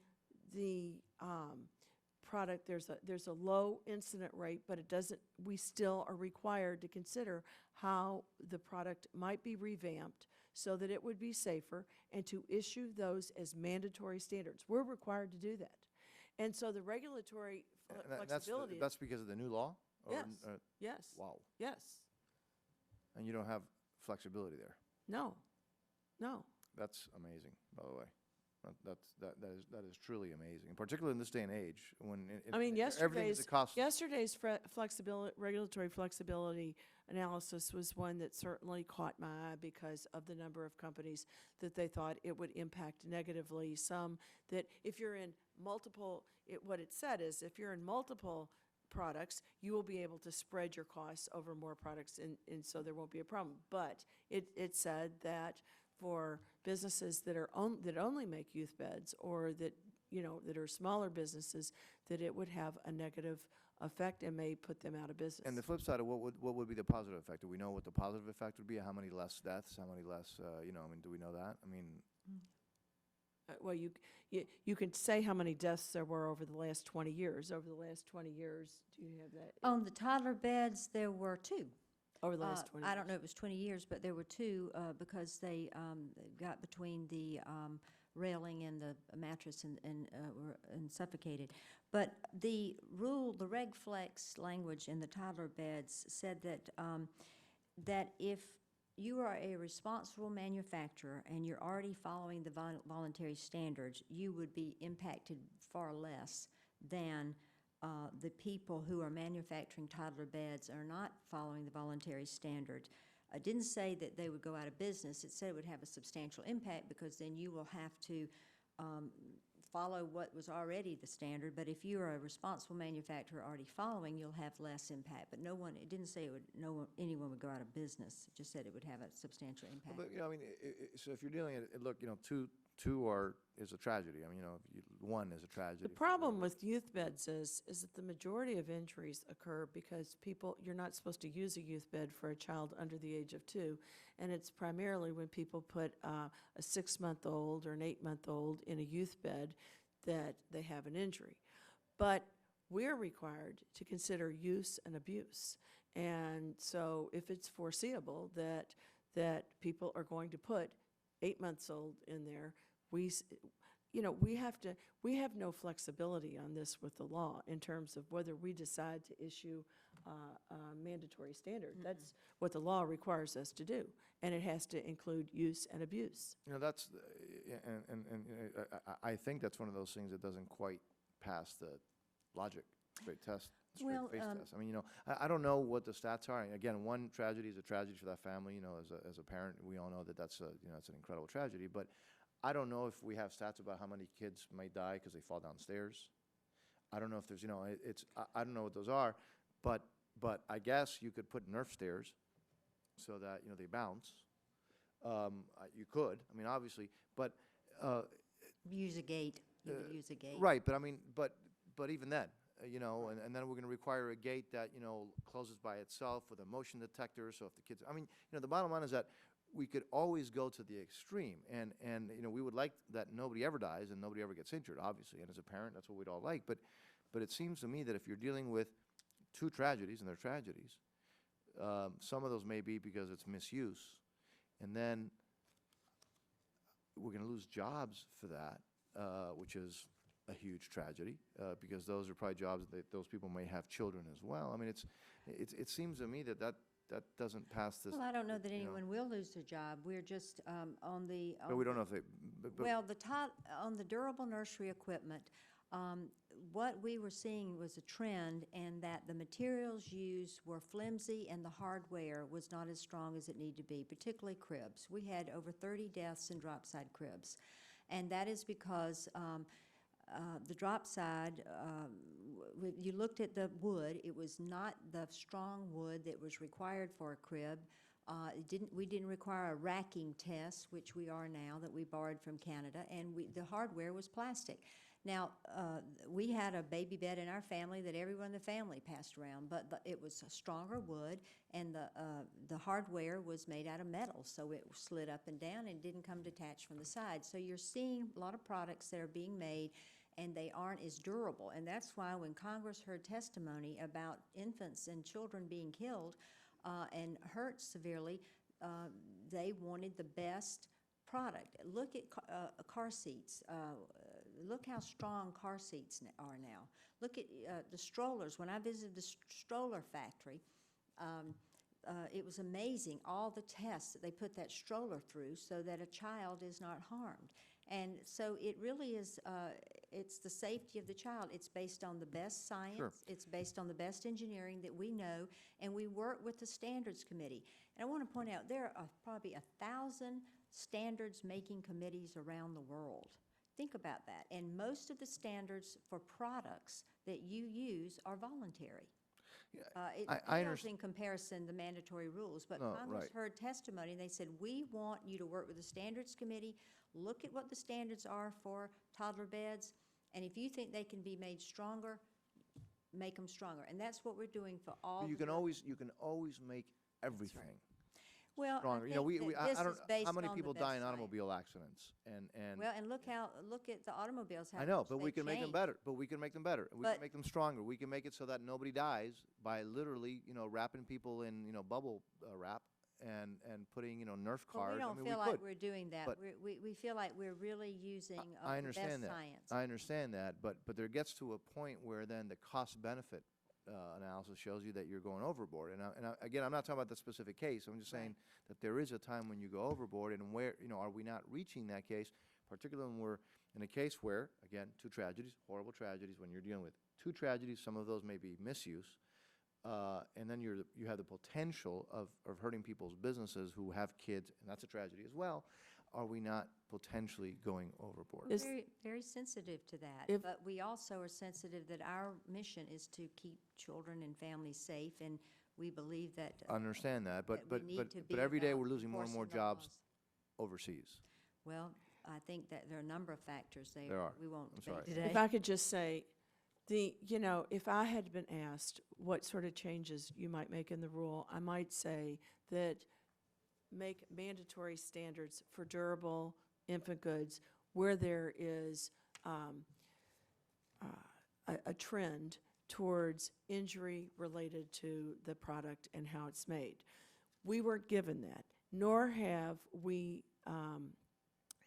S5: product there's a low incident rate, but it doesn't. We still are required to consider how the product might be revamped so that it would be safer, and to issue those as mandatory standards. We're required to do that. And so the regulatory flexibility.
S6: That's because of the new law?
S5: Yes. Yes.
S6: Wow.
S5: Yes.
S6: And you don't have flexibility there?
S5: No. No.
S6: That's amazing, by the way. That is truly amazing, and particularly in this day and age when
S5: I mean, yesterday's regulatory flexibility analysis was one that certainly caught my eye because of the number of companies that they thought it would impact negatively. Some that if you're in multiple, what it said is if you're in multiple products, you will be able to spread your costs over more products, and so there won't be a problem. But it said that for businesses that only make youth beds, or that that are smaller businesses, that it would have a negative effect and may put them out of business.
S6: And the flip side of what would be the positive effect? Do we know what the positive effect would be? How many less deaths? How many less? I mean, do we know that? I mean.
S5: Well, you can say how many deaths there were over the last 20 years. Over the last 20 years, do you have that?
S4: On the toddler beds, there were 2.
S5: over the last 20
S4: I
S5: years?
S4: don't know, it was 20 years, but there were two, because they got between the railing and the mattress and suffocated. But the rule, the reg flex language in the toddler beds said that if you are a responsible manufacturer and you're already following the voluntary standards, you would be impacted far less than the people who are manufacturing toddler beds are not following the voluntary standards. It didn't say that they would go out of business. It said it would have a substantial impact because then you will have to follow what was already the standard. But if you are a responsible manufacturer already following, you'll have less impact. But no one, it didn't say it would, anyone would go out of business. It just said it would have a substantial impact.
S6: But, I mean, so if you're dealing, look, two is a tragedy. I mean, one is a tragedy.
S5: The problem with youth beds is that the majority of injuries occur because you're not supposed to use a youth bed for a child under the age of 2, and it's primarily when people put a 6-month-old or an 8-month-old in a youth bed that they have an injury. But we're required to consider use and abuse, and so if it's foreseeable that people are going to put 8-months-old in there, we have no flexibility on this with the law in terms of whether we decide to issue a mandatory standard. That's what the law requires us to do, and it has to include use and abuse.
S6: That's, I think that's one of those things that doesn't quite pass the logic, straight face test. I mean, I don't know what the stats are. And again, one tragedy is a tragedy for that family. As a parent, we all know that that's it's an incredible tragedy. But I don't know if we have stats about how many kids may die because they fall downstairs. I don't know if there's, I don't know what those are. But I guess you could put Nerf stairs so that they bounce. You could. I mean, obviously, but
S4: Use a gate. You would use a gate.
S6: right. But I mean, but even then. And then we're going to require a gate that, closes by itself with a motion detector. So if the kids, I mean, the bottom line is that we could always go to the extreme. And we would like that nobody ever dies and nobody ever gets injured, obviously. And as a parent, that's what we'd all like. But it seems to me that if you're dealing with two tragedies, and they're tragedies, some of those may be because it's misuse. And then we're going to lose jobs for that, which is a huge tragedy, because those are probably jobs that those people may have children as well. I mean, it seems to me that doesn't pass this.
S4: Well, I don't know that anyone will lose their job. We're just on the.
S6: But we don't know if they.
S4: Well, on the durable nursery equipment, what we were seeing was a trend, and that the materials used were flimsy and the hardware was not as strong as it needed to be, particularly cribs. We had over 30 deaths in drop side cribs, and that is because the drop side, you looked at the wood, it was not the strong wood that was required for a crib. We didn't require a racking test, which we are now, that we borrowed from Canada, and the hardware was plastic. Now, we had a baby bed in our family that everyone in the family passed around, but it was a stronger wood, and the hardware was made out of metal, so it slid up and down and didn't come detached from the side. So you're seeing a lot of products that are being made, and they aren't as durable. And that's why when Congress heard testimony about infants and children being killed and hurt severely, they wanted the best product. Look at car seats. Look how strong car seats are now. Look at the strollers. When I visited the stroller factory, it was amazing, all the tests that they put that stroller through so that a child is not harmed. And so it really is, it's the safety of the child. It's based on the best science.
S6: Sure.
S4: It's based on the best engineering that we know, and we work with the Standards Committee. And I want to point out, there are probably 1,000 standards-making committees around the world. Think about that. And most of the standards for products that you use are voluntary. It pales in comparison the mandatory rules, but
S6: No,
S4: Congress
S6: right.
S4: heard testimony, and they said, we want you to work with the Standards Committee, look at what the standards are for toddler beds, and if you think they can be made stronger, make them stronger. And that's what we're doing for all.
S6: You can always make everything.
S4: Well,
S6: stronger. You know, I don't, how many people die in automobile accidents? And
S4: Well, and look at the automobiles. How
S6: I know,
S4: much
S6: but we
S4: they've
S6: can make them
S4: changed.
S6: better. But we can make them better. We
S4: But-
S6: can make them stronger. We can make it so that nobody dies by literally, wrapping people in, bubble wrap and putting, Nerf
S4: But
S6: cars.
S4: we
S6: I
S4: don't
S6: mean,
S4: feel
S6: we
S4: like
S6: could.
S4: we're doing that.
S6: but-
S4: We feel like we're really using
S6: I
S4: the best
S6: understand that.
S4: science.
S6: I understand that, but there gets to a point where then the cost-benefit analysis shows you that you're going overboard. Again, I'm not talking about the specific case. I'm just saying that there is a time when you go overboard, and where, are we not reaching that case, particularly when we're in a case where, again, two tragedies, horrible tragedies, when you're dealing with two tragedies, some of those may be misuse, and then you have the potential of hurting people's businesses who have kids, and that's a tragedy as well. Are we not potentially going overboard?
S4: We're
S5: Is-
S4: very, very sensitive to that,
S5: If-
S4: but we also are sensitive that our mission is to keep children and families safe, and we believe that.
S6: I understand that, but
S4: that we need to be
S6: every day
S4: about
S6: we're losing more and more
S4: enforcing the
S6: jobs
S4: laws.
S6: overseas.
S4: Well, I think that there are a number of factors there.
S6: There are.
S4: We won't
S6: I'm
S4: debate
S6: sorry.
S4: today.
S5: If I could just say, if I had been asked what sort of changes you might make in the rule, I might say that make mandatory standards for durable infant goods where there is a trend towards injury related to the product and how it's made. We weren't given that, nor have we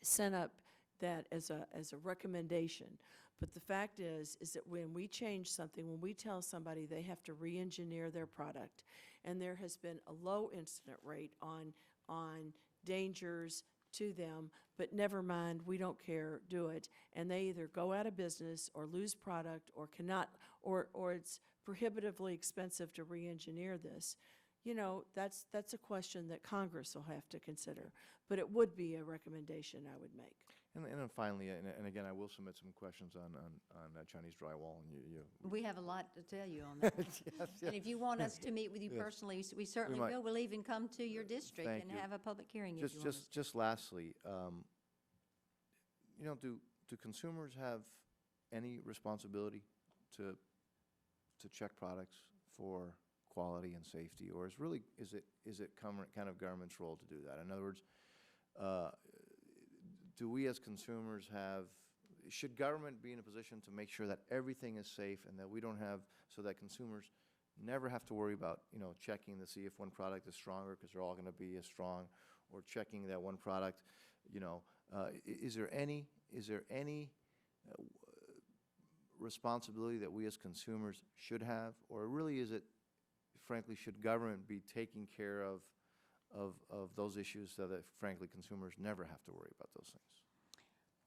S5: sent up that as a recommendation. But the fact is that when we change something, when we tell somebody they have to re-engineer their product, and there has been a low incident rate on dangers to them, but never mind, we don't care, do it, and they either go out of business or lose product or cannot, or it's prohibitively expensive to re-engineer this, that's a question that Congress will have to consider. But it would be a recommendation I would make.
S6: And then finally, and again, I will submit some questions on Chinese drywall, and you.
S4: We have a lot to tell you on that. And if you want us to meet with you
S6: Yes.
S4: personally, we certainly
S6: might.
S4: will. We'll even come to your district
S6: Thank
S4: and
S6: you.
S4: have a public hearing if you want us.
S6: Just lastly, do consumers have any responsibility to check products for quality and safety, or is it kind of government's role to do that? In other words, do we as consumers should government be in a position to make sure that everything is safe and that we don't have, so that consumers never have to worry about, checking to see if one product is stronger because they're all going to be as strong, or checking that one product, is there any responsibility that we as consumers should have, or really is it, frankly, should government be taking care of those issues so that, frankly, consumers never have to worry about those things?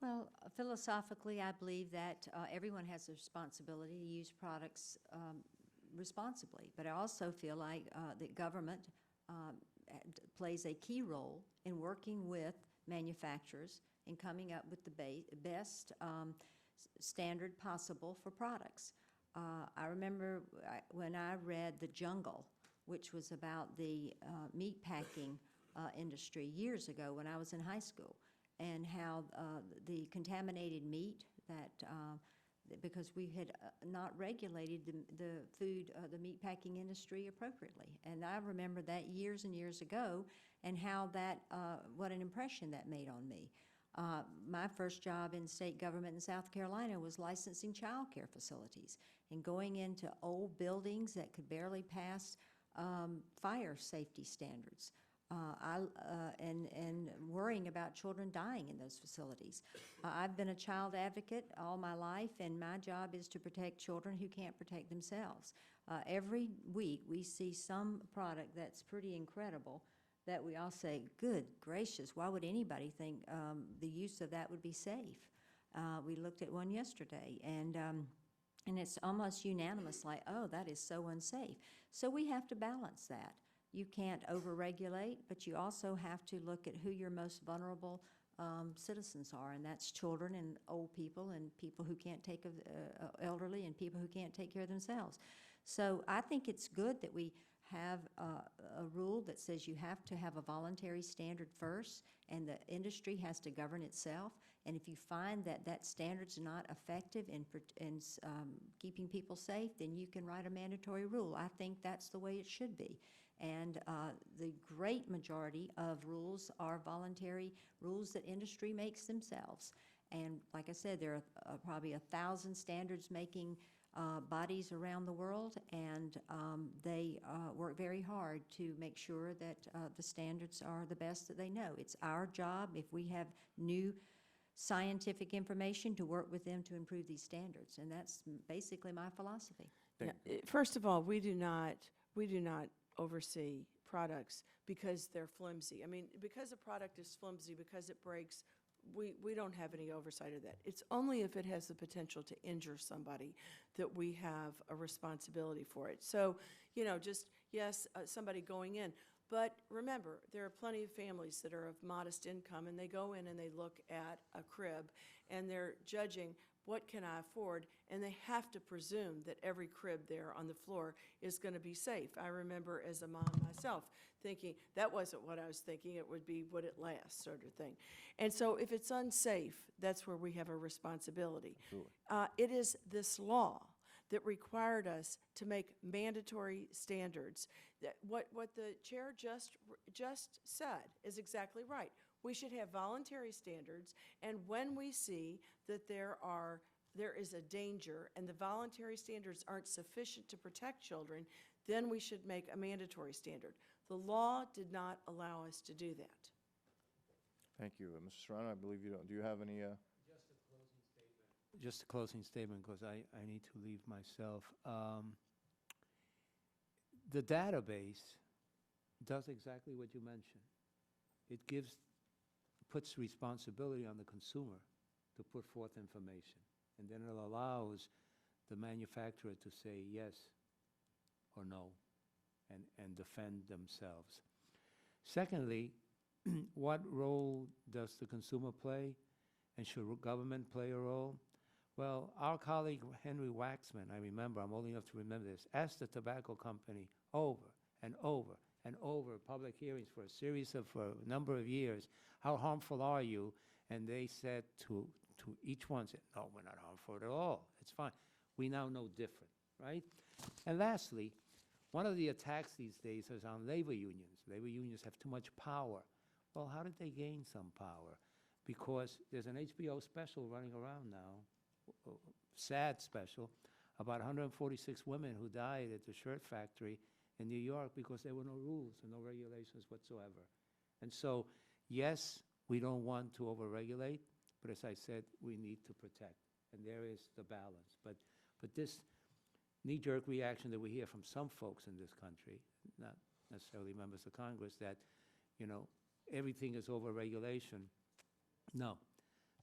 S4: Well, philosophically, I believe that everyone has a responsibility to use products responsibly. But I also feel like that government plays a key role in working with manufacturers and coming up with the best standard possible for products. I remember when I read The Jungle, which was about the meat packing industry years ago when I was in high school, and how the contaminated meat because we had not regulated the meat packing industry appropriately. And I remember that years and years ago, and how what an impression that made on me. My first job in state government in South Carolina was licensing child care facilities and going into old buildings that could barely pass fire safety standards, and worrying about children dying in those facilities. I've been a child advocate all my life, and my job is to protect children who can't protect themselves. Every week we see some product that's pretty incredible that we all say, good gracious, why would anybody think the use of that would be safe? We looked at one yesterday, and it's almost unanimous, like, oh, that is so unsafe. So we have to balance that. You can't overregulate, but you also have to look at who your most vulnerable citizens are, and that's children and old people and people who can't take of elderly and people who can't take care of themselves. So I think it's good that we have a rule that says you have to have a voluntary standard first, and the industry has to govern itself. And if you find that that standard's not effective in keeping people safe, then you can write a mandatory rule. I think that's the way it should be. And the great majority of rules are voluntary rules that industry makes themselves. And like I said, there are probably 1,000 standards-making bodies around the world, and they work very hard to make sure that the standards are the best that they know. It's our job, if we have new scientific information, to work with them to improve these standards, and that's basically my philosophy.
S5: Yeah, first of all, we do not oversee products because they're flimsy. I mean, because a product is flimsy, because it breaks, we don't have any oversight of that. It's only if it has the potential to injure somebody that we have a responsibility for it. So, you know, just, yes, somebody going in. But remember, there are plenty of families that are of modest income, and they go in and they look at a crib, and they're judging, what can I afford? And they have to presume that every crib there on the floor is going to be safe. I remember as a mom myself thinking, that wasn't what I was thinking, it would be, would it last, sort of thing. And so if it's unsafe, that's where we have a responsibility. It is this law that required us to make mandatory standards. That what the chair just said is exactly right. We should have voluntary standards, and when we see that there is a danger and the voluntary standards aren't sufficient to protect children, then we should make a mandatory standard. The law did not allow us to do that.
S6: Thank you. Mr. Serrano, I believe you don't. Do you have any?
S2: Just a closing statement, because I need to leave myself. The database does exactly what you mentioned. It puts responsibility on the consumer to put forth information, and then it allows the manufacturer to say yes or no and defend themselves. Secondly, what role does the consumer play, and should government play a role? Well, our colleague Henry Waxman, I remember, I'm old enough to remember this, asked the tobacco company over and over and over public hearings for a number of years, how harmful are you? And they said to each one, said, no, we're not harmful at all. It's fine. We now know different, right? And lastly, one of the attacks these days is on labor unions. Labor unions have too much power. Well, how did they gain some power? Because there's an HBO special running around now, sad special, about 146 women who died at the shirt factory in New York because there were no rules and no regulations whatsoever. And so, yes, we don't want to overregulate, but as I said, we need to protect. And there is the balance. But this knee-jerk reaction that we hear from some folks in this country, not necessarily members of Congress, that, you know, everything is overregulation. No,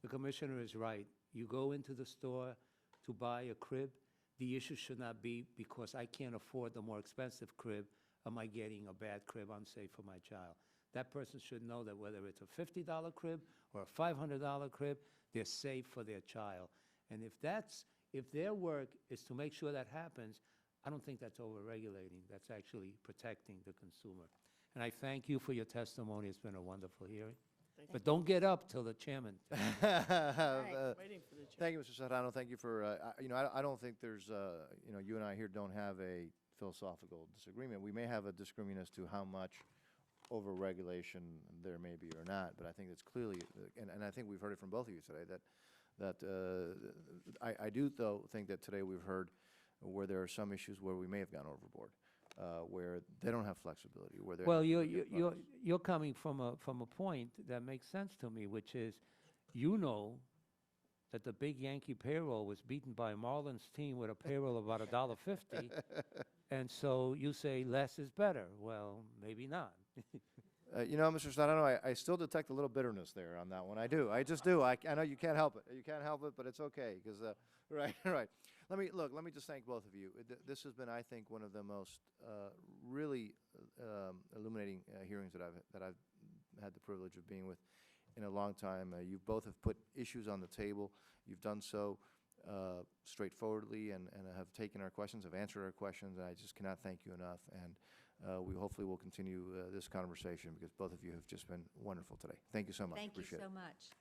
S2: the commissioner is right. You go into the store to buy a crib, the issue should not be because I can't afford the more expensive crib, am I getting a bad crib, unsafe for my child. That person should know that whether it's a $50 crib or a $500 crib, they're safe for their child. And if their work is to make sure that happens, I don't think that's overregulating. That's actually protecting the consumer. And I thank you for your testimony. It's been a wonderful hearing. But don't get up till the chairman.
S5: Waiting for the chair.
S6: Thank you, Mr. Serrano. Thank you for, I don't think there's, you and I here don't have a philosophical disagreement. We may have a disagreement as to how much over-regulation there may be or not, but I think it's clearly, and I think we've heard it from both of you today, that I do, though, think that today we've heard where there are some issues where we may have gone overboard. Where they don't have flexibility, where
S2: well, you're coming from a point that makes sense to me, which is, you know, that the big Yankee payroll was beaten by Marlins team with a payroll of about $1.50, and so you say less is better. Well, maybe not.
S6: Mr. Serrano, I still detect a little bitterness there on that one. I do. I just do. I know you can't help it. You can't help it, but it's okay because right. Let me just thank both of you. This has been, I think, one of the most really illuminating hearings that I've had the privilege of being with in a long time. You both have put issues on the table. You've done so straightforwardly and have taken our questions, have answered our questions. And I just cannot thank you enough. And we hopefully will continue this conversation because both of you have just been wonderful today. Thank you so much.
S4: Thank you
S6: Appreciate
S4: so
S6: it.
S4: much.